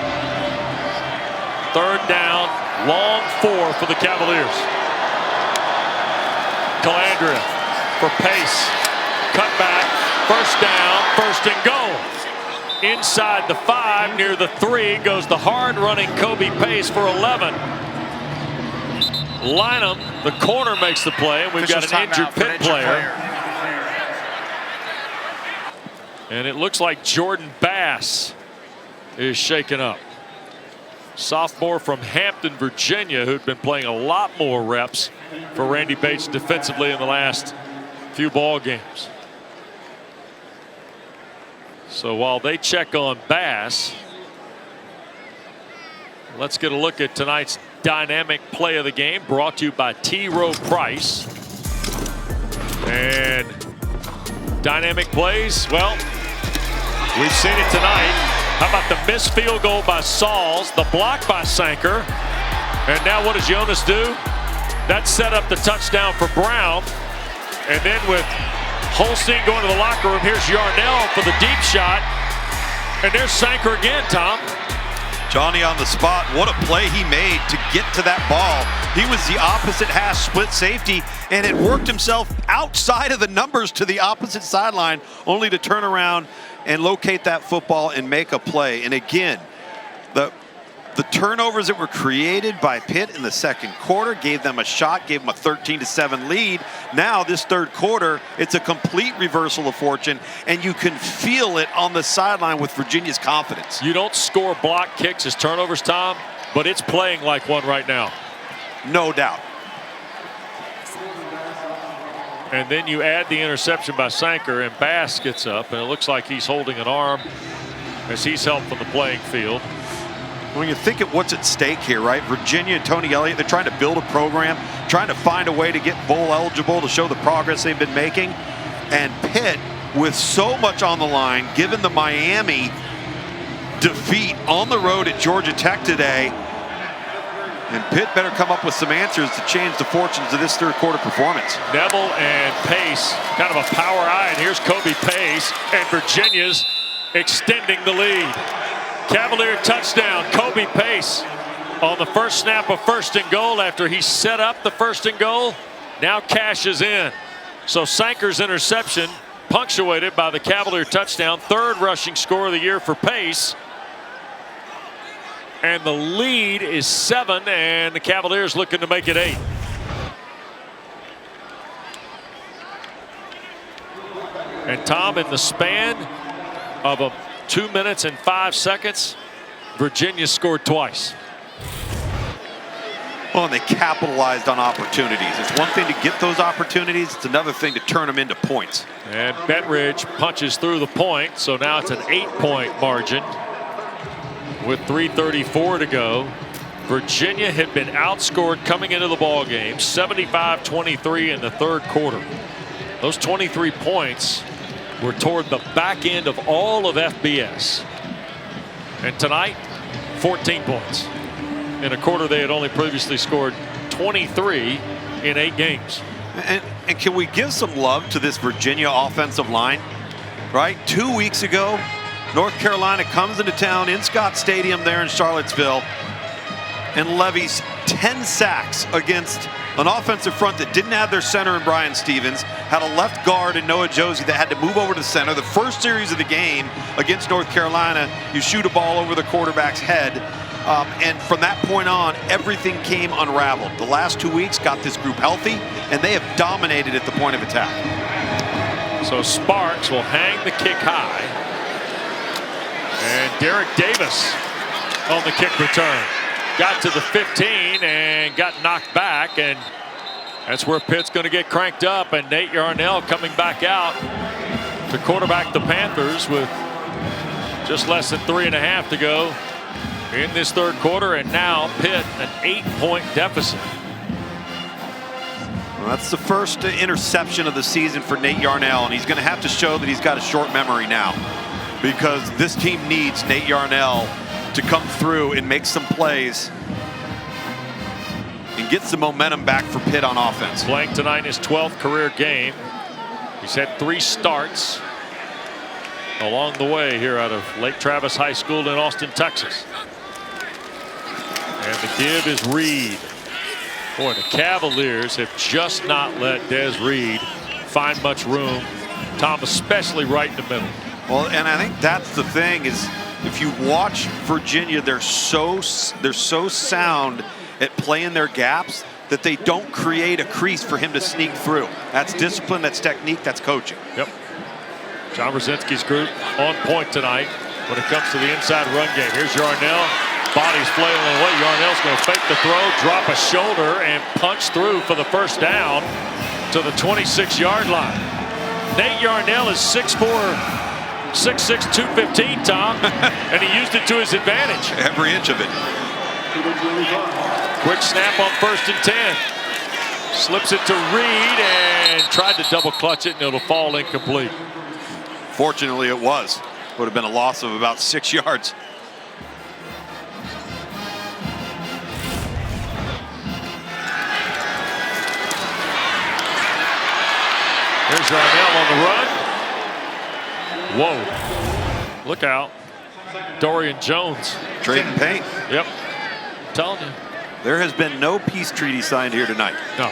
3rd down, long 4 for the Cavaliers. Calandria for Pace. Cut back, 1st down, 1st and goal. Inside the 5, near the 3, goes the hard-running Kobe Pace for 11. Lynham, the corner, makes the play, and we've got an injured Pitt player. And it looks like Jordan Bass is shaken up. Sophomore from Hampton, Virginia, who'd been playing a lot more reps for Randy Bates defensively in the last few ball games. So while they check on Bass, let's get a look at tonight's dynamic play of the game, brought to you by T. Rowe Price. And dynamic plays, well, we've seen it tonight. How about the missed field goal by Sauls, the block by Sanker, and now what does Jonas do? That set up the touchdown for Brown, and then with Holstein going to the locker room, here's Yarnell for the deep shot, and there's Sanker again, Tom. Johnny on the spot. What a play he made to get to that ball. He was the opposite hash split safety and had worked himself outside of the numbers to the opposite sideline, only to turn around and locate that football and make a play. And again, the turnovers that were created by Pitt in the 2nd quarter gave them a shot, gave them a 13-7 lead. Now this 3rd quarter, it's a complete reversal of fortune, and you can feel it on the sideline with Virginia's confidence. You don't score block kicks as turnovers, Tom, but it's playing like one right now. No doubt. And then you add the interception by Sanker, and Bass gets up, and it looks like he's holding an arm as he's helped from the playing field. When you think of what's at stake here, right? Virginia and Tony Elliott, they're trying to build a program, trying to find a way to get bowl eligible to show the progress they've been making. And Pitt, with so much on the line, given the Miami defeat on the road at Georgia Tech today, and Pitt better come up with some answers to change the fortunes of this 3rd quarter performance. Neville and Pace, kind of a power eye, and here's Kobe Pace, and Virginia's extending the lead. Cavalier touchdown. Kobe Pace on the first snap of 1st and goal after he set up the 1st and goal. Now cashes in. So Sanker's interception punctuated by the Cavalier touchdown. 3rd rushing score of the year for Pace. And the lead is 7, and the Cavaliers looking to make it 8. And Tom, in the span of 2 minutes and 5 seconds, Virginia scored twice. Well, and they capitalized on opportunities. It's one thing to get those opportunities. It's another thing to turn them into points. And Bettridge punches through the point, so now it's an 8-point margin with 3:34 to go. Virginia had been outscored coming into the ball game, 75-23 in the 3rd quarter. Those 23 points were toward the back end of all of FBS. And tonight, 14 points. In a quarter they had only previously scored 23 in 8 games. And can we give some love to this Virginia offensive line? Right? 2 weeks ago, North Carolina comes into town in Scott Stadium there in Charlottesville and levies 10 sacks against an offensive front that didn't have their center in Brian Stevens, had a left guard in Noah Josie that had to move over to center. The first series of the game against North Carolina, you shoot a ball over the quarterback's head. And from that point on, everything came unraveled. The last 2 weeks got this group healthy, and they have dominated at the point of attack. So Sparks will hang the kick high. And Derek Davis on the kick return. Got to the 15 and got knocked back, and that's where Pitt's going to get cranked up. And Nate Yarnell coming back out to quarterback the Panthers with just less than 3.5 to go in this 3rd quarter, and now Pitt an 8-point deficit. Well, that's the first interception of the season for Nate Yarnell, and he's going to have to show that he's got a short memory now, because this team needs Nate Yarnell to come through and make some plays and get some momentum back for Pitt on offense. Playing tonight in his 12th career game. He's had 3 starts along the way here out of Lake Travis High School in Austin, Texas. And the give is Reed. Boy, the Cavaliers have just not let Des Reed find much room. Tom, especially right in the middle. Well, and I think that's the thing is, if you watch Virginia, they're so sound at playing their gaps that they don't create a crease for him to sneak through. That's discipline, that's technique, that's coaching. Yep. John Brzezinski's group on point tonight when it comes to the inside run game. Here's Yarnell. Body's flailing away. Yarnell's going to fake the throw, drop a shoulder, and punch through for the 1st down to the 26-yard line. Nate Yarnell is 6'4", 6'6", 215, Tom, and he used it to his advantage. Every inch of it. Quick snap on 1st and 10. Slips it to Reed and tried to double clutch it, and it'll fall incomplete. Fortunately, it was. Would have been a loss of about 6 yards. Here's Yarnell on the run. Whoa. Look out. Dorian Jones. Trading paint. Yep. I'm telling you. There has been no peace treaty signed here tonight. No.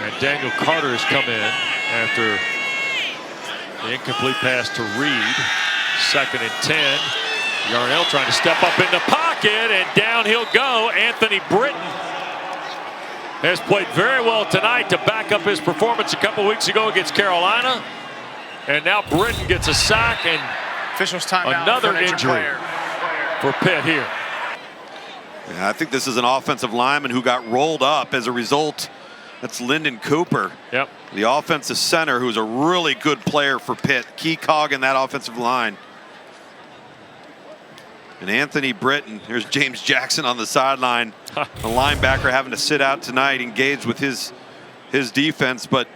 And Daniel Carter has come in after the incomplete pass to Reed. 2nd and 10. Yarnell trying to step up in the pocket, and down he'll go. Anthony Britton has played very well tonight to back up his performance a couple weeks ago against Carolina. And now Britton gets a sack and officials timeout. Another injury for Pitt here. Yeah, I think this is an offensive lineman who got rolled up as a result. That's Lyndon Cooper. Yep. The offensive center, who's a really good player for Pitt. Key cog in that offensive line. And Anthony Britton, here's James Jackson on the sideline. The linebacker having to sit out tonight, engaged with his defense. But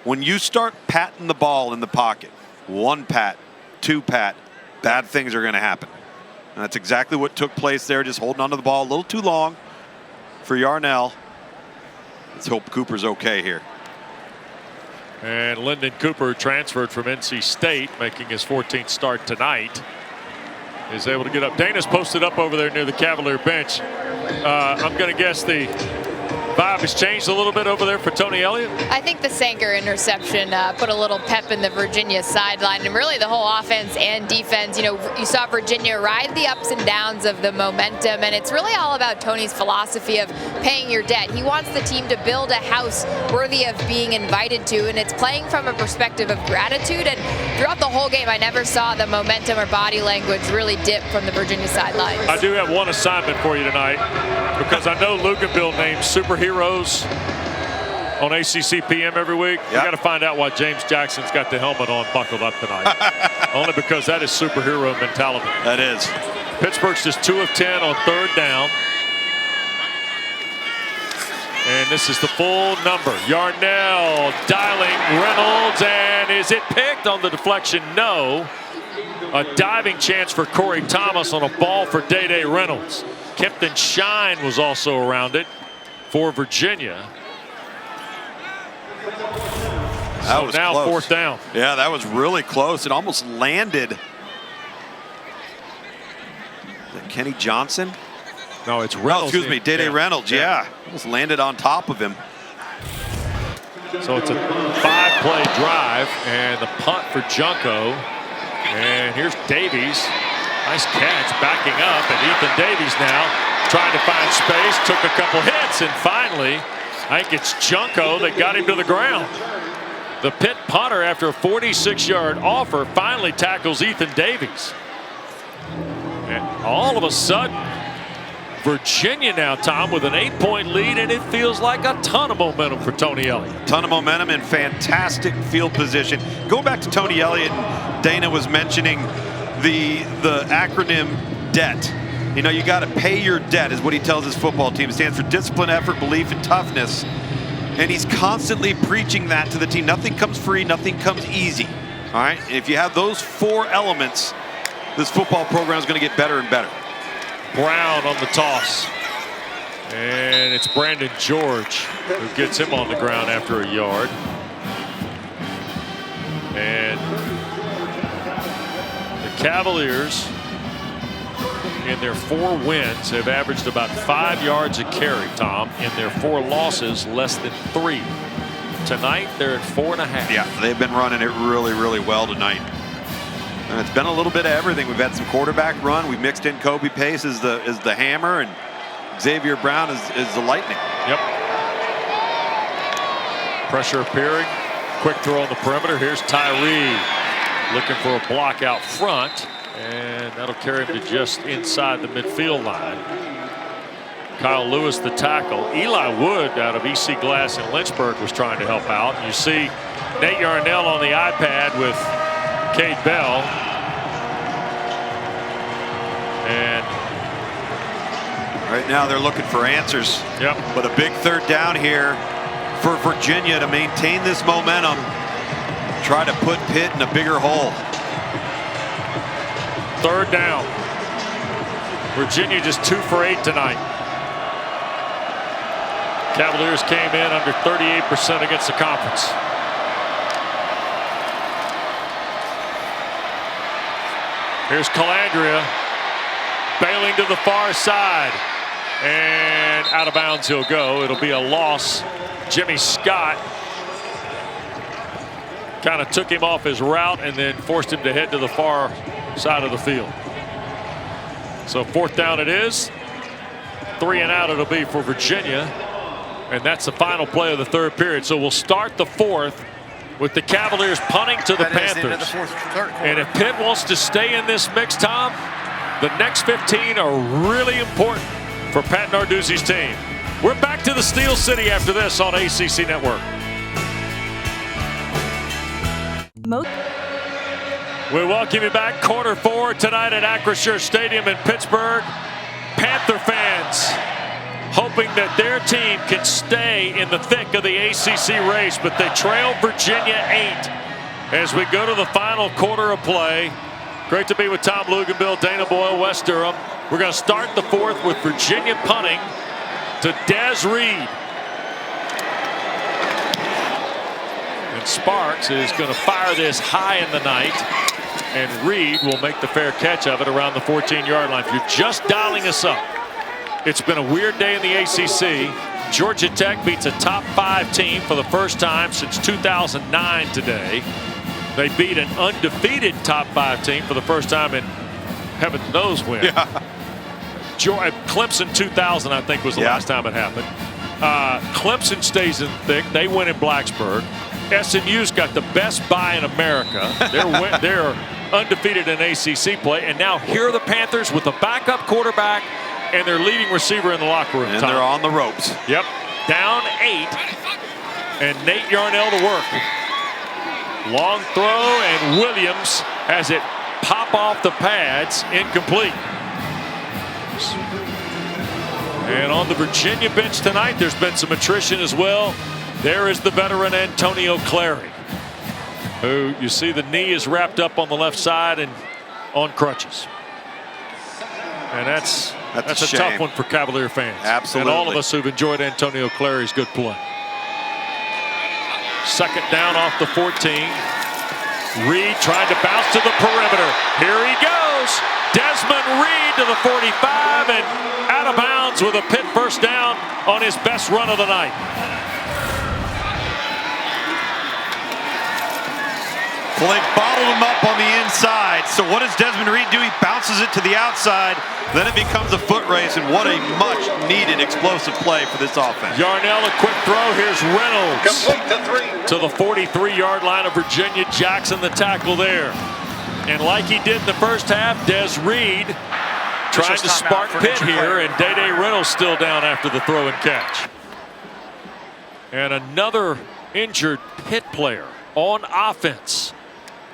when you start patting the ball in the pocket, 1 pat, 2 pat, bad things are going to happen. And that's exactly what took place there, just holding onto the ball a little too long for Yarnell. Let's hope Cooper's okay here. And Lyndon Cooper, transferred from NC State, making his 14th start tonight, is able to get up. Dana's posted up over there near the Cavalier bench. I'm going to guess the vibe has changed a little bit over there for Tony Elliott. I think the Sanger interception put a little pep in the Virginia sideline, and really the whole offense and defense. You know, you saw Virginia ride the ups and downs of the momentum, and it's really all about Tony's philosophy of paying your debt. He wants the team to build a house worthy of being invited to, and it's playing from a perspective of gratitude. And throughout the whole game, I never saw the momentum or body language really dip from the Virginia sidelines. I do have one assignment for you tonight, because I know Luganville names superheroes on ACC PM every week. Yep. You got to find out why James Jackson's got the helmet on buckled up tonight. Only because that is superhero mentality. That is. Pittsburgh's just 2 of 10 on 3rd down. And this is the full number. Yarnell dialing Reynolds, and is it picked on the deflection? No. A diving chance for Corey Thomas on a ball for Day Reynolds. Kempton Shine was also around it for Virginia. That was now close. 4th down. Yeah, that was really close. It almost landed. Is that Kenny Johnson? No, it's Reynolds. Oh, excuse me, Day Reynolds. Yeah, almost landed on top of him. So it's a 5-play drive, and the punt for Junko. And here's Davies. Nice catch, backing up, and Ethan Davies now trying to find space. Took a couple hits, and finally, I think it's Junko that got him to the ground. The Pitt punter, after a 46-yard offer, finally tackles Ethan Davies. And all of a sudden, Virginia now, Tom, with an 8-point lead, and it feels like a ton of momentum for Tony Elliott. Ton of momentum and fantastic field position. Going back to Tony Elliott, Dana was mentioning the acronym DEBT. You know, you got to pay your debt, is what he tells his football team. It stands for discipline, effort, belief, and toughness. And he's constantly preaching that to the team. Nothing comes free, nothing comes easy. All right, and if you have those 4 elements, this football program is going to get better and better. Brown on the toss. And it's Brandon George who gets him on the ground after a yard. And the Cavaliers, in their 4 wins, have averaged about 5 yards a carry, Tom. In their 4 losses, less than 3. Tonight, they're at 4.5. Yeah, they've been running it really, really well tonight. And it's been a little bit of everything. We've had some quarterback run. We've mixed in Kobe Pace as the hammer, and Xavier Brown is the lightning. Yep. Pressure appearing. Quick throw on the perimeter. Here's Tyree looking for a block out front, and that'll carry him to just inside the midfield line. Kyle Lewis, the tackle. Eli Wood out of EC Glass in Lynchburg was trying to help out. You see Nate Yarnell on the iPad with Cade Bell. And right now they're looking for answers. Yep. But a big 3rd down here for Virginia to maintain this momentum. Try to put Pitt in a bigger hole. 3rd down. Virginia just 2 for 8 tonight. Cavaliers came in under 38% against the conference. Here's Calandria bailing to the far side, and out of bounds he'll go. It'll be a loss. Jimmy Scott kind of took him off his route and then forced him to head to the far side of the field. So 4th down it is. 3 and out it'll be for Virginia, and that's the final play of the 3rd period. So we'll start the 4th with the Cavaliers punting to the Panthers. And if Pitt wants to stay in this mix, Tom, the next 15 are really important for Pat Narduzzi's team. We're back to the Steel City after this on ACC Network. We welcome you back. Quarter 4 tonight at Acrisure Stadium in Pittsburgh. Panther fans hoping that their team can stay in the thick of the ACC race, but they trail Virginia 8 as we go to the final quarter of play. Great to be with Tom Luganville, Dana Boyle, Wes Durham. We're going to start the 4th with Virginia punting to Des Reed. And Sparks is going to fire this high in the night, and Reed will make the fair catch of it around the 14-yard line. If you're just dialing us up, it's been a weird day in the ACC. Georgia Tech beats a top 5 team for the first time since 2009 today. They beat an undefeated top 5 team for the first time in heaven knows when. Yeah. Clemson 2000, I think, was the last time it happened. Clemson stays in thick. They win in Blacksburg. SMU's got the best bye in America. They're undefeated in ACC play. And now here are the Panthers with a backup quarterback and their leading receiver in the locker room. And they're on the ropes. Yep. Down 8. And Nate Yarnell to work. Long throw, and Williams has it pop off the pads, incomplete. And on the Virginia bench tonight, there's been some attrition as well. There is the veteran Antonio Clary, who you see the knee is wrapped up on the left side and on crutches. And that's a tough one for Cavalier fans. Absolutely. And all of us who've enjoyed Antonio Clary's good play. Second down off the 14. Reed trying to bounce to the perimeter. Here he goes. Desmond Reed to the 45 and out of bounds with a Pitt first down on his best run of the night. Blake bottled him up on the inside. So what does Desmond Reed do? He bounces it to the outside. Then it becomes a foot race, and what a much-needed explosive play for this offense. Yarnell, a quick throw. Here's Reynolds to the 43-yard line of Virginia. Jackson, the tackle there. And like he did in the first half, Des Reed trying to spark Pitt here, and Day Reynolds still down after the throw and catch. And another injured Pitt player on offense.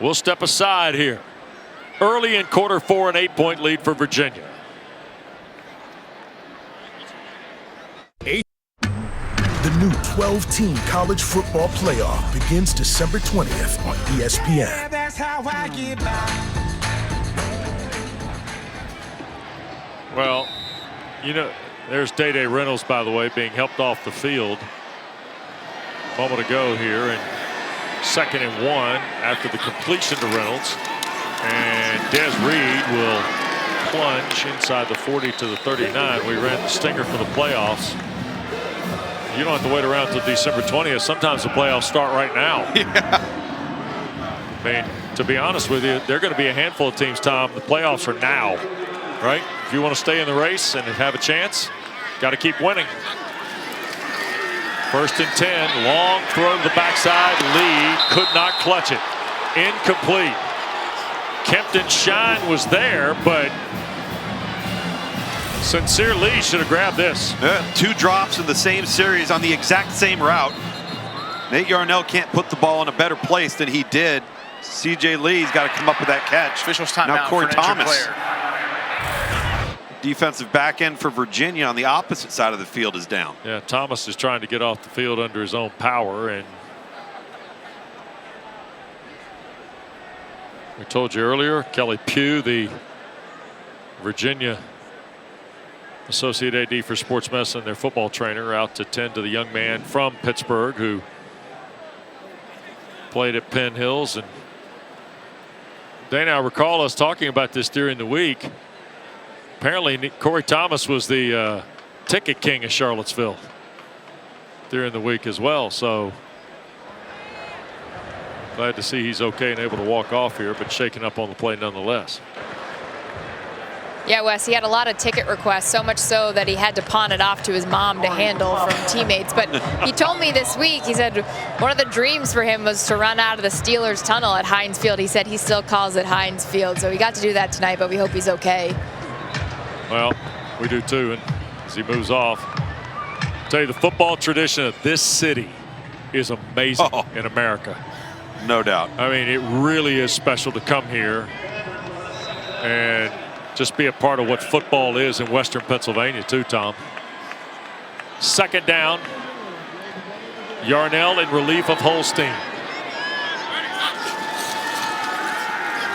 We'll step aside here. Early in quarter 4, an 8-point lead for Virginia. The new 12-team college football playoff begins December 20th on ESPN. Yeah, that's how I get by. Well, you know, there's Day Reynolds, by the way, being helped off the field a moment ago here, and 2nd and 1 after the completion to Reynolds. And Des Reed will plunge inside the 40 to the 39. We ran the stinger for the playoffs. You don't have to wait around until December 20th. Sometimes the playoffs start right now. Yeah. I mean, to be honest with you, there are going to be a handful of teams, Tom. The playoffs are now, right? If you want to stay in the race and have a chance, got to keep winning. 1st and 10, long throw to the backside. Lee could not clutch it. Incomplete. Kempton Shine was there, but Sincere Lee should have grabbed this. 2 drops in the same series on the exact same route. Nate Yarnell can't put the ball in a better place than he did. C.J. Lee's got to come up with that catch. Officials timeout now Corey for an injured Thomas. player. Defensive back end for Virginia on the opposite side of the field is down. Yeah, Thomas is trying to get off the field under his own power, and we told you earlier, Kelly Pugh, the Virginia Associate AD for Sports Medicine, their football trainer, out to tend to the young man from Pittsburgh who played at Penn Hills. And Dana, I recall us talking about this during the week. Apparently, Corey Thomas was the ticket king of Charlottesville during the week as well. So glad to see he's okay and able to walk off here, but shaking up on the play nonetheless. Yeah, Wes, he had a lot of ticket requests, so much so that he had to pawn it off to his mom to handle from teammates. But he told me this week, he said one of the dreams for him was to run out of the Steelers tunnel at Heinz Field. He said he still calls it Heinz Field. So he got to do that tonight, but we hope he's okay. Well, we do too, and as he moves off. I'll tell you, the football tradition of this city is amazing in America. No doubt. I mean, it really is special to come here and just be a part of what football is in Western Pennsylvania too, Tom. 2nd down. Yarnell in relief of Holstein.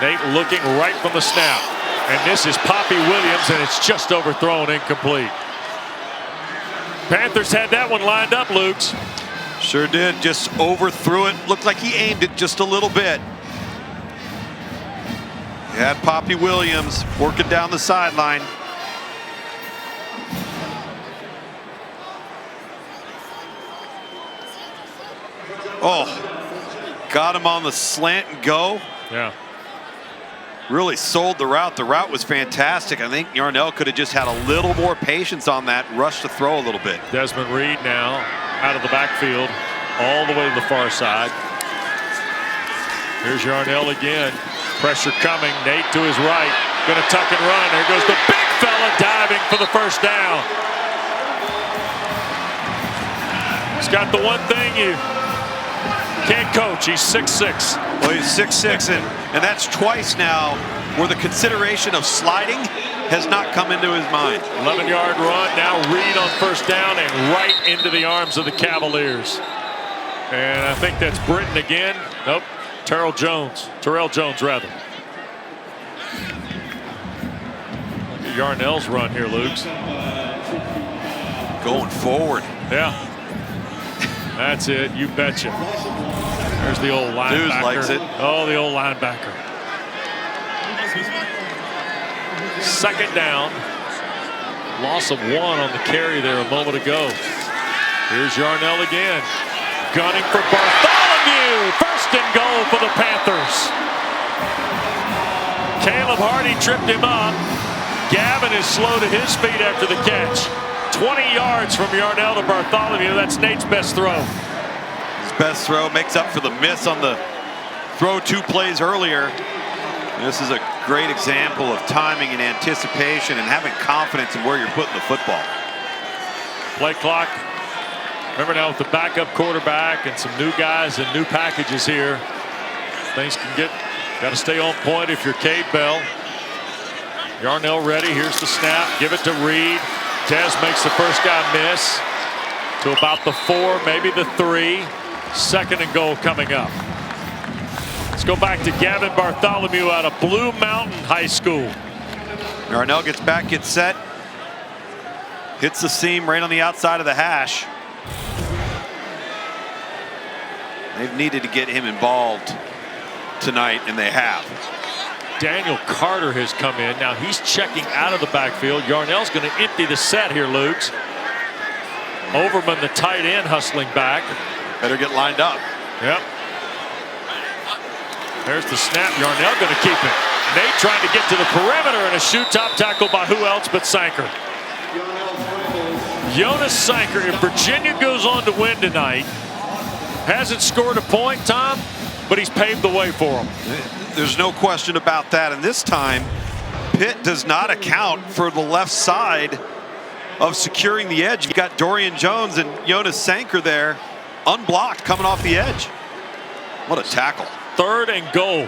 Nate looking right from the snap. And this is Poppy Williams, and it's just overthrown, incomplete. Panthers had that one lined up, Lukes. Sure did. Just overthrew it. Looked like he aimed it just a little bit. He had Poppy Williams working down the sideline. Oh, got him on the slant and go. Yeah. Really sold the route. The route was fantastic. I think Yarnell could have just had a little more patience on that, rush to throw a little bit. Desmond Reed now out of the backfield, all the way to the far side. Here's Yarnell again. Pressure coming. Nate to his right. Going to tuck and run. There goes the big fella diving for the first down. He's got the one thing you can't coach. He's 6'6". Well, he's 6'6", and that's twice now where the consideration of sliding has not come into his mind. 11-yard run. Now Reed on first down and right into the arms of the Cavaliers. And I think that's Britton again. Nope. Terrell Jones rather. Look at Yarnell's run here, Luke's. Going forward. Yeah. That's it. You betcha. There's the old linebacker. News likes it. Oh, the old linebacker. Second down. Loss of 1 on the carry there a moment ago. Here's Yarnell again. Gunning for Bartholomew. First and goal for the Panthers. Caleb Hardy tripped him up. Gavin is slow to his feet after the catch. 20 yards from Yarnell to Bartholomew. That's Nate's best throw. His best throw makes up for the miss on the throw 2 plays earlier. This is a great example of timing and anticipation and having confidence in where you're putting the football. Play clock. Remember now with the backup quarterback and some new guys and new packages here, things can get, got to stay on point if you're Cade Bell. Yarnell ready. Here's the snap. Give it to Reed. Tez makes the first guy miss to about the 4, maybe the 3. Second and goal coming up. Let's go back to Gavin Bartholomew out of Blue Mountain High School. Yarnell gets back, gets set. Hits the seam right on the outside of the hash. They've needed to get him involved tonight, and they have. Daniel Carter has come in. Now he's checking out of the backfield. Yarnell's going to empty the set here, Lukes. Overman, the tight end, hustling back. Better get lined up. Yep. There's the snap. Yarnell going to keep it. Nate trying to get to the perimeter, and a shoot top tackle by who else but Sanker. Jonas Sanker, if Virginia goes on to win tonight, hasn't scored a point, Tom, but he's paved the way for them. There's no question about that. And this time, Pitt does not account for the left side of securing the edge. You got Dorian Jones and Jonas Sanker there, unblocked, coming off the edge. What a tackle. Third and goal.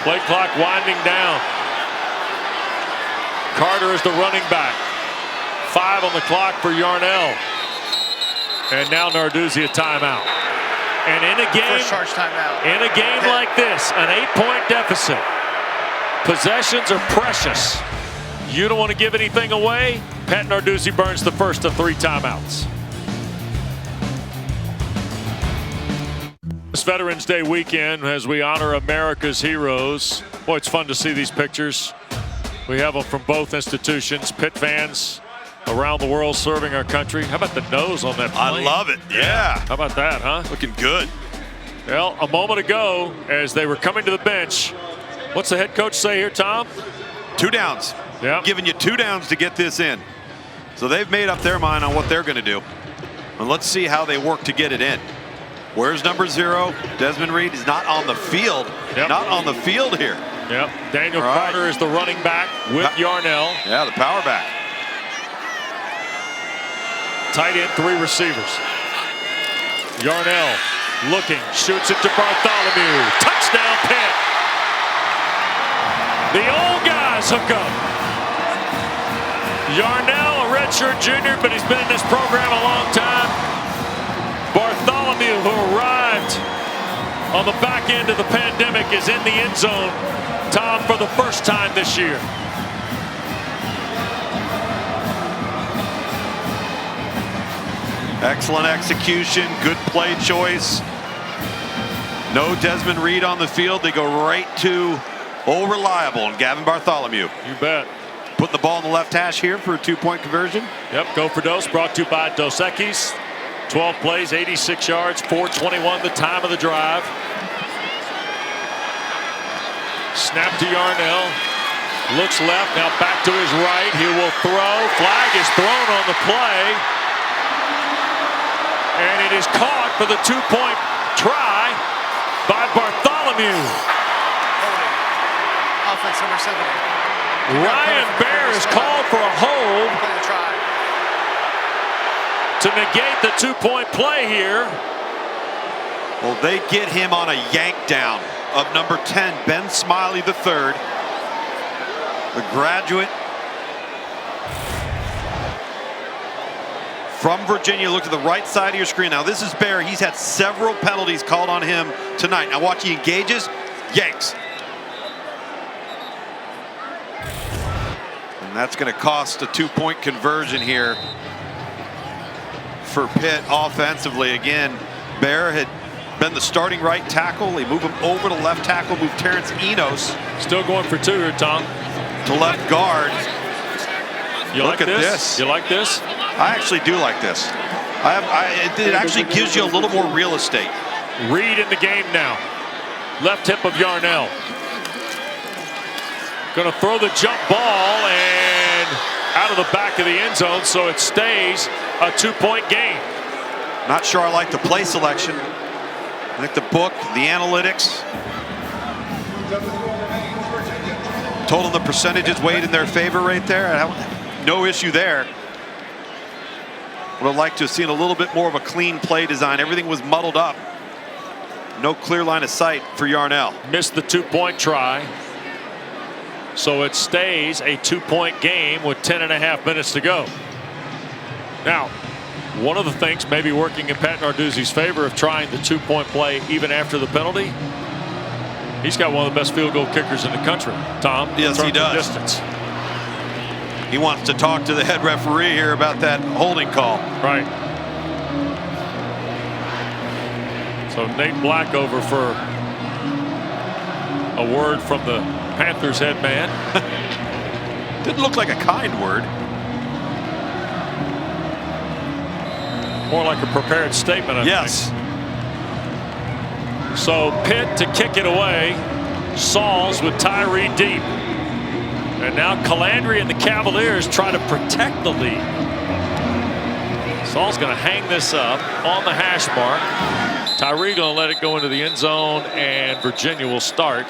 Play clock winding down. Carter is the running back. 5 on the clock for Yarnell. And now Narduzzi a timeout. And in a game, first charge timeout. In a game like this, an 8-point deficit, possessions are precious. You don't want to give anything away. Pat Narduzzi burns the first of 3 timeouts. This Veterans Day weekend, as we honor America's heroes. Boy, it's fun to see these pictures. We have them from both institutions. Pitt fans around the world serving our country. How about the nose on that plane? I love it. Yeah. How about that, huh? Looking good. Well, a moment ago, as they were coming to the bench, what's the head coach say here, Tom? 2 downs. Yeah. Giving you 2 downs to get this in. So they've made up their mind on what they're going to do. And let's see how they work to get it in. Where's number 0? Desmond Reed is not on the field. Yep. Not on the field here. Yep. Daniel Carter is the running back with Yarnell. Yeah, the power back. Tight end, 3 receivers. Yarnell looking, shoots it to Bartholomew. Touchdown, Pitt. The old guys hook up. Yarnell, a redshirt junior, but he's been in this program a long time. Bartholomew, who arrived on the back end of the pandemic, is in the end zone, Tom, for the first time this year. Excellent execution, good play choice. No Desmond Reed on the field. They go right to old reliable and Gavin Bartholomew. You bet. Putting the ball in the left hash here for a 2-point conversion. Yep, go for Dos, brought to you by Dos Equis. 12 plays, 86 yards, 4:21 the time of the drive. Snap to Yarnell. Looks left, now back to his right. He will throw. Flag is thrown on the play. And it is caught for the 2-point try by Bartholomew. Offense number 70. Ryan Baer is called for a hold to negate the 2-point play here. Well, they get him on a yank down of number 10, Ben Smiley III, the graduate from Virginia. Look to the right side of your screen. Now, this is Baer. He's had several penalties called on him tonight. Now, watch, he engages, yanks. And that's going to cost a 2-point conversion here for Pitt offensively. Again, Baer had been the starting right tackle. They move him over to left tackle, move Terrence Enos. Still going for 2 here, Tom. To left guard. You Look like at this? You like this? I actually do like this. It actually gives you a little more real estate. Reed in the game now. Left hip of Yarnell. Going to throw the jump ball and out of the back of the end zone, so it stays a 2-point game. Not sure I like the play selection. I think the book, the analytics, told them the percentages weighed in their favor right there. No issue there. Would have liked to have seen a little bit more of a clean play design. Everything was muddled up. No clear line of sight for Yarnell. Missed the 2-point try. So it stays a 2-point game with 10.5 minutes to go. Now, one of the things maybe working in Pat Narduzzi's favor of trying the 2-point play even after the penalty, he's got one of the best field goal kickers in the country, Tom. Yes, he does. Distance. He wants to talk to the head referee here about that holding call. Right. So Nate Black over for a word from the Panthers head man. Didn't look like a kind word. More like a prepared statement, I yes. think. So Pitt to kick it away. Sauls with Tyree deep. And now Calandri and the Cavaliers try to protect the lead. Saul's going to hang this up on the hash mark. Tyree going to let it go into the end zone, and Virginia will start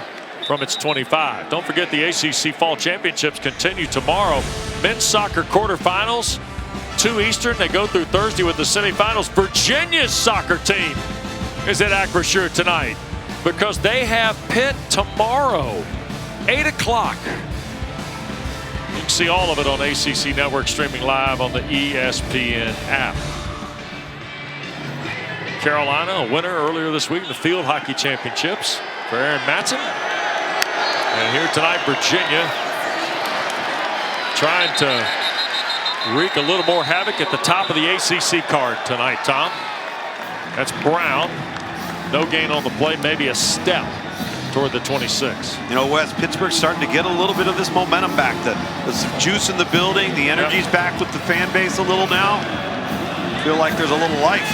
from its 25. Don't forget the ACC Fall Championships continue tomorrow. Men's soccer quarterfinals, 2 Eastern. They go through Thursday with the semifinals. Virginia's soccer team is at Acrisure tonight because they have Pitt tomorrow, 8 o'clock. You can see all of it on ACC Network, streaming live on the ESPN app. Carolina, a winner earlier this week in the Field Hockey Championships for Aaron Matson. And here tonight, Virginia trying to wreak a little more havoc at the top of the ACC card tonight, Tom. That's Brown. No gain on the play, maybe a step toward the 26. You know, Wes, Pittsburgh's starting to get a little bit of this momentum back. There's some juice in the building. The energy's back with the fan base a little now. Feel like there's a little life.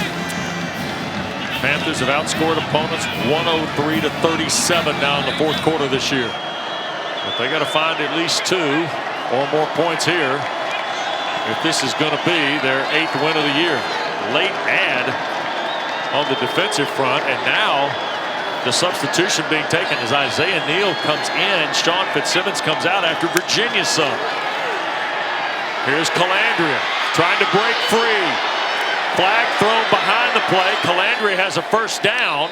Panthers have outscored opponents 103 to 37 now in the 4th quarter this year. But they got to find at least 2 or more points here if this is going to be their 8th win of the year. Late add on the defensive front, and now the substitution being taken as Isaiah Neal comes in. Sean Fitzsimmons comes out after Virginia's sub. Here's Calandria trying to break free. Flag thrown behind the play. Calandria has a first down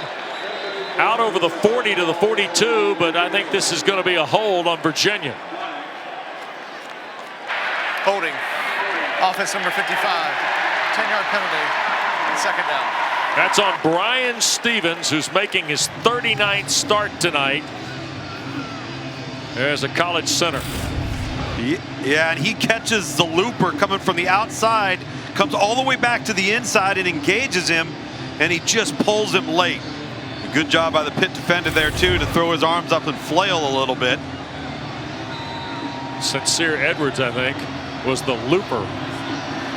out over the 40 to the 42, but I think this is going to be a hold on Virginia. Holding. Offense number 55. 10-yard penalty. 2nd down. That's on Brian Stevens, who's making his 39th start tonight as a college center. Yeah, and he catches the looper coming from the outside. comes all the way back to the inside and engages him, and he just pulls him late. A good job by the Pitt defender there too to throw his arms up and flail a little bit. Sincere Edwards, I think, was the looper.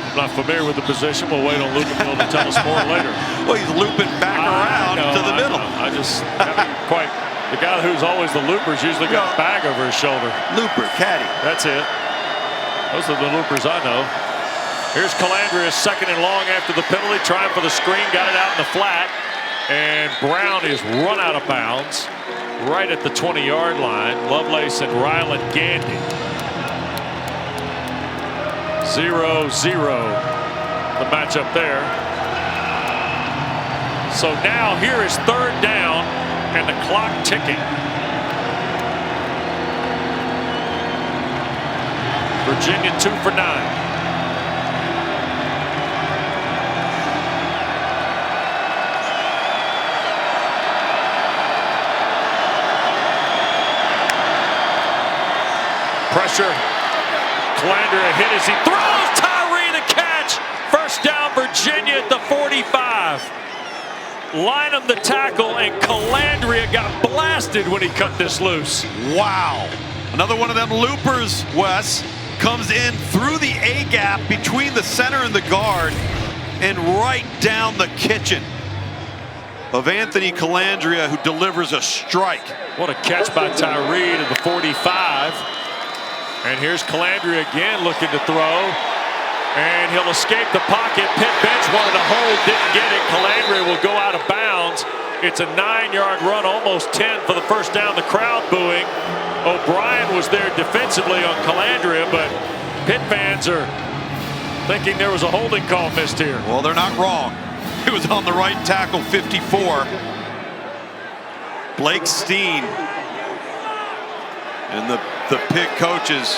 I'm not familiar with the position. We'll wait on Luke Mill to tell us more later. Well, he's looping back around to the middle. I just haven't quite. The guy who's always the looper's usually got a bag over his shoulder. Looper, caddy. That's it. Those are the loopers I know. Here's Calandria, second and long after the penalty, trying for the screen, got it out in the flat, and Brown is run out of bounds right at the 20-yard line. Lovelace and Ryland Gandy. 0-0 the matchup there. So now here is third down and the clock ticking. Virginia 2 for 9. Pressure. Calandria hit as he throws. Tyree the catch. First down Virginia at the 45. Lynham the tackle, and Calandria got blasted when he cut this loose. Wow. Another one of them loopers, Wes, comes in through the A-gap between the center and the guard and right down the kitchen of Anthony Calandria, who delivers a strike. What a catch by Tyree to the 45. And here's Calandria again looking to throw. And he'll escape the pocket. Pitt bench wanted to hold, didn't get it. Calandria will go out of bounds. It's a 9-yard run, almost 10 for the first down. The crowd booing. O'Brien was there defensively on Calandria, but Pitt fans are thinking there was a holding call missed here. Well, they're not wrong. It was on the right tackle, 54. Blake Steen. And the Pitt coaches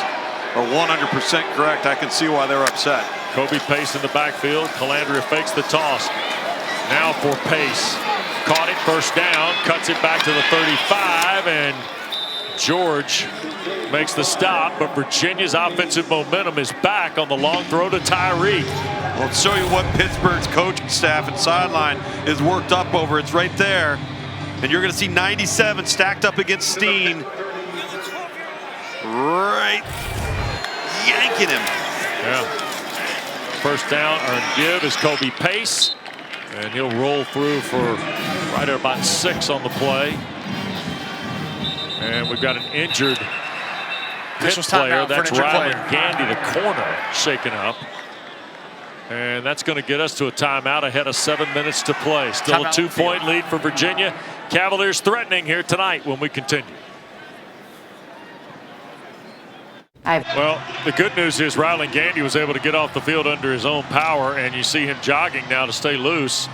are 100% correct. I can see why they're upset. Kobe Pace in the backfield. Calandria fakes the toss. Now for Pace. Caught it, first down, cuts it back to the 35, and George makes the stop, but Virginia's offensive momentum is back on the long throw to Tyree. Well, let's show you what Pittsburgh's coaching staff and sideline is worked up over. It's right there. And you're going to see 97 stacked up against Steen. Right. Yanking him. Yeah. First down, earned give is Kobe Pace. And he'll roll through for right at about 6 on the play. And we've got an injured Pitt player. That's Ryland Gandy, the corner, shaken up. And that's going to get us to a timeout ahead of 7 minutes to play. Still a 2-point lead for Virginia. Cavaliers threatening here tonight when we continue. Well, the good news is Ryland Gandy was able to get off the field under his own power, and you see him jogging now to stay loose.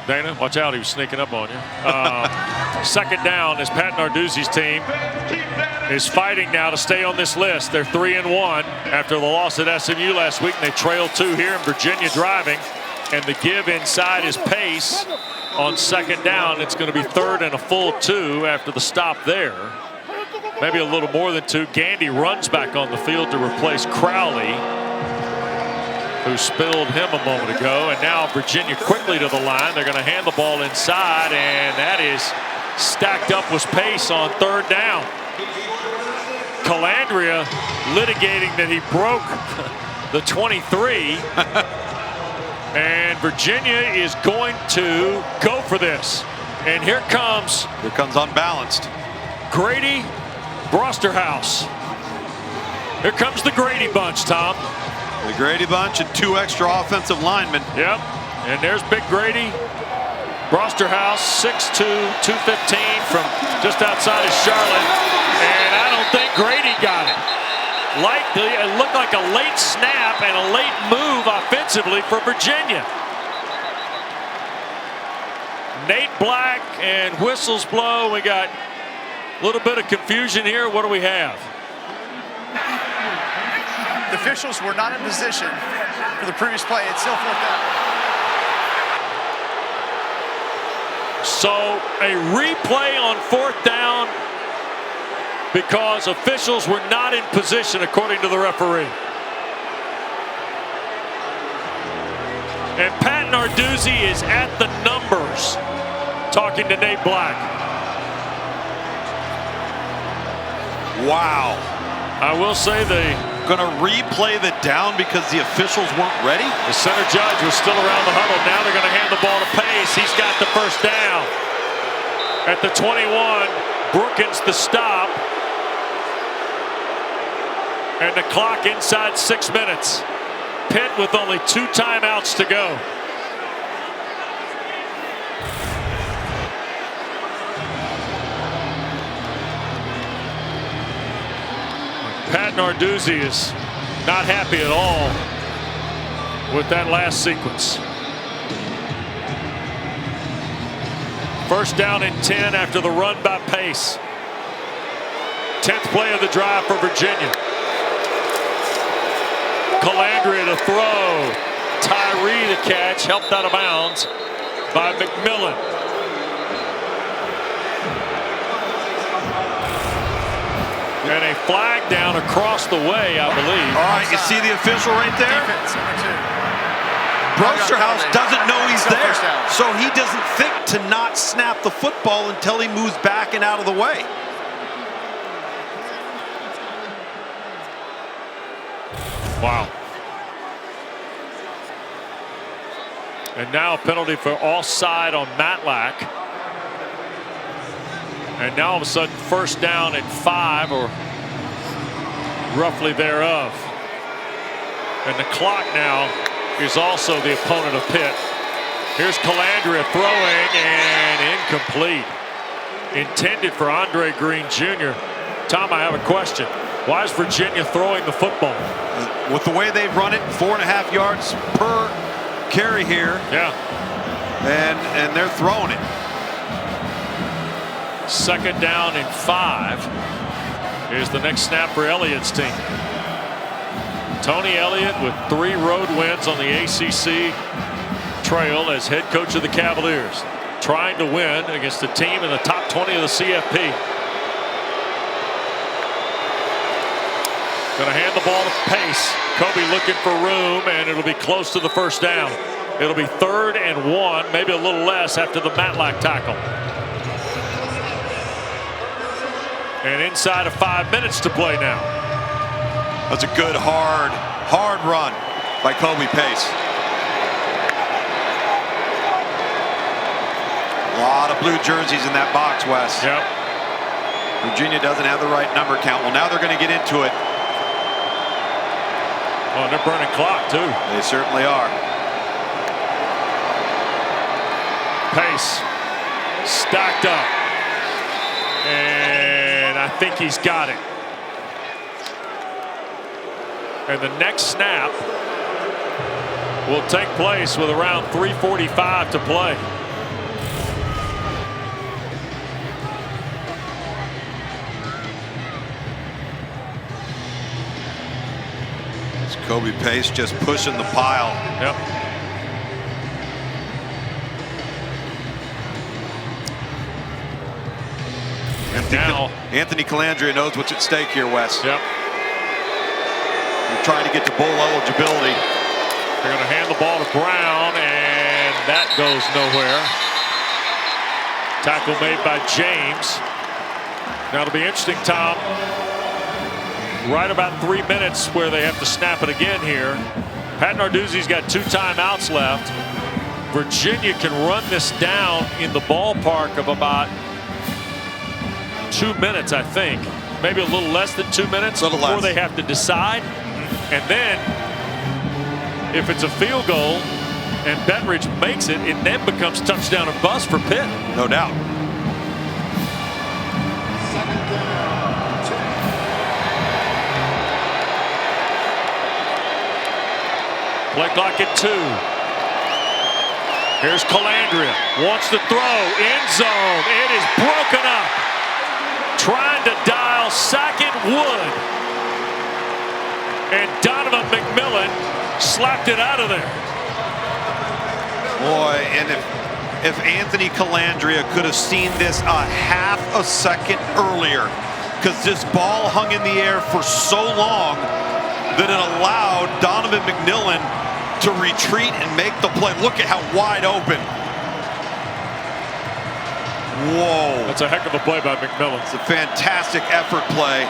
Dana, watch out, he was sneaking up on you. Second down as Pat Narduzzi's team is fighting now to stay on this list. They're 3-1 after the loss at SMU last week, and they trail 2 here, and Virginia driving. And the give inside is Pace on second down. It's going to be third and a full 2 after the stop there. Maybe a little more than 2. Gandy runs back on the field to replace Crowley, who spilled him a moment ago. And now Virginia quickly to the line. They're going to hand the ball inside, and that is stacked up with Pace on third down. Calandria litigating that he broke the 23. And Virginia is going to go for this. And here comes unbalanced Grady Brosterhouse. Here comes the Grady bunch, Tom. The Grady bunch and 2 extra offensive linemen. Yep. And there's Big Grady Brosterhouse, 6'2", 215 from just outside of Charlotte. And I don't think Grady got it. It looked like a late snap and a late move offensively for Virginia. Nate Black and whistles blow. We got a little bit of confusion here. What do we have? The officials were not in position for the previous play. It's still fourth down. So a replay on fourth down because officials were not in position according to the referee. And Pat Narduzzi is at the numbers, talking to Nate Black. Wow. I will say they gonna replay the down because the officials weren't ready. The center judge was still around the huddle. Now they're going to hand the ball to Pace. He's got the first down. At the 21, Brookins the stop. And the clock inside 6 minutes. Pitt with only 2 timeouts to go. Pat Narduzzi is not happy at all with that last sequence. First down and 10 after the run by Pace. 10th play of the drive for Virginia. Calandria to throw. Tyree the catch, helped out of bounds by McMillan. And a flag down across the way, I believe. All right, you see the official right there? Defense, number 2. Brosterhouse doesn't know he's there, so he doesn't think to not snap the football until he moves back and out of the way. Wow. And now a penalty for offside on Matlack. And now all of a sudden first down and 5 or roughly thereof. And the clock now is also the opponent of Pitt. Here's Calandria throwing and incomplete. Intended for Andre Green Jr. Tom, I have a question. Why is Virginia throwing the football? With the way they've run it, 4.5 yards per carry here. Yeah. And they're throwing it. Second down and 5. Here's the next snap for Elliott's team. Tony Elliott with 3 road wins on the ACC trail as head coach of the Cavaliers. Trying to win against a team in the top 20 of the CFP. Going to hand the ball to Pace. Kobe looking for room, and it'll be close to the first down. It'll be 3rd and 1, maybe a little less after the Matlack tackle. And inside of 5 minutes to play now. That's a good, hard run by Kobe Pace. A lot of blue jerseys in that box, Wes. Yep. Virginia doesn't have the right number count. Well, now they're going to get into it. Oh, they're burning clock, too. They certainly are. Pace stacked up. And I think he's got it. And the next snap will take place with around 3:45 to play. It's Kobe Pace just pushing the pile. Yep. And now Anthony Calandria knows what's at stake here, Wes. Yep. They're trying to get to bowl eligibility. They're going to hand the ball to Brown, and that goes nowhere. Tackle made by James. Now it'll be interesting, Tom. Right about 3 minutes where they have to snap it again here. Pat Narduzzi's got 2 timeouts left. Virginia can run this down in the ballpark of about 2 minutes, I think. Maybe a little less than 2 minutes before they have to decide. And then, if it's a field goal and Bentridge makes it, it then becomes touchdown and bust for Pitt. No doubt. Play clock at 2. Here's Calandria. Wants to throw. End zone. It is broken up. Trying to dial Sackett Wood. And Donovan McMillan slapped it out of there. Boy, and if Anthony Calandria could have seen this a half a second earlier, because this ball hung in the air for so long that it allowed Donovan McMillan to retreat and make the play. Look at how wide open. Whoa. That's a heck of a play by McMillan. It's a fantastic effort play.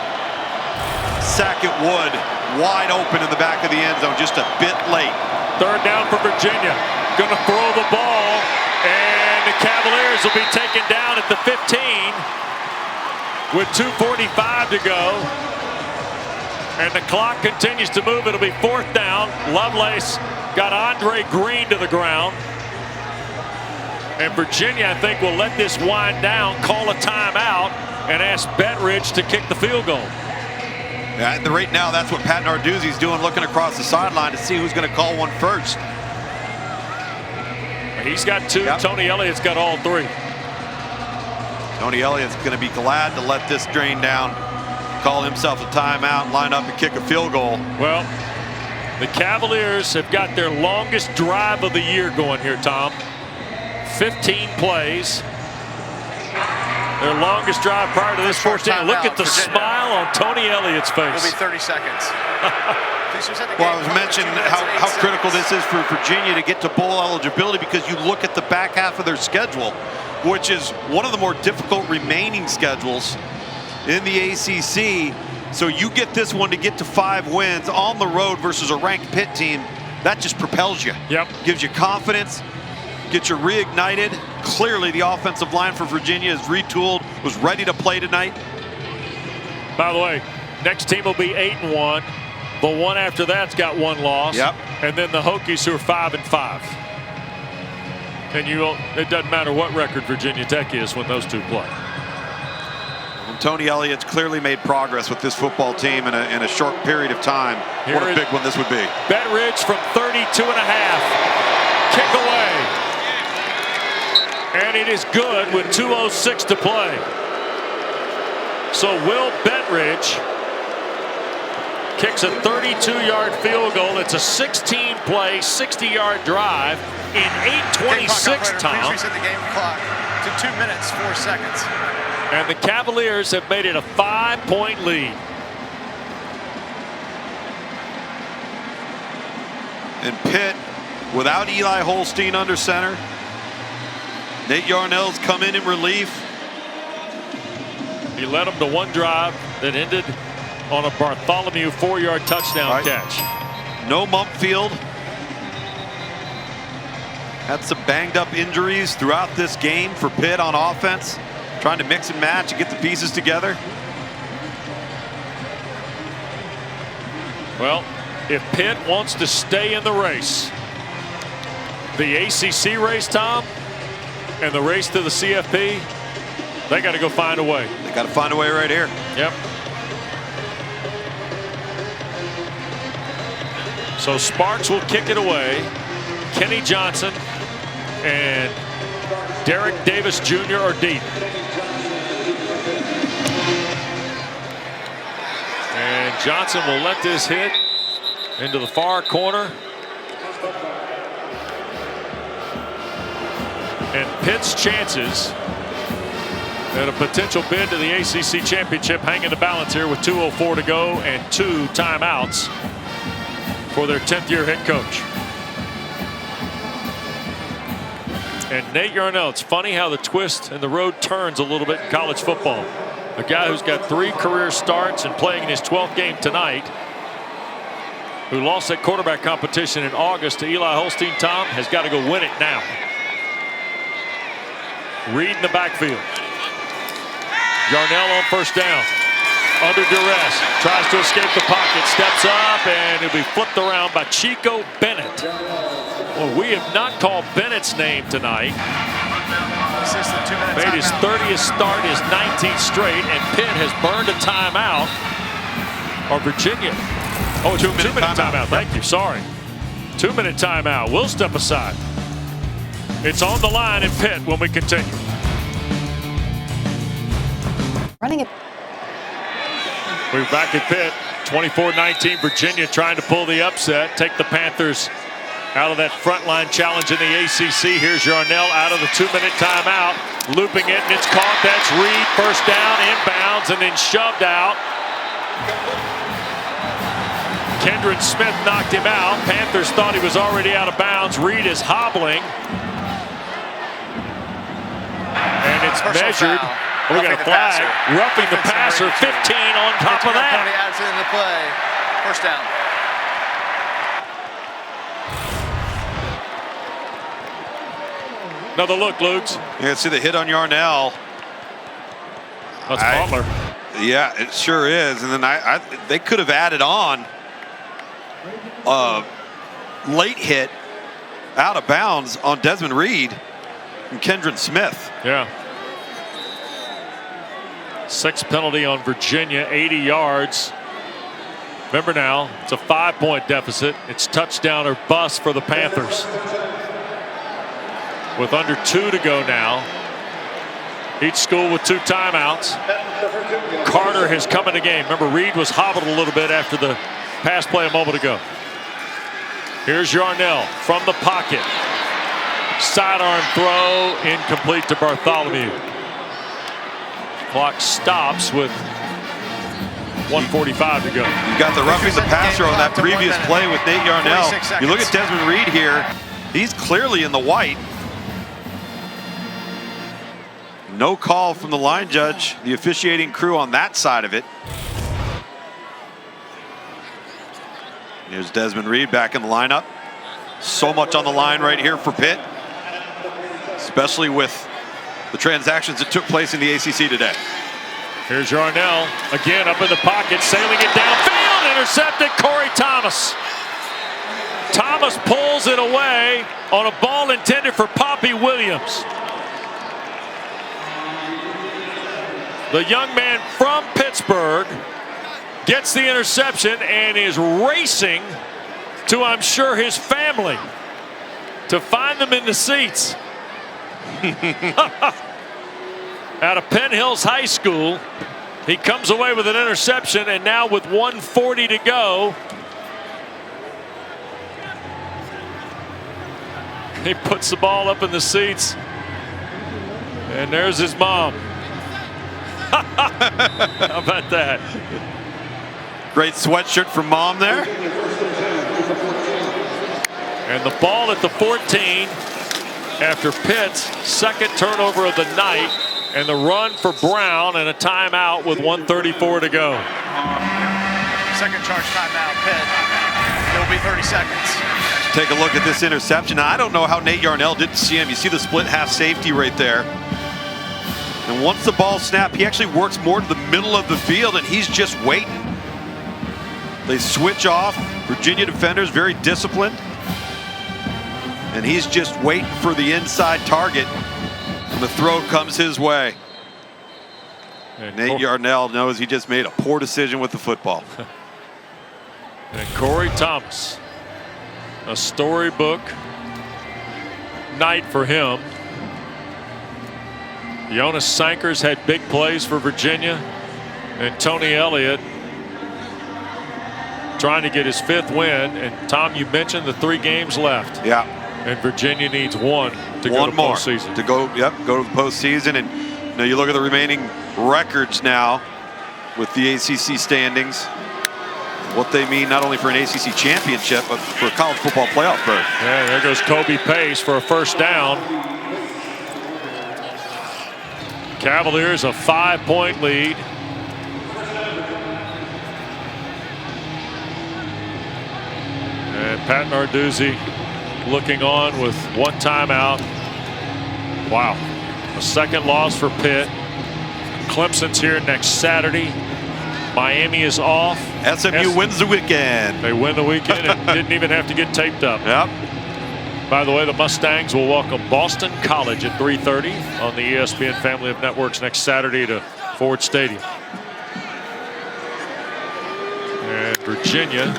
Sackett Wood wide open in the back of the end zone, just a bit late. Third down for Virginia. Gonna throw the ball, and the Cavaliers will be taken down at the 15 with 2:45 to go. And the clock continues to move. It'll be fourth down. Lovelace got Andre Green to the ground. And Virginia, I think, will let this wind down, call a timeout, and ask Betridge to kick the field goal. Yeah, right now, that's what Pat Narduzzi's doing, looking across the sideline to see who's going to call one first. He's got two. Yep. Tony Elliott's got all three. Tony Elliott's going to be glad to let this drain down, call himself a timeout, line up and kick a field goal. Well, the Cavaliers have got their longest drive of the year going here, Tom. 15 plays. Their longest drive prior to this first down. Look at the smile on Tony Elliott's face. It'll be 30 seconds. Well, I was mentioning how critical this is for Virginia to get to bowl eligibility, because you look at the back half of their schedule, which is one of the more difficult remaining schedules in the ACC. So you get this one to get to 5 wins on the road versus a ranked Pitt team, that just propels you. Yep. Gives you confidence, gets you reignited. Clearly the offensive line for Virginia is retooled, was ready to play tonight. By the way, next team will be 8-1. The one after that's got 1 loss. Yep. And then the Hokies, who are 5-5. And it doesn't matter what record Virginia Tech is when those two play. And Tony Elliott's clearly made progress with this football team in a short period of time. What a big one this would be. Betridge from 32.5. Kick away. And it is good with 2:06 to play. So Will Betridge kicks a 32-yard field goal. It's a 16-play, 60-yard drive in 8:26 time. Please reset the game clock to 2 minutes, 4 seconds. And the Cavaliers have made it a 5-point lead. And Pitt, without Eli Holstein under center, Nate Yarnell's come in relief. He led them to one drive that ended on a Bartholomew 4-yard touchdown catch. No Mumpfield. Had some banged up injuries throughout this game for Pitt on offense. Trying to mix and match and get the pieces together. Well, if Pitt wants to stay in the race, the ACC race, Tom, and the race to the CFP, they got to go find a way. They got to find a way right here. Yep. So Sparks will kick it away. Kenny Johnson and Derek Davis Jr. are deep. And Johnson will let this hit into the far corner. And Pitt's chances at a potential bid to the ACC championship hang in the balance here with 2:04 to go and 2 timeouts for their 10th-year head coach. And Nate Yarnell, it's funny how the twist and the road turns a little bit in college football. A guy who's got 3 career starts and playing in his 12th game tonight, who lost that quarterback competition in August to Eli Holstein, Tom, has got to go win it now. Reed in the backfield. Yarnell on first down. Under duress. Tries to escape the pocket. Steps up, and it'll be flipped around by Chico Bennett. Well, we have not called Bennett's name tonight. Made his 30th start, his 19th straight, and Pitt has burned a timeout. Or Virginia. Oh, it's a 2-minute timeout. Thank you. Sorry. 2-minute timeout. We'll step aside. It's on the line in Pitt when we continue. Running it. We're back at Pitt. 24-19. Virginia trying to pull the upset. Take the Panthers out of that frontline challenge in the ACC. Here's Yarnell out of the 2-minute timeout. Looping it, and it's caught. That's Reed. First down, inbounds, and then shoved out. Kendron Smith knocked him out. Panthers thought he was already out of bounds. Reed is hobbling. And it's measured. We got a flag. Roughing the passer. 15 on top of that. Adds it into play. First down. Another look, Lukes. Yeah, see the hit on Yarnell. That's Butler. Yeah, it sure is. And then they could have added on a late hit out of bounds on Desmond Reed and Kendron Smith. Yeah. 6th penalty on Virginia, 80 yards. Remember now, it's a 5-point deficit. It's touchdown or bust for the Panthers. With under 2 to go now. Each school with 2 timeouts. Carter has come in the game. Remember, Reed was hobbled a little bit after the pass play a moment ago. Here's Yarnell from the pocket. Sidearm throw, incomplete to Bartholomew. Clock stops with 1:45 to go. You got the roughing the passer on that previous play with Nate Yarnell. You look at Desmond Reed here. He's clearly in the white. No call from the line judge, the officiating crew on that side of it. Here's Desmond Reed back in the lineup. So much on the line right here for Pitt, especially with the transactions that took place in the ACC today. Here's Yarnell again up in the pocket, sailing it downfield, intercepted. Corey Thomas. Thomas pulls it away on a ball intended for Poppy Williams. The young man from Pittsburgh gets the interception and is racing to, I'm sure, his family to find them in the seats. Out of Penn Hills High School, he comes away with an interception, and now with 1:40 to go, he puts the ball up in the seats, and there's his mom. How about that? Great sweatshirt from mom there. And the ball at the 14 after Pitt's second turnover of the night, and the run for Brown and a timeout with 1:34 to go. Second charge timeout, Pitt. It'll be 30 seconds. Take a look at this interception. Now, I don't know how Nate Yarnell didn't see him. You see the split half safety right there. And once the ball snapped, he actually works more to the middle of the field, and he's just waiting. They switch off. Virginia defenders very disciplined. And he's just waiting for the inside target. And the throw comes his way. And Nate Yarnell knows he just made a poor decision with the football. And Corey Thomas. A storybook night for him. Jonas Sankers had big plays for Virginia, and Tony Elliott trying to get his 5th win. And Tom, you mentioned the 3 games left. Yeah. And Virginia needs 1 to go to the postseason. To go, go to the postseason. And you know, you look at the remaining records now with the ACC standings, what they mean not only for an ACC championship, but for a college football playoff berth. Yeah, there goes Kobe Pace for a first down. Cavaliers a 5-point lead. And Pat Narduzzi looking on with 1 timeout. Wow. A second loss for Pitt. Clemson's here next Saturday. Miami is off. SMU wins the weekend. They win the weekend and didn't even have to get taped up. Yep. By the way, the Mustangs will welcome Boston College at 3:30 on the ESPN family of networks next Saturday to Ford Stadium. And Virginia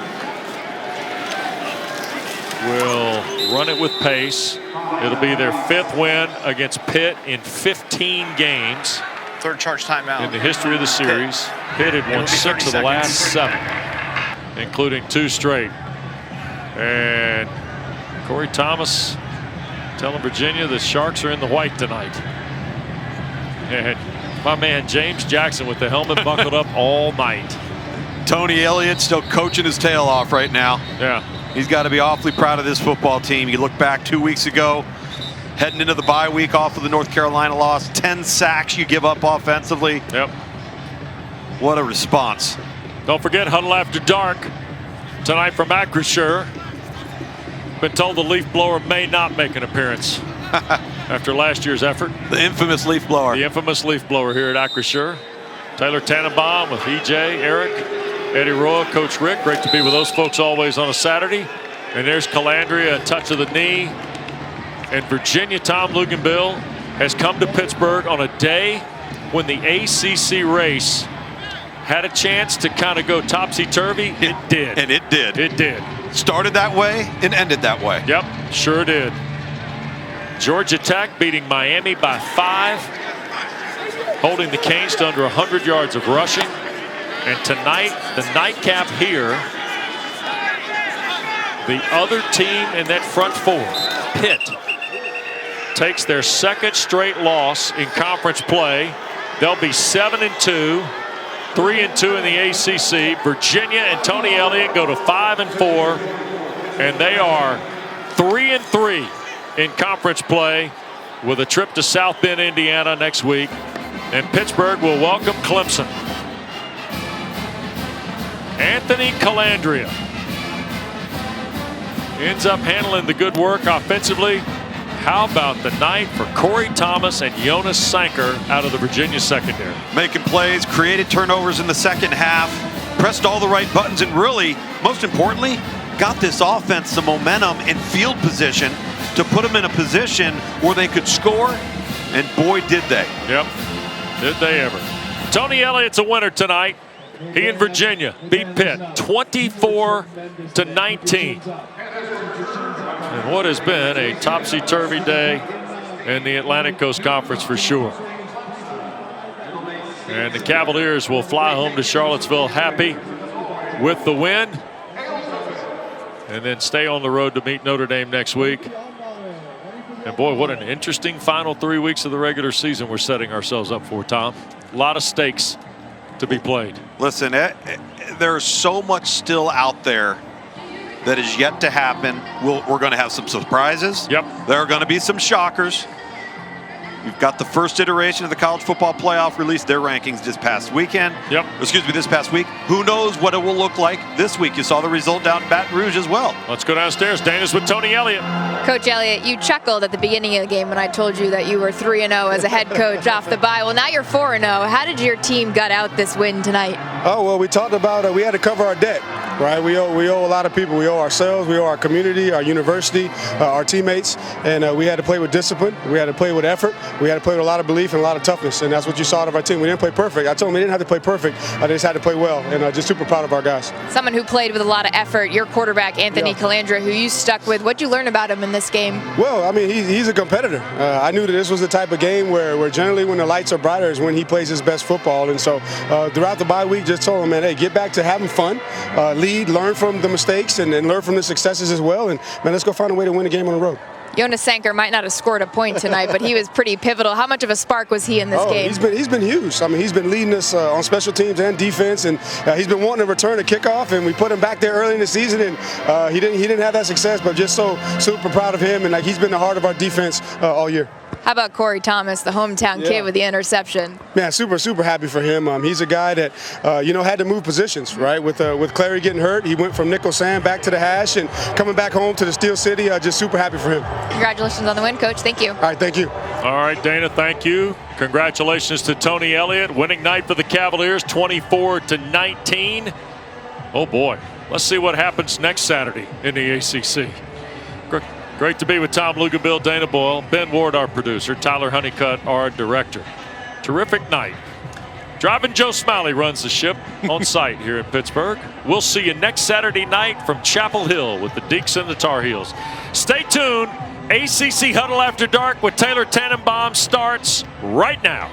will run it with pace. It'll be their 5th win against Pitt in 15 games. 3rd charge timeout. In the history of the series. Pitt had won 6 of the last 7, including 2 straight. And Corey Thomas telling Virginia the Sharks are in the white tonight. And my man James Jackson with the helmet buckled up all night. Tony Elliott still coaching his tail off right now. Yeah. He's got to be awfully proud of this football team. You look back 2 weeks ago, heading into the bye week off of the North Carolina loss, 10 sacks you give up offensively. Yep. What a response. Don't forget Huddle After Dark tonight from Acrisure. Been told the leaf blower may not make an appearance after last year's effort. The infamous leaf blower. The infamous leaf blower here at Acrisure. Taylor Tannenbaum with EJ, Eric, Eddie Roa, Coach Rick. Great to be with those folks always on a Saturday. And there's Calandria, a touch of the knee. And Virginia, Tom Luganbill has come to Pittsburgh on a day when the ACC race had a chance to kind of go topsy-turvy. It did. And it did. It did. Started that way and ended that way. Yep, sure did. Georgia Tech beating Miami by 5, holding the Canes to under 100 yards of rushing. And tonight, the nightcap here, the other team in that front four, Pitt, takes their second straight loss in conference play. They'll be 7-2, 3-2 in the ACC. Virginia and Tony Elliott go to 5-4, and they are 3-3 in conference play with a trip to South Bend, Indiana next week. And Pittsburgh will welcome Clemson. Anthony Calandria ends up handling the good work offensively. How about the night for Corey Thomas and Jonas Sanker out of the Virginia secondary? Making plays, created turnovers in the second half, pressed all the right buttons, and really, most importantly, got this offense some momentum and field position to put them in a position where they could score, and boy, did they. Yep, did they ever. Tony Elliott's a winner tonight. He and Virginia beat Pitt 24-19. And what has been a topsy-turvy day in the Atlantic Coast Conference for sure. And the Cavaliers will fly home to Charlottesville happy with the win, and then stay on the road to meet Notre Dame next week. And boy, what an interesting final 3 weeks of the regular season we're setting ourselves up for, Tom. A lot of stakes to be played. Listen, there's so much still out there that is yet to happen. We're going to have some surprises. Yep. There are going to be some shockers. You've got the first iteration of the college football playoff released their rankings this past weekend. Yep. Excuse me, this past week. Who knows what it will look like this week? You saw the result down in Baton Rouge as well. Let's go downstairs. Dana's with Tony Elliott. Coach Elliott, you chuckled at the beginning of the game when I told you that you were 3-0 as a head coach off the bye. Well, now you're 4-0. How did your team gut out this win tonight? Oh, well, we talked about we had to cover our debt, right? We owe a lot of people. We owe ourselves. We owe our community, our university, our teammates. And we had to play with discipline. We had to play with effort. We had to play with a lot of belief and a lot of toughness. And that's what you saw out of our team. We didn't play perfect. I told them we didn't have to play perfect. I just had to play well. And just super proud of our guys. Someone who played with a lot of effort, your quarterback, Anthony Calandria, who you stuck with. What'd you learn about him in this game? Well, I mean, he's a competitor. I knew that this was the type of game where generally when the lights are brighter is when he plays his best football. And so throughout the bye week, just told him, man, hey, get back to having fun, lead, learn from the mistakes, and learn from the successes as well. And, man, let's go find a way to win the game on the road. Jonas Sanker might not have scored a point tonight, but he was pretty pivotal. How much of a spark was he in this game? He's been huge. I mean, he's been leading us on special teams and defense, and he's been wanting to return a kickoff, and we put him back there early in the season, and he didn't have that success, but just so super proud of him, and like he's been the heart of our defense all year. How about Corey Thomas, the hometown kid with the interception? Yeah, super happy for him. He's a guy that, had to move positions, right? With Clary getting hurt, he went from nickel Sam back to the hash and coming back home to the Steel City. Just super happy for him. Congratulations on the win, Coach. Thank you. All right, thank you. All right, Dana, thank you. Congratulations to Tony Elliott. Winning night for the Cavaliers, 24-19. Oh, boy. Let's see what happens next Saturday in the ACC. Great to be with Tom Luganbill, Dana Boyle, Ben Ward, our producer, Tyler Honeycutt, our director. Terrific night. Driving Joe Smiley runs the ship on site here in Pittsburgh. We'll see you next Saturday night from Chapel Hill with the Deeks and the Tar Heels. Stay tuned. ACC Huddle After Dark with Taylor Tannenbaum starts right now.